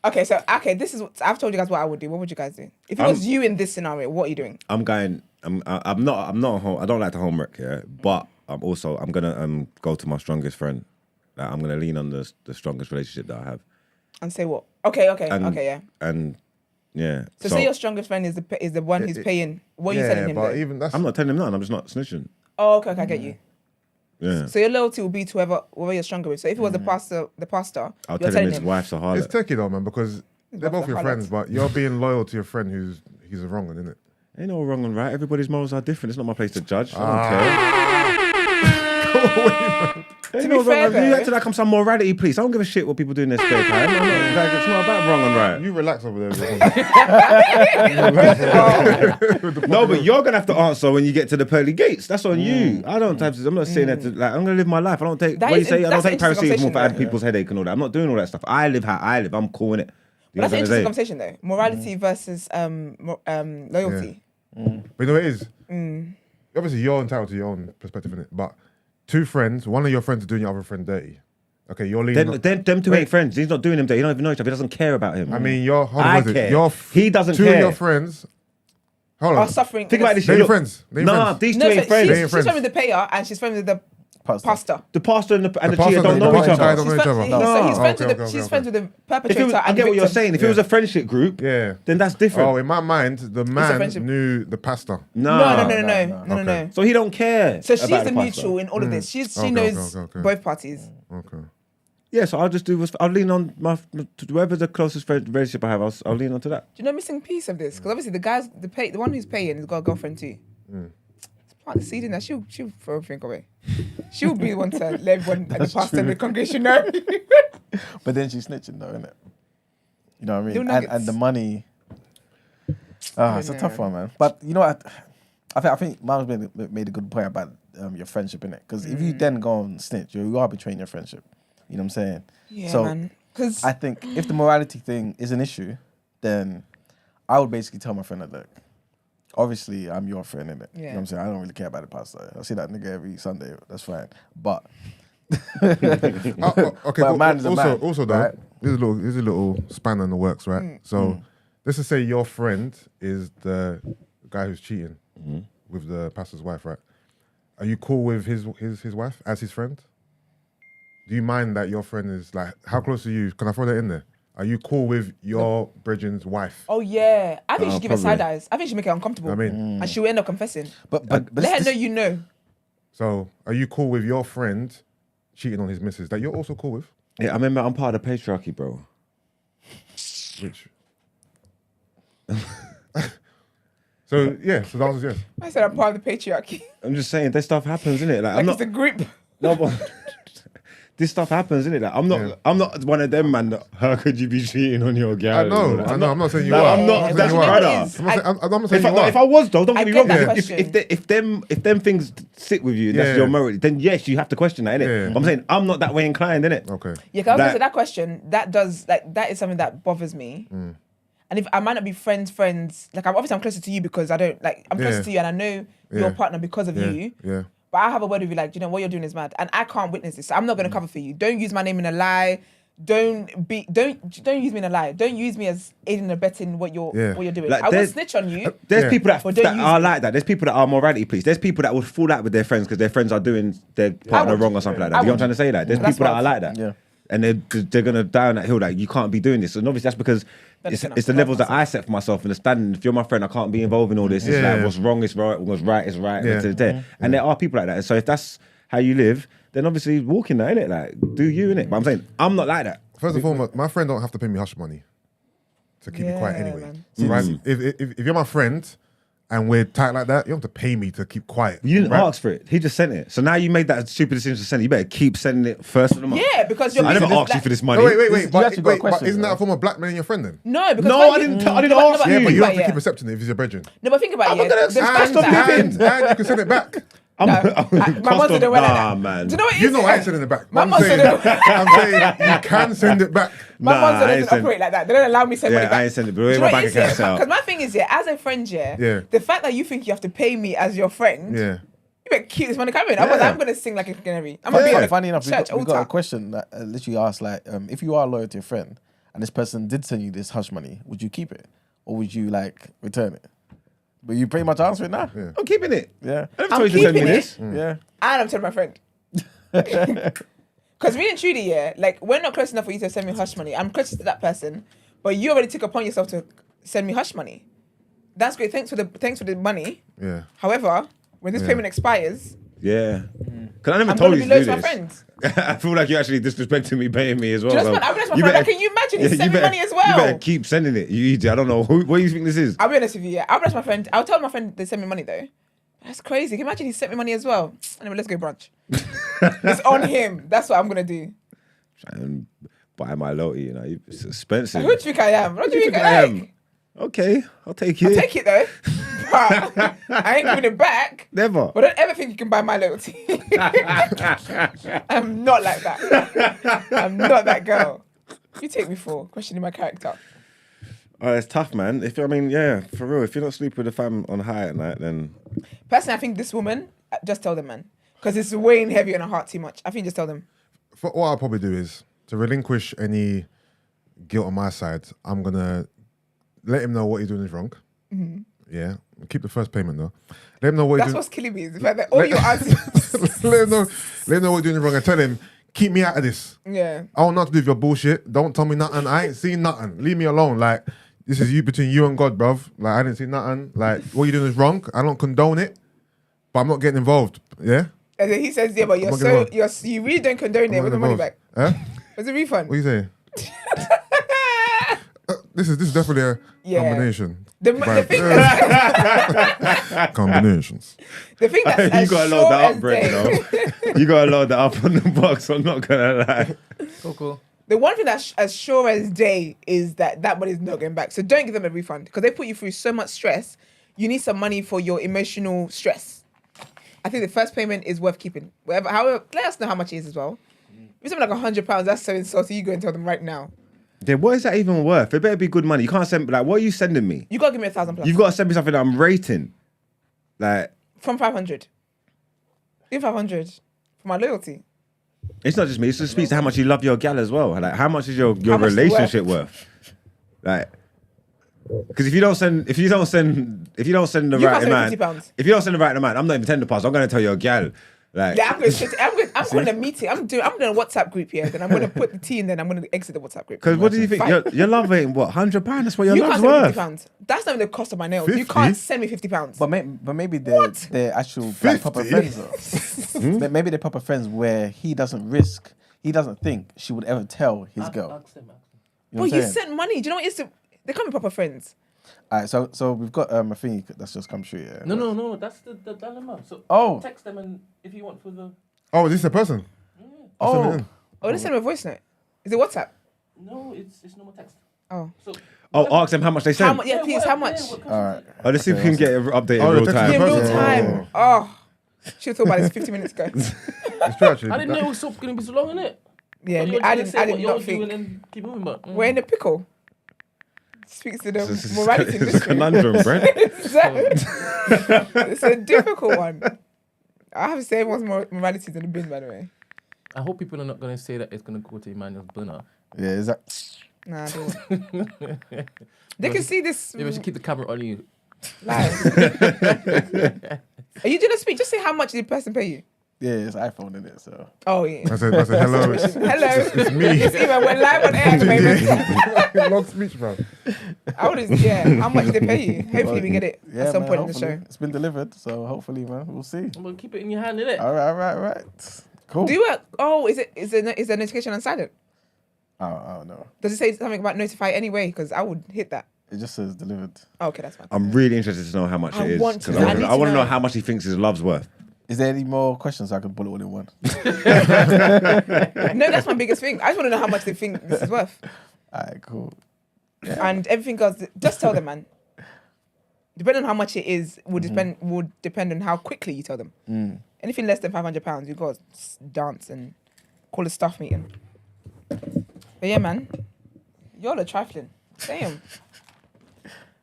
Okay, so this is what I've told you guys what I would do. What would you guys do if it was you in this scenario? What are you doing? I'm not home. I don't like the homework, yeah, but I'm gonna go to my strongest friend. Like, I'm gonna lean on the strongest relationship that I have. And say what? Okay, And- yeah. And yeah. So say your strongest friend is the one who's paying. What are you telling him? but Then? even that's I'm not telling him nothing. I'm just not snitching. Oh, okay, I get you. Yeah. So your loyalty will be to whoever you're stronger with. So if it was the pastor, I'll you're tell him telling his wife's a it's harlot. tricky though, man, because they're both your friends, but you're being loyal to your friend he's a wrong one, isn't it? Ain't no wrong and right. Everybody's morals are different. It's not my place to judge. I don't care. To be fair, you though- acting like I'm some morality police. I don't give a shit what people do in their spare time. It's not about wrong and right. You relax over there. No, but you're gonna have to answer when you get to the pearly gates. That's on you. I'm not saying that. I'm gonna live my life. I don't take. That What you is- say? I don't that's take an interesting paracetamol for adding conversation, people's headache and all that. I'm not doing all that stuff. I live how I live. I'm cool in it. But that's an interesting conversation though. Morality versus loyalty. But you know what it is? Obviously, you're entitled to your own perspective in it, but two friends, one of your friends is doing your other friend dirty. Okay, you're leaning on... Them two ain't friends. He's not doing him dirty. He don't even know each other. He doesn't care about him. I mean, hold on, I what is it? care. He doesn't two care. of your friends... Hold on. Are suffering. Think about this. They're Look, friends. They're Nah, friends. these two No, ain't so friends. she's friends with the payer and she's friends with the pastor. The pastor and the pastor cheater don't and know the each pastor other. don't know each other. So he's friends Okay, with okay. she's friends with the If perpetrator it was, I and get the what you're victim. saying. If it was a friendship group, Yeah. then that's different. Oh, in my mind, the man friendship. knew the pastor. No. So he don't care. So she's about the pastor. mutual in all of this. She Okay, knows okay. both parties. Okay. Yeah, so I'll lean on to whoever the closest relationship I have. I'll lean on to that. Do you know missing piece of this? Because obviously the one who's paying has got a girlfriend too. It's part of the seed in that. She'll throw everything away. She'll be the one to let everyone at the pastor and the congregation know. But then she's snitching though, isn't it? You know what I Little mean? nuggets. And the money. It's a tough one, man. But you know what? I think Miles made a good point about your friendship in it. Because if you then go and snitch, you are betraying your friendship. You know what I'm saying? Yeah, so man. Because I think if the morality thing is an issue, then I would basically tell my friend that, look, obviously I'm your friend, innit? You know what I'm saying? I don't really care about the pastor. I see that nigga every Sunday. That's fine. But Okay, But a man is a man, also though, right? here's a little span in the works, right? So let's just say your friend is the guy who's cheating with the pastor's wife, right? Are you cool with his wife as his friend? Do you mind that your friend is like, how close are you? Can I throw that in there? Are you cool with your Bridget's wife? oh yeah, I think you should give her probably. side eyes. I think you should make her uncomfortable. I mean, And she'll end up confessing. but Let her know you know. so are you cool with your friend cheating on his missus that you're also cool with? Yeah, I remember I'm part of the patriarchy, bro. Which So yeah, so the answer is yes. I said I'm part of the patriarchy. I'm just saying, this stuff happens, innit? Like, I'm Like it's a not. group. No, but this stuff happens, innit? Like, I'm not one of them, man. That, how could you be cheating on your girl? I know. I'm not saying you Like, are. I'm not Yeah, that you know what brother. it is? I'm not saying If you are. I was though, don't I get me get wrong. that If question. if them things sit with you, that's Yeah. your morality. Then yes, you have to question that, innit? Yeah. But I'm saying I'm not that way inclined, innit? Okay. Yeah, because I was gonna Like- say that question. That is something that bothers me. And if I might not be friends, like I'm closer to you because I don't like I'm closer Yeah. to you and I know your partner because of Yeah. you. Yeah. But I have a word with you, like, you know what you're doing is mad, and I can't witness this. So I'm not going to cover for you. Don't use my name in a lie. Don't use me in a lie. Don't use me as aiding and abetting what you're doing. Like, I will there's- snitch on you. There's Yeah. people that, But don't that use are me. like that. There's people that are morality police. There's people that would fall out with their friends because their friends are doing their partner would. wrong or something like that. I You know what I'm would. trying to say? Like, there's That's people that wild. are like that. Yeah. And they're gonna die on that hill. Like, you can't be doing this. And obviously that's because it's the levels that I set for myself. Understanding if you're my friend, I can't be involved in all this. It's Yeah. like what's wrong is right, what's right is right. Yeah. And there are people like that. And so if that's how you live, then obviously walk in that, innit? Like, do you, innit? But I'm saying I'm not like that. First and foremost, my friend don't have to pay me hush money to keep me quiet Yeah, anyway. man. Right? If you're my friend and we're tight like that, you don't have to pay me to keep quiet. You didn't right? ask for it. He just sent it. So now you made that stupid decision to send it. You better keep sending it first of the month. Yeah, because you're I never busy. asked you for this money. No, wait. You actually got a But question, isn't that right? a form of blackmailing your friend then? No, because No, when I you- didn't No, ask but you. Yeah, but think you don't about have to it, keep accepting it if he's your brethren. No, but think about it. not gonna The accept fact stop that- living. And you can send it back. No, my mom said it when Nah, man. Do you know what it You is? know I ain't sending it back. My I'm mom saying, said it. I'm saying you can send it back. My Nah, mom I said it ain't doesn't send- operate like that. They don't allow me to send money Yeah, back. I ain't send it. But Do you where know my what bank it is, account yeah? set up. Because my thing is, yeah, as a friend, Yeah. the fact that you think you have to pay me as your friend, Yeah. you better keep this money coming. Otherwise, I'm going to sing like a canary. I'm going to be in Funny a enough, we church got a altar. question that literally asked like, if you are loyal to your friend and this person did send you this hush money, would you keep it or would you like return it? But you pretty much answer it now. Yeah. I'm keeping it. Yeah. I never I'm told you to send me keeping this. it. Yeah. And I'm telling my friend. Because me and Trudy, yeah, like we're not close enough for you to send me hush money. I'm close to that person, but you already took upon yourself to send me hush money. That's great. Thanks for the money. Yeah. However, when this payment expires, Yeah. Because I never I'm told going you to be to loyal do to my this. friends. I feel like you're actually disrespecting me, paying me as well. Do you know bro. what? I'm just my You friend. better- Like, can you imagine? He Yeah, sent you me better- money as well. You better keep sending it. You idiot. I don't know. What do you think this is? I'll be honest with you, yeah. I'll bless my friend. I'll tell my friend they send me money though. That's crazy. Can you imagine he sent me money as well? Anyway, let's go brunch. It's on him. That's what I'm gonna do. Try and buy my loyalty, you know. It's expensive. Who do you think I am? What do you think I I am? am? Okay, I'll take it. I'll take it though. But I ain't giving it back. Never. But don't ever think you can buy my loyalty. I'm not like that. I'm not that girl. You take me for questioning my character. Oh, it's tough, man. For real. If you're not sleeping with the fam on high at night, then Personally, I think this woman, just tell them, man. Because it's weighing heavy on her heart too much. I think just tell them. What I'll probably do is to relinquish any guilt on my side. I'm gonna let him know what he's doing is wrong. Mm-hmm. Yeah, keep the first payment though. Let him know what That's he's what's killing me. Is the fact that all your answers. doing. Let him know what he's doing is wrong, and tell him keep me out of this. Yeah. I want nothing to do with your bullshit. Don't tell me nothing. I ain't seen nothing. Leave me alone. Like this is you between you and God, bruv. Like I didn't see nothing. Like what you doing is wrong. I don't condone it, but I'm not getting involved. Yeah. And then he says, yeah, but I'm not gonna- you really don't condone it. I'm With the not money back. involved. Huh? Where's the refund? What you say? This is definitely a Yeah. combination. The Right. thing that's, Combinations. the thing that's you as gotta sure load that as up, Brett. day. You know? You gotta load that up on the box. I'm not gonna lie. Cool. The one thing that's as sure as day is that money is not going back. So don't give them a refund because they put you through so much stress. You need some money for your emotional stress. I think the first payment is worth keeping. However, let us know how much it is as well. If it's something like £100, that's so insulting. You go and tell them right now. Yeah, what is that even worth? It better be good money. You can't send like what are you sending me? You gotta give me £1,000+. You've got to send me something that I'm rating. Like From 500. Give 500 for my loyalty. it's not just me. It just speaks to how much you love your gal as well. Like how much is your How much is it relationship worth? Like, because if you don't send the You right can't send me amount, £50. if you don't send the right amount, I'm not even tender pass. I'm gonna tell your gal. Like, Yeah, I'm going to a meeting. I'm doing a WhatsApp group here. Then I'm going to put the tea in. Then I'm going to exit the WhatsApp group. because what do you think? Fine. Your love ain't what £100? That's what your You love's can't send me worth. £50. That's not even the cost of my nails. You 50? can't send me £50. But maybe they're actual black proper friends though. Maybe they're proper friends where he doesn't think she would ever tell his girl. Ask them. You know Bro, what you I'm saying? sent money. Do you know what it is? They can't be proper friends. All right, so we've got a thing that's just come through. Yeah. No, that's the dilemma. So text them and if you want for the. Oh, is this a person? Oh, let's send them a voice note. Is it WhatsApp? No, it's normal text. Oh. So. Ask them how much they sent. Yeah, please, how much? All right. Let's see if we can get an update in real time. In real time. Oh. Should have thought about this 50 minutes ago. It's true, actually. I didn't know it was going to be so long, innit? Yeah, I did not think. And keep moving, but, We're in a pickle. Speaks to the It's morality a conundrum, bro. It's a difficult one. I have to say everyone's morality is in the bin, by the way. I hope people are not going to say that it's going to go to Emmanuel's burner. Yeah, is that? Nah, they can see this. Maybe I should keep the camera on you. Live. Are you doing a speech? Just say how much did the person pay you? Yeah, it's iPhone in it, so. Oh yeah. I said hello. Hello. It's me. It's even we're live on air, baby. Long speech, bro. How much did they pay you? Hopefully we get it at some point in the show. It's been delivered, so hopefully, man, we'll see. I'm going to keep it in your hand, innit? All right. Cool. Do you is the notification on silent? Oh no. Does it say something about notify anyway? Because I would hit that. It just says delivered. Oh, okay, that's fine. I'm really interested to know how much it is. Want to. 'Cause I want to know how much he thinks his love's worth. Is there any more questions I can put it all in one? No, that's my biggest thing. I just want to know how much they think this is worth. Alright, cool. And everything else, just tell them, man. Depending on how much it is, would depend on how quickly you tell them. Anything less than £500, you got to dance and call a staff meeting. But yeah, man, you're a trifling. Damn.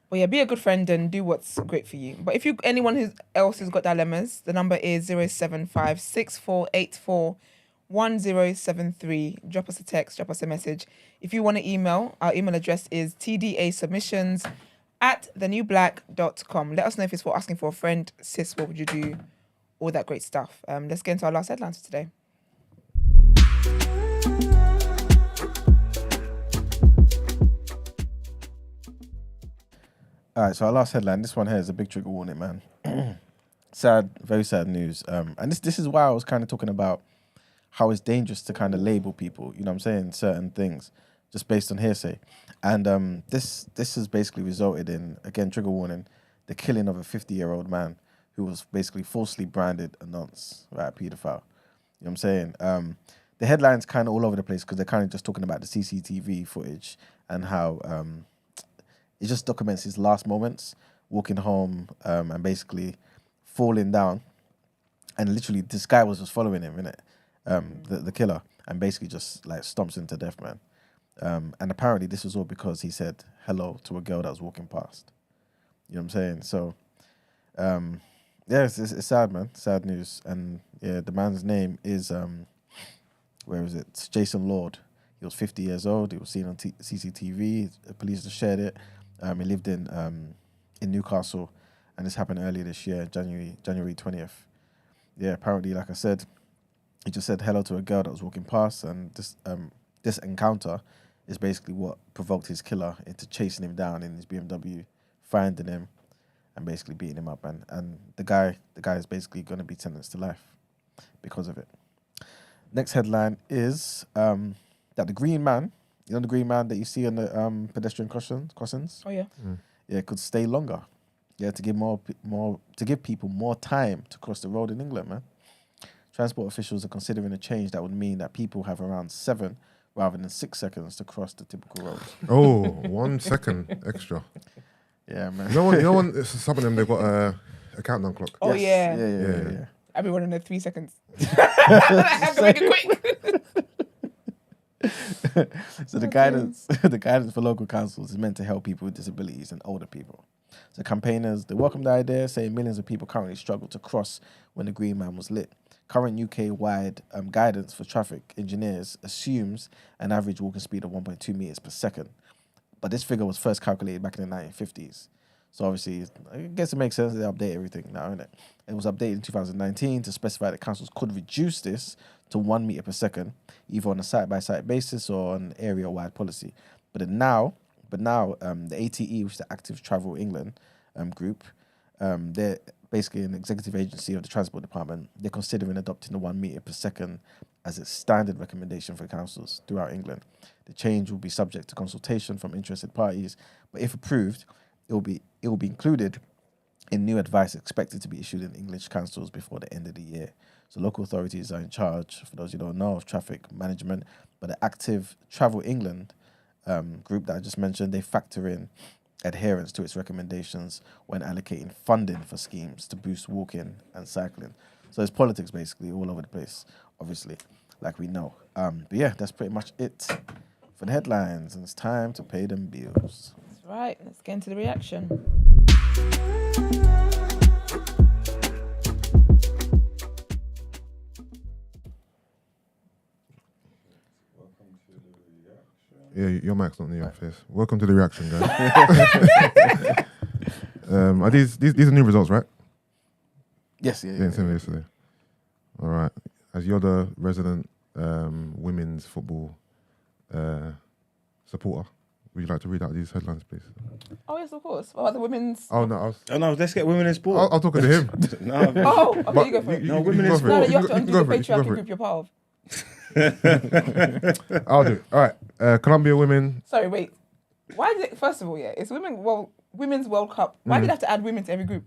Well, yeah, be a good friend and do what's great for you. But if anyone else who's got dilemmas, the number is 07564841073. Drop us a text, drop us a message. If you want to email, our email address is tdasubmissions@thenewblack.com. Let us know if it's for asking for a friend, sis, what would you do? All that great stuff. Let's get into our last headlines for today. All right, so our last headline, this one here is a big trigger warning, man. Sad, very sad news. And this is why I was kind of talking about how it's dangerous to kind of label people, you know what I'm saying, certain things, just based on hearsay. And this has basically resulted in, again, trigger warning, the killing of a 50-year-old man who was basically falsely branded a nonce, right, paedophile. You know what I'm saying? The headline's kind of all over the place because they're kind of just talking about the CCTV footage and how it just documents his last moments, walking home and basically falling down. And literally, this guy was just following him, innit? The killer, and basically just like stomps him to death, man. And apparently this was all because he said hello to a girl that was walking past. You know what I'm saying? So, yeah, it's sad, man. Sad news. And yeah, the man's name is, where is it? It's Jason Lord. He was 50 years old. He was seen on CCTV. The police just shared it. He lived in Newcastle, and this happened earlier this year, January 20th. Yeah, apparently, like I said, he just said hello to a girl that was walking past, and this encounter is basically what provoked his killer into chasing him down in his BMW, finding him, and basically beating him up. And the guy is basically going to be sentenced to life because of it. Next headline is that the green man, you know, the green man that you see on the pedestrian crossings. Oh yeah. Yeah, could stay longer. Yeah, to give people more time to cross the road in England, man. Transport officials are considering a change that would mean that people have around 7 rather than 6 seconds to cross the typical roads. Oh, 1 second extra. Yeah, man. You know when some of them they've got a countdown clock. Oh Yes. Yeah. I've been running at 3 seconds. I have to make it quick. So the guidance for local councils is meant to help people with disabilities and older people. So campaigners, they welcome the idea, saying millions of people currently struggle to cross when the green man was lit. Current UK-wide guidance for traffic engineers assumes an average walking speed of 1.2 meters per second. But this figure was first calculated back in the 1950s. So obviously, I guess it makes sense they update everything now, innit? It was updated in 2019 to specify that councils could reduce this to 1 meter per second, either on a site-by-site basis or on area-wide policy. But now, the ATE, which is the Active Travel England group, they're basically an executive agency of the Transport Department. They're considering adopting the 1 meter per second as its standard recommendation for councils throughout England. The change will be subject to consultation from interested parties, but if approved, it will be included in new advice expected to be issued in English councils before the end of the year. So local authorities are in charge, for those who don't know, of traffic management. But the active Travel England group that I just mentioned, they factor in adherence to its recommendations when allocating funding for schemes to boost walking and cycling. So it's politics basically all over the place, obviously, like we know. But yeah, that's pretty much it for the headlines, and it's time to pay them bills. That's right. Let's get into the reaction. Yeah, your mic's not near your face. Welcome to the reaction, guys. Are these are new results, right? Yes, yeah. Sent me yesterday. All right. As you're the resident women's football supporter, would you like to read out these headlines, please? Oh yes, of course. What about the women's? Oh no, let's get women in sport. I'll talk to him. No, Oh, okay, you go for it. no, women in No, sport. you have to undo the go for it, you patriarchy go for it. group you're part of. I'll do it. All right. Colombia women. Sorry, wait. Why did it? First of all, yeah, it's Women's World Cup. Why did they have to add women to every group?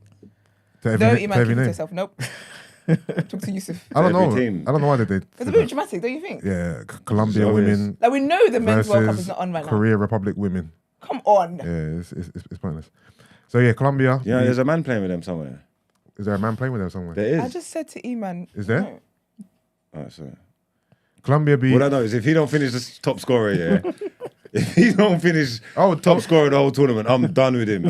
To No, every, Iman, to keep every it to name. yourself. Nope. Talk to Yusuf. I don't Every know. team. I don't know why they did. It's a bit dramatic, don't you think? Yeah, Colombia It's obvious. women Like we know the men's World Cup is versus not on right now. Korea Republic women. Come on. Yeah, it's pointless. So yeah, Colombia. Yeah, there's a man playing with them somewhere. Is there a man playing with them somewhere? There is. I just said to Iman. Is there? No. Alright, sorry. Colombia beat. What I know is if he don't finish the top scorer, yeah. If he don't finish top scorer of the whole tournament, I'm done with him.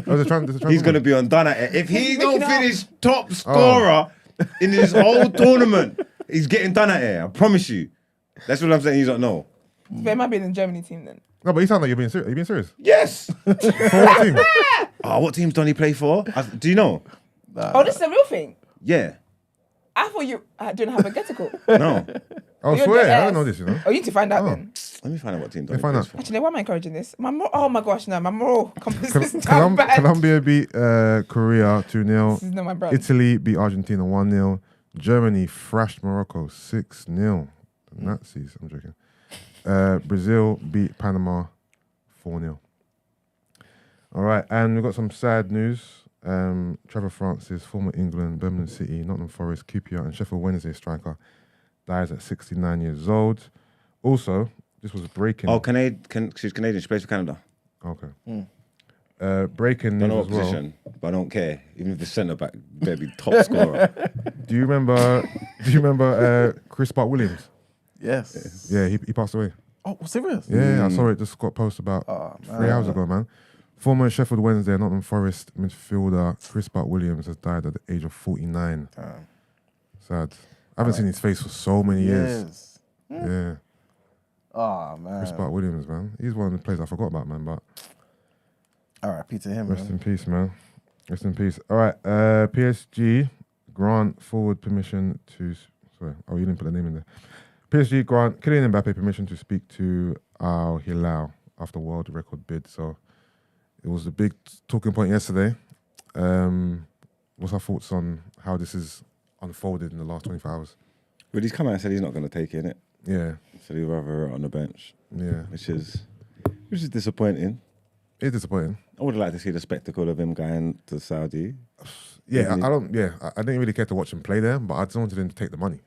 He's going to be undone at it. If he don't finish top scorer in this whole tournament, he's getting done at it. I promise you. That's what I'm saying. You don't know. But it might be in the Germany team then. No, but you sound like you're being serious. Are you being serious? Yes. For what team? What teams don't he play for? Do you know? Oh, this is a real thing. Yeah. I thought you didn't have a getical. No. Oh, You're swear. dead I ass. don't know this, you know. Oh, you need to find out then. Let me find out what team Let me Donny find plays out. for. Actually, why am I encouraging this? Oh my gosh, no, my moral compass is down bad. Colombia beat Korea 2-0. This is not my brand. Italy beat Argentina 1-0. Germany thrashed Morocco 6-0. The Nazis, I'm joking. Brazil beat Panama 4-0. All right, and we've got some sad news. Trevor Francis, former England, Birmingham City, Nottingham Forest, QPR and Sheffield Wednesday striker, dies at 69 years old. Also, this was breaking. Oh, she's Canadian. She plays for Canada. Okay. Breaking Don't news know as what well. position, but I don't care. Even if the centre back, better be top scorer. Do you remember Chris Bart Williams? Yes. Yeah, he passed away. Oh, serious? Yeah, I saw it. Just got posted about 3 hours ago, man. Former Sheffield Wednesday and Nottingham Forest midfielder Chris Bart Williams has died at the age of 49. Sad. I haven't seen his face for so many years. Yeah. Oh, man. Chris Bart Williams, man. He's one of the players I forgot about, man. But R.I.P. to him, rest man. in peace, man. Rest in peace. All right. PSG grant forward permission to. Sorry. Oh, you didn't put the name in there. PSG grant Kylian Mbappe permission to speak to Al Hilal after world record bid. So it was the big talking point yesterday. What's our thoughts on how this is unfolded in the last 24 hours? But he's come out and said he's not going to take it, innit? Yeah. So he'd rather on the bench. Yeah. Which is disappointing. It's disappointing. I would have liked to see the spectacle of him going to Saudi. Yeah, I didn't really care to watch him play there, but I just wanted him to take the money.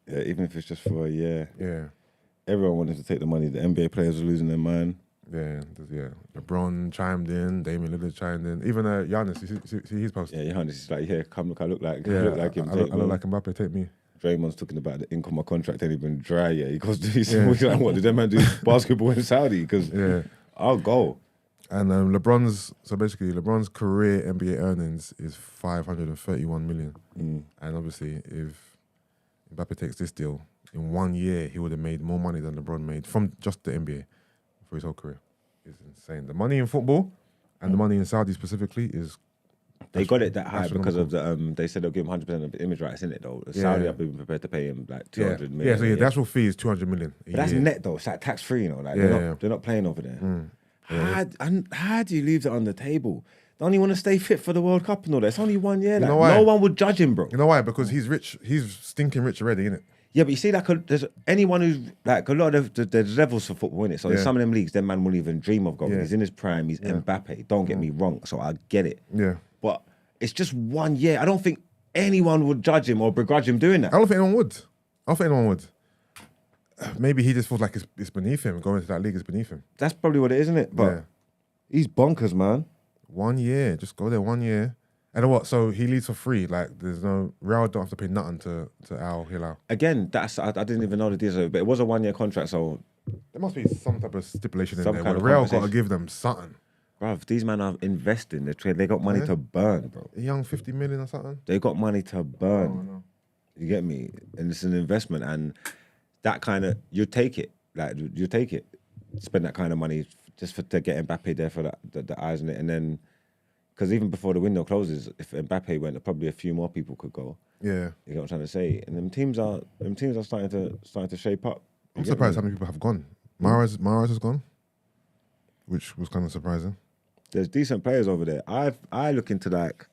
Yeah, even if it's just for a year. Yeah. Everyone wanted to take the money. The NBA players were losing their mind. Yeah. LeBron chimed in, Damian Lillard chimed in, even Giannis. You see his post. Yeah, Giannis is like, yeah, come look, I look like, Yeah, look like him. I look like Mbappe. Take me. Draymond's talking about the ink on my contract ain't even dry yet. He goes, he's like, what did that man do basketball in Saudi? Because I'll go. And LeBron's career NBA earnings is 531 million. And obviously, if Mbappe takes this deal, in 1 year, he would have made more money than LeBron made from just the NBA for his whole career. It's insane. The money in football and the money in Saudi specifically is... They got it that high because of the... they said they'll give him 100% of the image rights, innit, though? Saudi have been prepared to pay him like 200 million. Yeah, so the actual fee is 200 million a But that's year. net, though. It's like tax-free, you know? Like, they're not playing over there. How do you leave that on the table? Don't you want to stay fit for the World Cup and all that? It's only 1 year. Like, know why? no one would judge him, bro. You know why? Because he's rich. He's stinking rich already, innit? Yeah, but you see, like, there's anyone who's like a lot of there's levels for football in it. So there's some of them leagues, them man won't even dream of going. He's in his prime. He's Mbappe. Don't get me wrong. So I get it. Yeah. But it's just 1 year. I don't think anyone would judge him or begrudge him doing that. I don't think anyone would. Maybe he just feels like it's beneath him. Going to that league is beneath him. That's probably what it is, isn't it? But he's bonkers, man. 1 year. Just go there 1 year. And what? So he leads for free. Like, there's no Real don't have to pay nothing to Al Hilal. Again, I didn't even know the details of it, but it was a 1 year contract. So there must be some type of stipulation in there. kind of Real got to give them something. Bruv, these men are investing. They got money to burn, bro. A young 50 million or something. They got money to burn. Oh, no. You get me? And it's an investment, and that kind of you take it. Like you take it, spend that kind of money just to get Mbappe there for the eyes on it, and then. Because even before the window closes, if Mbappe went, probably a few more people could go. Yeah, you know what I'm trying to say. And them teams are starting to shape up. I'm surprised how many people have gone. Mahrez has gone, which was kind of surprising. There's decent players over there. I look into like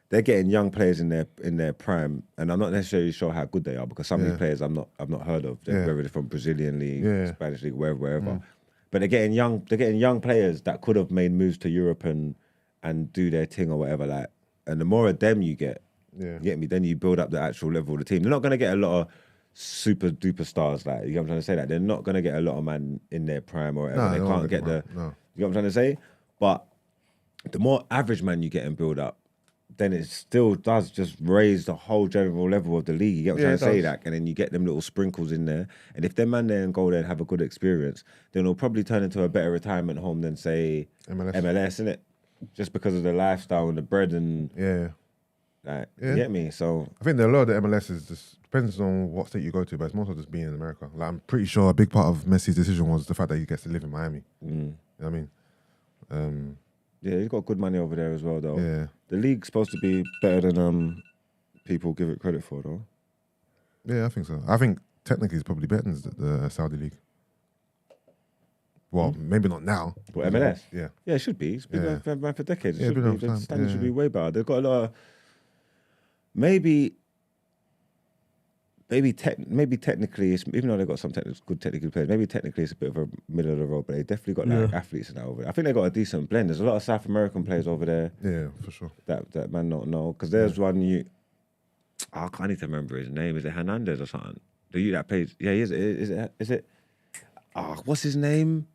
they're getting young players in their prime, and I'm not necessarily sure how good they are because some of these players I've not heard of. Whether they're from Brazilian league, Spanish league, wherever. But they're getting young players that could have made moves to Europe and do their thing or whatever, like, and the more of them you get, you get me, then you build up the actual level of the team. They're not going to get a lot of super duper stars, like, you know what I'm trying to say, like, they're not going to get a lot of man in their prime or whatever. They can't get you know what I'm trying to say? But the more average man you get and build up, then it still does just raise the whole general level of the league. You get what I'm trying to say? Like, and then you get them little sprinkles in there. And if them man there and go there and have a good experience, then it'll probably turn into a better retirement home than, say, MLS, innit? Just because of the lifestyle and the bread and you get me. So I think a lot of the MLS is just depends on what state you go to, but it's more so just being in America. Like, I'm pretty sure a big part of Messi's decision was the fact that he gets to live in Miami. You know what I mean? Yeah, he's got good money over there as well, though. Yeah, the league's supposed to be better than people give it credit for, though. Yeah, I think so. I think technically it's probably better than the Saudi league. Well, maybe not now. But MLS? Yeah, it should be. It's been around for decades. The standard should be way better. They've got a lot of... Maybe technically, even though they've got some good technical players, maybe technically it's a bit of a middle of the road, but they definitely got like athletes and that over there. I think they got a decent blend. There's a lot of South American players over there. Yeah, for sure. That man don't know. Because there's one I can't even remember his name. Is it Hernandez or something? The you that plays... Yeah, he is. Is it? What's his name?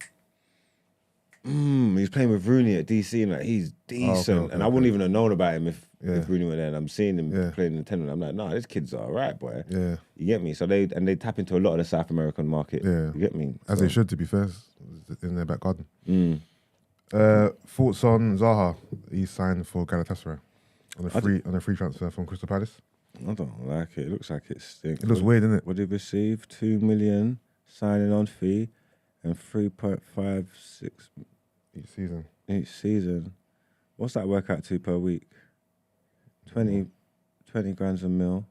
He's playing with Rooney at DC, and like he's decent. And I wouldn't even have known about him if Rooney were there. And I'm seeing him playing in the 10. I'm like, nah, this kid's all right, boy. Yeah, you get me. So they tap into a lot of the South American market. Yeah, you get me. As they should, to be fair, in their back garden. Thoughts on Zaha? He signed for Galatasaray on a free transfer from Crystal Palace. I don't like it. It looks like it stinks. It looks weird, doesn't it? What did he receive? 2 million signing on fee and 3.56 each season. What's that work out to per week? 20 grand a mil.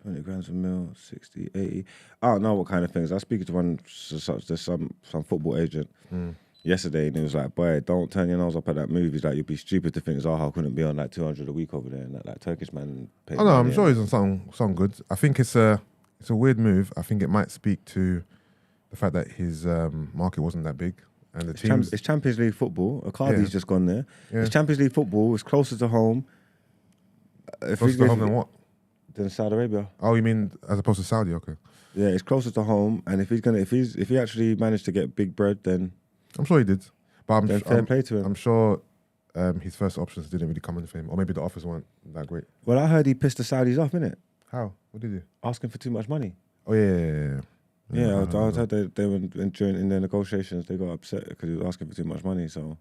20 grand a mil, 60, 80. I don't know what kind of things. I was speaking to some football agent yesterday, and he was like, boy, don't turn your nose up at that move. He's like, you'd be stupid to think Zaha couldn't be on like 200 a week over there, and that like Turkish man. Oh no, I'm sure he's on something good. I think it's a weird move. I think it might speak to the fact that his market wasn't that big, and it's Champions League football. Icardi's just gone there. Yeah. It's Champions League football. It's closer to home. Closer to home than what? Than Saudi Arabia. Oh, you mean as opposed to Saudi? Okay. Yeah, it's closer to home, and if he actually managed to get big bread, then I'm sure he did. But fair play to him. I'm sure his first options didn't really come in for him, or maybe the offers weren't that great. Well, I heard he pissed the Saudis off, innit? How? What did he do? Asking for too much money. Oh yeah. Yeah, I heard they were in their negotiations. They got upset because he was asking for too much money. So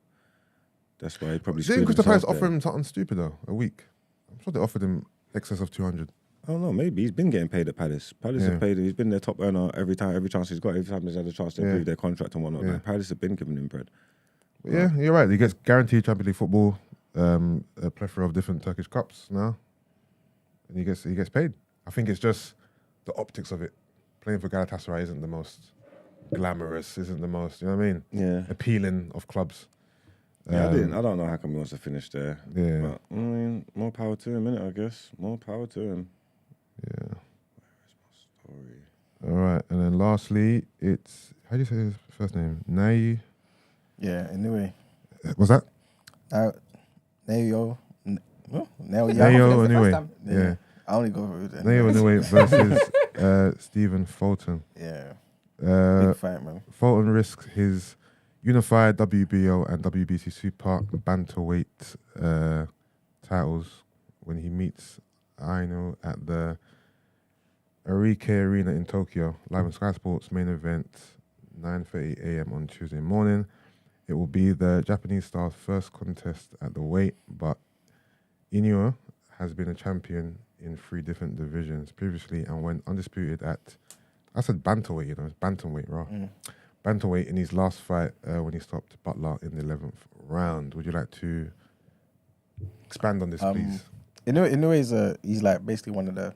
that's why he probably. Didn't Crystal Palace offer him something stupid though? A week. I'm sure they offered him excess of 200. I don't know. Maybe he's been getting paid at Palace. Palace have paid him. He's been their top earner every chance he's got. Every time he's had a chance to improve their contract and whatnot. Like, Palace have been giving him bread. Yeah, you're right. He gets guaranteed Champions League football, a plethora of different Turkish cups now, and he gets paid. I think it's just the optics of it. Playing for Galatasaray isn't the most glamorous, isn't the most, you know what I mean? Yeah. Appealing of clubs. Yeah, I don't know how come he wants to finish there. Yeah. But, I mean, more power to him, innit, I guess. More power to him. Yeah. Corey. All right, and then lastly, it's how do you say his first name? Naoya. Yeah, Inoue. What's that? Naoya. Naoya Inoue. Yeah. I only go with it. Naoya Inoue versus Stephen Fulton. Yeah. Big fight, man. Fulton risks his unified WBO and WBC super bantamweight titles when he meets Inoue at the Arike Arena in Tokyo. Live on Sky Sports main event, 9:30 a.m. on Tuesday morning. It will be the Japanese star's first contest at the weight, but Inoue has been a champion in 3 different divisions previously and went undisputed at, I said bantamweight, it's bantamweight, right? Bantamweight in his last fight when he stopped Butler in the 11th round. Would you like to expand on this, please? Inoue he's like basically one of the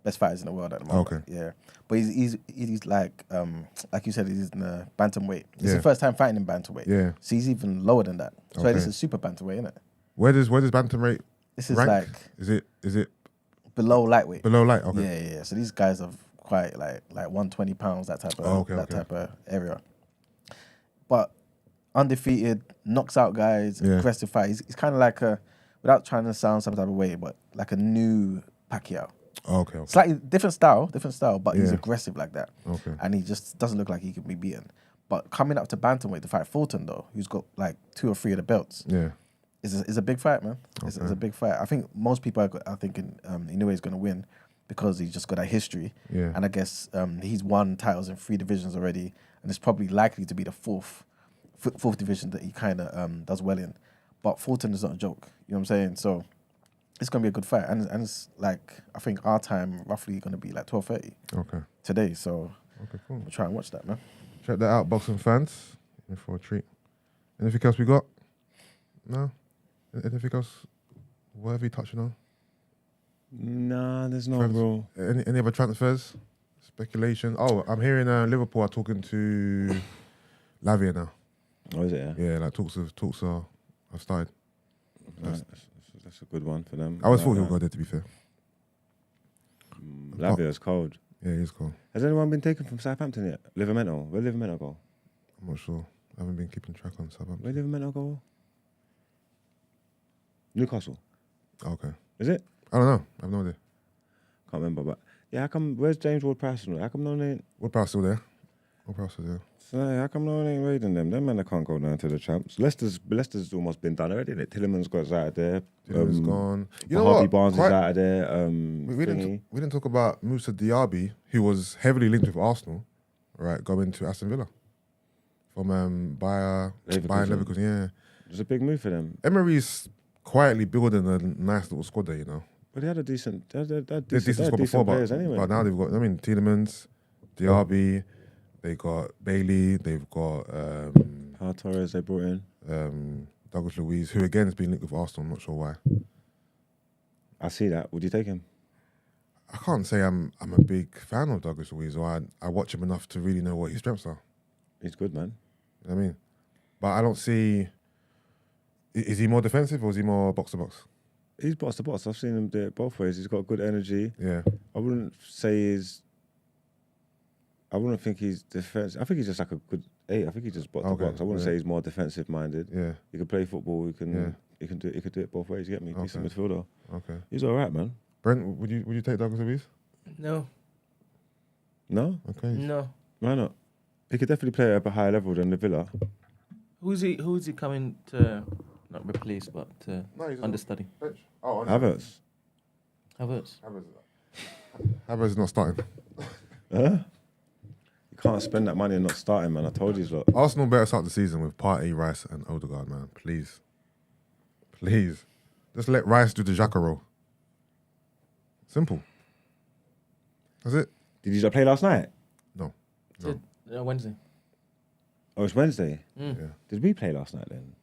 best fighters in the world at the moment. Okay. Yeah. But he's like you said, he's in the bantamweight. It's the first time fighting in bantamweight. Yeah. So he's even lower than that. So this is super bantamweight, isn't it? Where does bantamweight This is rank? like Is it below lightweight. below light? Okay. Yeah. So these guys are quite like 120 pounds, that type of type of area. But undefeated, knocks out guys, aggressive fight. He's kind of like without trying to sound some type of way, but like a new Pacquiao. Okay. Slightly different style, but he's aggressive like that. Okay. And he just doesn't look like he can be beaten. But coming up to bantamweight to fight Fulton though, who's got like 2 or 3 of the belts. Yeah. Is a big fight, man. It's a big fight. I think most people are thinking Inoue is going to win because he's just got that history. Yeah. And I guess he's won titles in 3 divisions already, and it's probably likely to be the fourth division that he kind of does well in. But Fulton is not a joke. You know what I'm saying? So it's going to be a good fight, and it's like I think our time roughly going to be like 12:30. Okay. Today, so okay, cool. We'll try and watch that, man. Check that out, boxing fans. In for a treat. Anything else we got? No. Anything else? Whatever you touching on? Nah, there's no bro. Any other transfers? Speculation? Oh, I'm hearing Liverpool are talking to Lavia now. Oh, is it? Yeah, like talks are have started. That's a good one for them. I always thought he would go there, to be fair. Lavia's cold. Yeah, he's cold. Has anyone been taken from Southampton yet? Livermento. Where Livermento go? I'm not sure. I haven't been keeping track on Southampton. Where Livermento go? Newcastle. Okay. Is it? I don't know. I have no idea. Can't remember, but yeah, how come, where's James Ward-Prowse? How come no one ain't... Ward-Prowse still there? Ward-Prowse still there. So how come no one ain't raiding them? Them men can't go down to the champs. Leicester's almost been done already, isn't it? Tillerman's got out of there. Tillerman's gone. You know Harvey what? Barnes is out of there. We didn't talk about Moussa Diaby, who was heavily linked with Arsenal, right, going to Aston Villa. From Bayern Leverkusen, yeah. It was a big move for them. Emery's quietly building a nice little squad there, you know. But they had a decent decent squad before, players anyway. But now they've got, Tielemans, Diaby, they got Bailey, they've got Pau Torres they brought in. Douglas Luiz, who again has been linked with Arsenal, I'm not sure why. I see that. Would you take him? I can't say I'm a big fan of Douglas Luiz, or I watch him enough to really know what his strengths are. He's good, man. You know what I mean? But I don't see... Is he more defensive or is he more box-to-box? He's box-to-box. I've seen him do it both ways. He's got good energy. Yeah. I wouldn't think he's defensive. I think he's just like a good 8. I think he's just box-to-box. I wouldn't say he's more defensive-minded. Yeah. He can play football. He can do it both ways. You get me? Okay. Decent midfielder. Okay. He's all right, man. Brent, would you take Douglas Luiz? No. No? Okay. No. Why not? He could definitely play at a higher level than the Villa. Who's he coming to not replace but to understudy? Oh, Havertz. Havertz is not starting. Huh? You can't spend that money and not starting, man. I told you so. Arsenal better start the season with Partey, Rice and Odegaard, man. Please. Please. Just let Rice do the Xhaka role. Simple. That's it. Did you play last night? No. Wednesday. Oh, it's Wednesday? Yeah. Did we play last night then?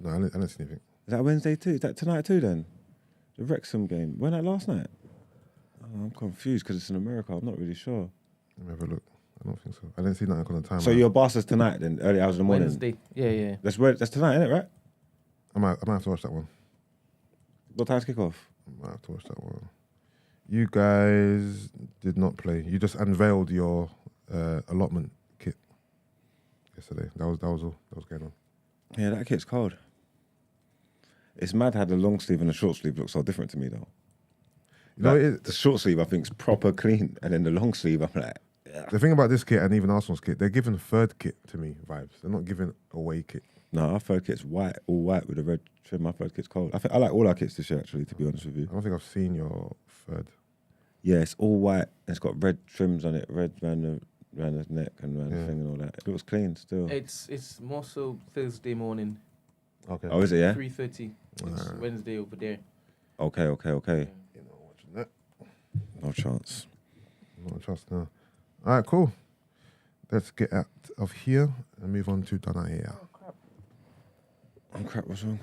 I didn't see anything. Is that Wednesday too? Is that tonight too then? The Wrexham game. When that last night? Oh, I'm confused because it's in America. I'm not really sure. Let me have a look. I don't think so. I didn't see nothing on the time. So your Barca's tonight then? Early hours of the morning? Wednesday. Yeah. That's tonight, isn't it, right? I might have to watch that one. What time's kick off? I might have to watch that one. You guys did not play. You just unveiled your allotment kit yesterday. That was all that was going on. Yeah, that kit's cold. It's mad how the long sleeve and the short sleeve look so different to me though. You know, The short sleeve I think is proper clean, and then the long sleeve I'm like, the thing about this kit and even Arsenal's kit, they're giving third kit to me vibes. They're not giving away kit. no, our third kit's white, all white with a red trim. My third kit's cold. I think I like all our kits this year actually, to be honest with you. I don't think I've seen your third. Yeah, it's all white. It's got red trims on it, red around the neck and around the thing and all that. It looks clean still. It's more so Thursday morning. Okay. Oh, is it? Yeah. 3:30. It's Wednesday over there. Okay. You know, watching that. No chance. Not trust now. All right, cool. Let's get out of here and move on to Out Ere. Oh crap! What's wrong?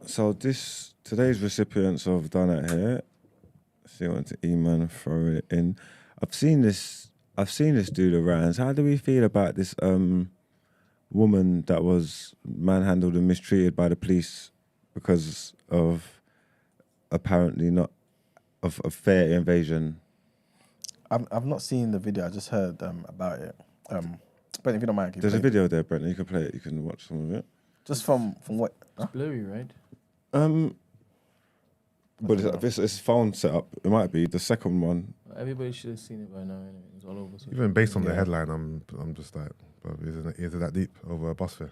So today's recipients of Out Ere. See, I want to email and throw it in. I've seen this do the rounds. How do we feel about this woman that was manhandled and mistreated by the police because of apparently not of fair invasion? I've not seen the video. I just heard about it. But if you don't mind, There's a video there, Brenton. You can play it. You can watch some of it. Just from what? It's blurry, right? But it's phone set up. It might be the second one. Everybody should have seen it by now. Anyway. It's all over. So Even based on the headline, I'm just like, but is it that deep over a bus fare?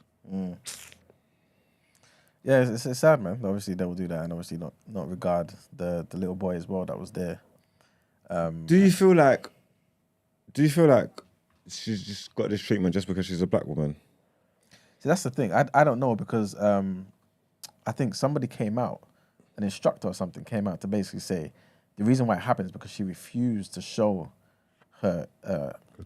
Yeah, it's sad, man. Obviously, they will do that, and obviously not regard the little boy as well that was there. Do you feel like she's just got this treatment just because she's a black woman? See, that's the thing. I don't know because I think somebody came out, an instructor or something came out to basically say the reason why it happened is because she refused to show her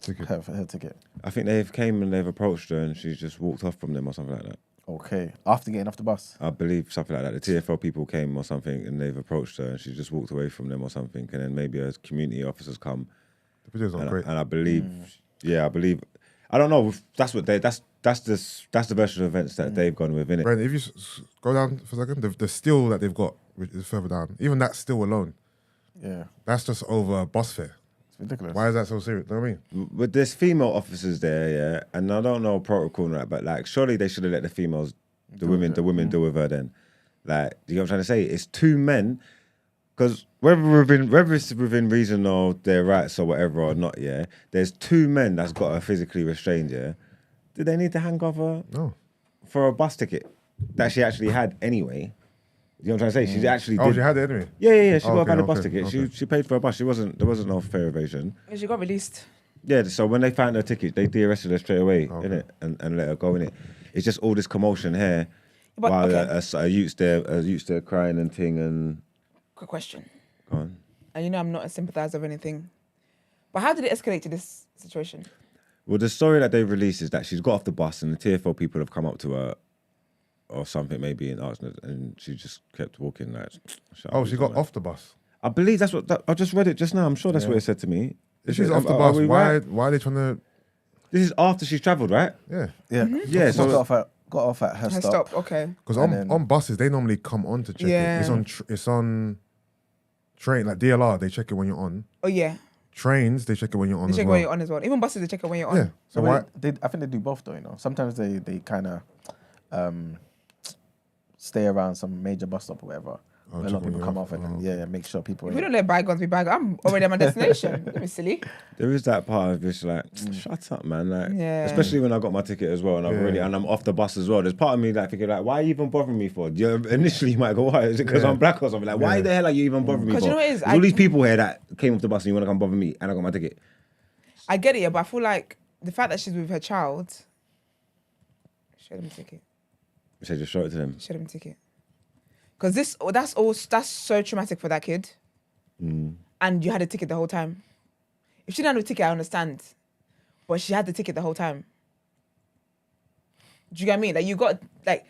ticket. Her ticket. I think they've came and they've approached her and she's just walked off from them or something like that. Okay, after getting off the bus. I believe something like that. The TFL people came or something and they've approached her and she just walked away from them or something. And then maybe as community officers come. The video's not great. And I believe, I don't know. That's the version of events that they've gone with, innit? Brent, if you go down for a second, the still that they've got is further down. Even that still alone. Yeah. That's just over a bus fare. It's ridiculous. Why is that so serious? You know what I mean? But there's female officers there, yeah, and I don't know protocol and that, but like surely they should have let the females, the women deal with her then. Like, you know what I'm trying to say? It's two men, because whether it's within reason or their rights or whatever or not, yeah, there's two men that's got her physically restrained, yeah. Did they need to handcuff her? No. For a bus ticket that she actually had anyway. You know what I'm trying to say? She actually did. She had it anyway? Yeah. She got a bus ticket. Okay. She paid for a bus. There wasn't no fair evasion. And she got released. Yeah, so when they found her ticket, they de-arrested her straight away, innit? And let her go, innit? It's just all this commotion here while a youth's there crying and thing and... Quick question. Go on. And you know I'm not a sympathiser of anything. But how did it escalate to this situation? Well, the story that they've released is that she's got off the bus and the TFL people have come up to her or something maybe and asked her, and she just kept walking like... She got off the bus? I believe that's what... I just read it just now. I'm sure that's what it said to me. If she's off the bus, why are they trying to... This is after she's travelled, right? Yeah. Yeah. Mm-hmm. Yeah, so... Got off at her stop. Okay. Because on buses, they normally come on to check it. It's on train, like DLR, they check it when you're on. Oh, yeah. Trains, they check it when you're on They check it when you're on as well. Even buses, they check it when you're on. Yeah. So why? I think they do both though, you know. Sometimes they kind of stay around some major bus stop or whatever. A lot of people come off and then, make sure people... If we don't let bygones be bygones, I'm already at my destination. Don't be silly. There is that part of it's like, shut up, man. Like, especially when I got my ticket as well and and I'm off the bus as well. There's part of me that thinking like, why are you even bothering me for? Initially you might go, why? Is it because I'm black or something? Like, why the hell are you even bothering me for? You know what it is? There's all these people here that came off the bus and you want to come bother me and I got my ticket. I get it, but I feel like the fact that she's with her child, show them a ticket. You said just show it to them. Show them a ticket. Because that's so traumatic for that kid. And you had a ticket the whole time. If she didn't have a ticket, I understand. But she had the ticket the whole time. Do you get what I mean? Like, you got, like...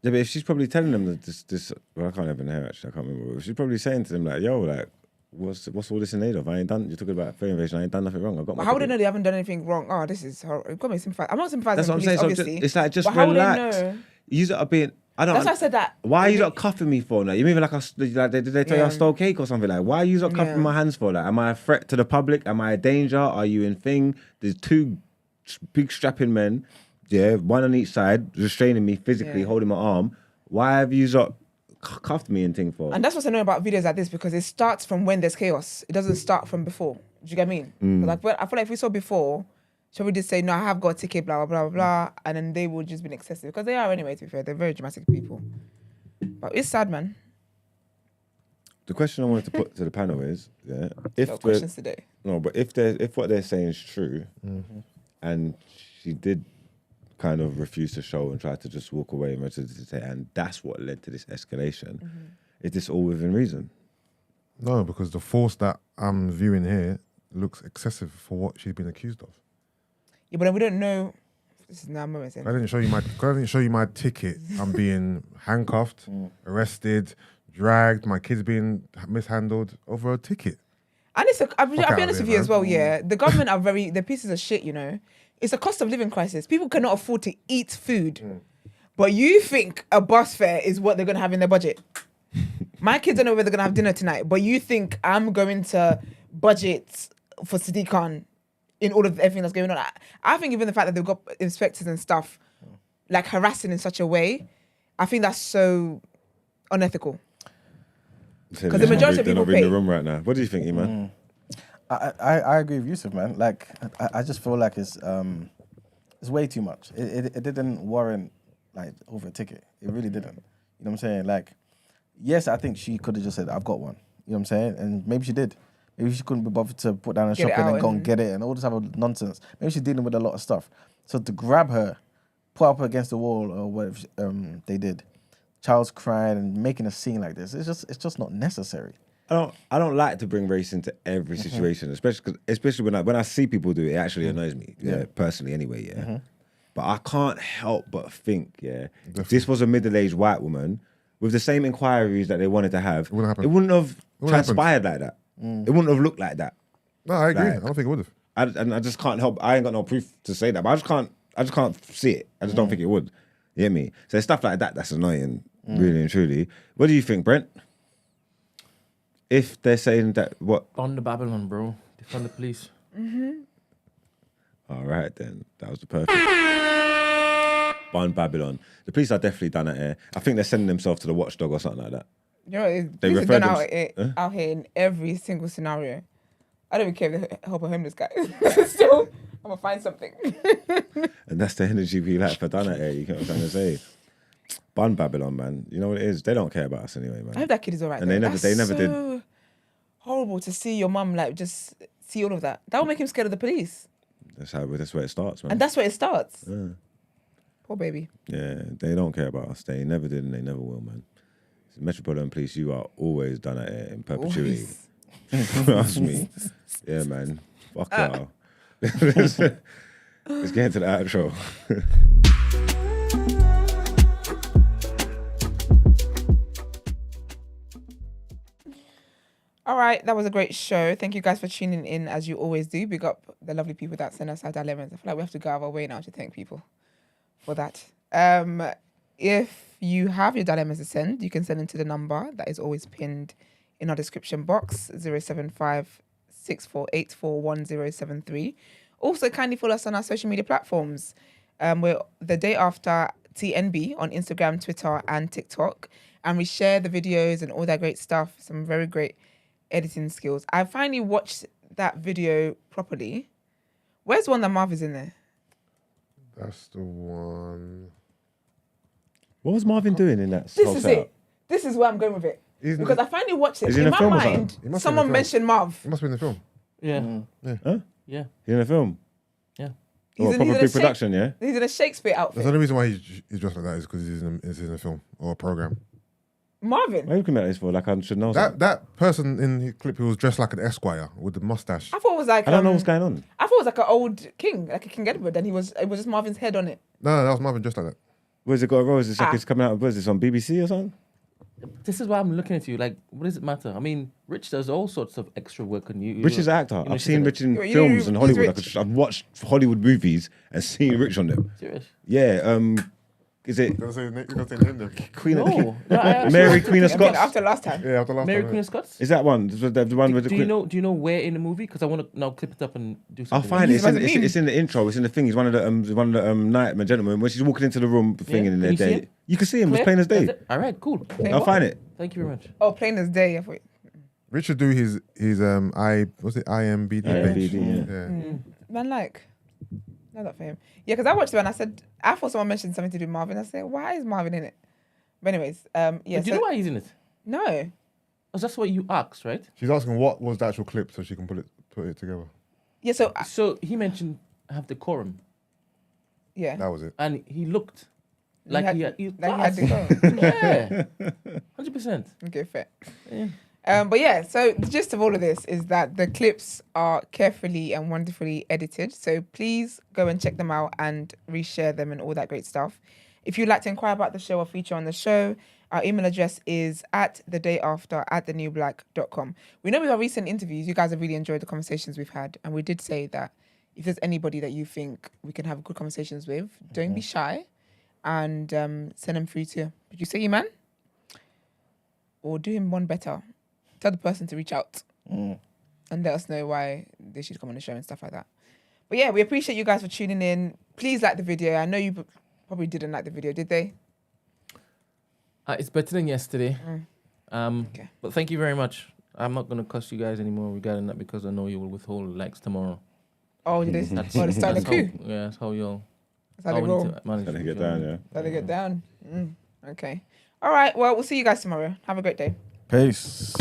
Yeah, but if she's probably telling them that this well, I can't even hear actually, I can't remember. She's probably saying to them like, yo, like, what's all this in aid of? I ain't done. You're talking about fair invasion. I ain't done nothing wrong. I got my. How would they ticket. know they haven't done anything wrong? Oh, this is horrible. You've got me sympathise. I'm not sympathising That's what I'm with saying. police, So obviously. it's like just but how would they relax. know? You are being. I don't. That's why I said that. Why are you not cuffing me for? Like, you moving like did they tell you I stole cake or something? Like, why are you not cuffing my hands for? Like, am I a threat to the public? Am I a danger? Are you in thing? There's two big strapping men, one on each side, restraining me physically, holding my arm. Why have you not cuffed me and thing for? And that's what's annoying about videos like this, because it starts from when there's chaos. It doesn't start from before. Do you get what I mean? Like, I feel like if we saw before, shall we just say, no, I have got a ticket, blah, blah, blah, blah, and then they would just be excessive. Because they are anyway, to be fair. They're very dramatic people. But it's sad, man. The question I wanted to put to the panel is, if No questions today. No, but if what they're saying is true, and she did kind of refuse to show and try to just walk away and that's what led to this escalation, is this all within reason? No, because the force that I'm viewing here looks excessive for what she's been accused of. Yeah, but then we don't know. This is now moment. I didn't show you my ticket. I'm being handcuffed, arrested, dragged. My kids being mishandled over a ticket. And I'll be honest with you as well, man. the government are they're pieces of shit, you know. It's a cost of living crisis. People cannot afford to eat food. But you think a bus fare is what they're going to have in their budget. My kids don't know where they're going to have dinner tonight, but you think I'm going to budget for Sadiq Khan in all of everything that's going on. I think even the fact that they've got inspectors and stuff like harassing in such a way, I think that's so unethical. Because the majority of people pay. In the room right now. What do you think, Iman? I agree with Yusuf, man. Like, I just feel like it's way too much. It didn't warrant like over a ticket. It really didn't. You know what I'm saying? Like, yes, I think she could have just said, "I've got one." You know what I'm saying? And maybe she did. Maybe she couldn't be bothered to put down a shop and then go and get it and all this type of nonsense. Maybe she's dealing with a lot of stuff. So to grab her, put up against the wall or whatever they did, child's crying and making a scene like this, it's just not necessary. I don't like to bring race into every situation, especially when I see people do it. It actually annoys me, personally anyway, But I can't help but think, if this was a middle-aged white woman with the same inquiries that they wanted to have, it wouldn't have transpired like that. It wouldn't have looked like that. No, I agree. Like, I don't think it would have. And I just can't help. I ain't got no proof to say that, but I just can't see it. I just don't think it would. You hear me? So stuff like that's annoying, really and truly. What do you think, Brent? If they're saying that, what? On the Babylon, bro. Defund the police. All right, then. That was the perfect. Bun Babylon. The police are definitely done at Air. I think they're sending themselves to the watchdog or something like that. You know, police are done out here in every single scenario. I don't even care if they help a homeless guy. Still, I'm going to find something. And that's the energy we like for done at Air. You know what I'm trying to say? Bun Babylon, man. You know what it is? They don't care about us anyway, man. I hope that kid is all right. And they never did. Horrible to see your mum like just see all of that. That will make him scared of the police. That's where it starts, man. And that's where it starts. Yeah. Poor baby. Yeah, they don't care about us. They never did and they never will, man. Metropolitan Police, you are always done at it in perpetuity. Trust me. Yeah, man. Fuck y'all. Let's get into the outro. All right, that was a great show. Thank you guys for tuning in as you always do. Big up the lovely people that send us our dilemmas. I feel like we have to go out of our way now to thank people for that. If you have your dilemmas to send, you can send them to the number that is always pinned in our description box, 075 64841073. Also, kindly follow us on our social media platforms. We're the Day After TNB on Instagram, Twitter, and TikTok. And we share the videos and all that great stuff. Some very great editing skills. I finally watched that video properly. Where's the one that Marv is in there? That's the one. What was Marvin doing in that? This is it. This is where I'm going with it. Because I finally watched it. In my mind, someone mentioned Marv. He must be in the film. Yeah. Huh? Yeah. He's in a film? Yeah. He's proper big production, yeah? He's in a Shakespeare outfit. That's the only reason why he's dressed like that is because he's in a film or a program. Marvin. Why are you looking at this for? Like I should know something. That person in the clip who was dressed like an esquire with the mustache. I thought it was like... I don't know what's going on. I thought it was like an old king, like a King Edward, and it was just Marvin's head on it. No, that was Marvin dressed like that. Where's it got a role? Is this like it's coming out? Where's this on BBC or something? This is why I'm looking at you. Like, what does it matter? I mean, Rich does all sorts of extra work on you. Rich is an actor. You know, I've seen Rich in You- films in he's Hollywood. Rich. I've watched Hollywood movies and seen Rich on them. Serious? Yeah. Is it You're gonna say name them. Queen of No. No, I actually Mary wanted Queen to- of I mean, Scots? after last time. Yeah, after last Mary time. Queen of Scots? Is that one? The one with the Do you Queen? know where in the movie? Because I want to now clip it up and do I'll something. find it. He's about to It's in the intro. It's in the thing. He's one of the night gentlemen when she's walking into the room thing in Can there. you see him? You can see him. It's Clear? plain as day. That's it? All right, cool. I'll find it. Thank you very much. Oh, plain as day. I thought. Richard do his IMBD page. IMBD, Yeah. Man, like, not that for him. Yeah, because I watched it and I said, I thought someone mentioned something to do with Marvin. I said, why is Marvin in it? But anyways, yeah. But do you so- know why he's in it? No. Oh, that's what you asked, right? She's asking what was the actual clip so she can put it together. Yeah, so, So he mentioned have decorum, yeah. That was it. and he looked like he had to go. Yeah, 100%. Okay, fair. Yeah. But yeah, so the gist of all of this is that the clips are carefully and wonderfully edited. So please go and check them out and reshare them and all that great stuff. If you'd like to inquire about the show or feature on the show, our email address is atthedayafter@thenewblack.com. We know with our recent interviews, you guys have really enjoyed the conversations we've had. And we did say that if there's anybody that you think we can have good conversations with, don't be shy and send them through to producer Iman. Or do him one better. Tell the person to reach out and let us know why they should come on the show and stuff like that. But yeah, we appreciate you guys for tuning in. Please like the video. I know you probably didn't like the video, did they? It's better than yesterday. Okay. But thank you very much. I'm not going to cuss you guys anymore regarding that because I know you will withhold likes tomorrow. Oh, did they? Oh, they started a coup. That's how you'll. That's how they we roll. need to manage Gotta it. get down, yeah. That's how they get down. Okay. All right. Well, we'll see you guys tomorrow. Have a great day. Peace.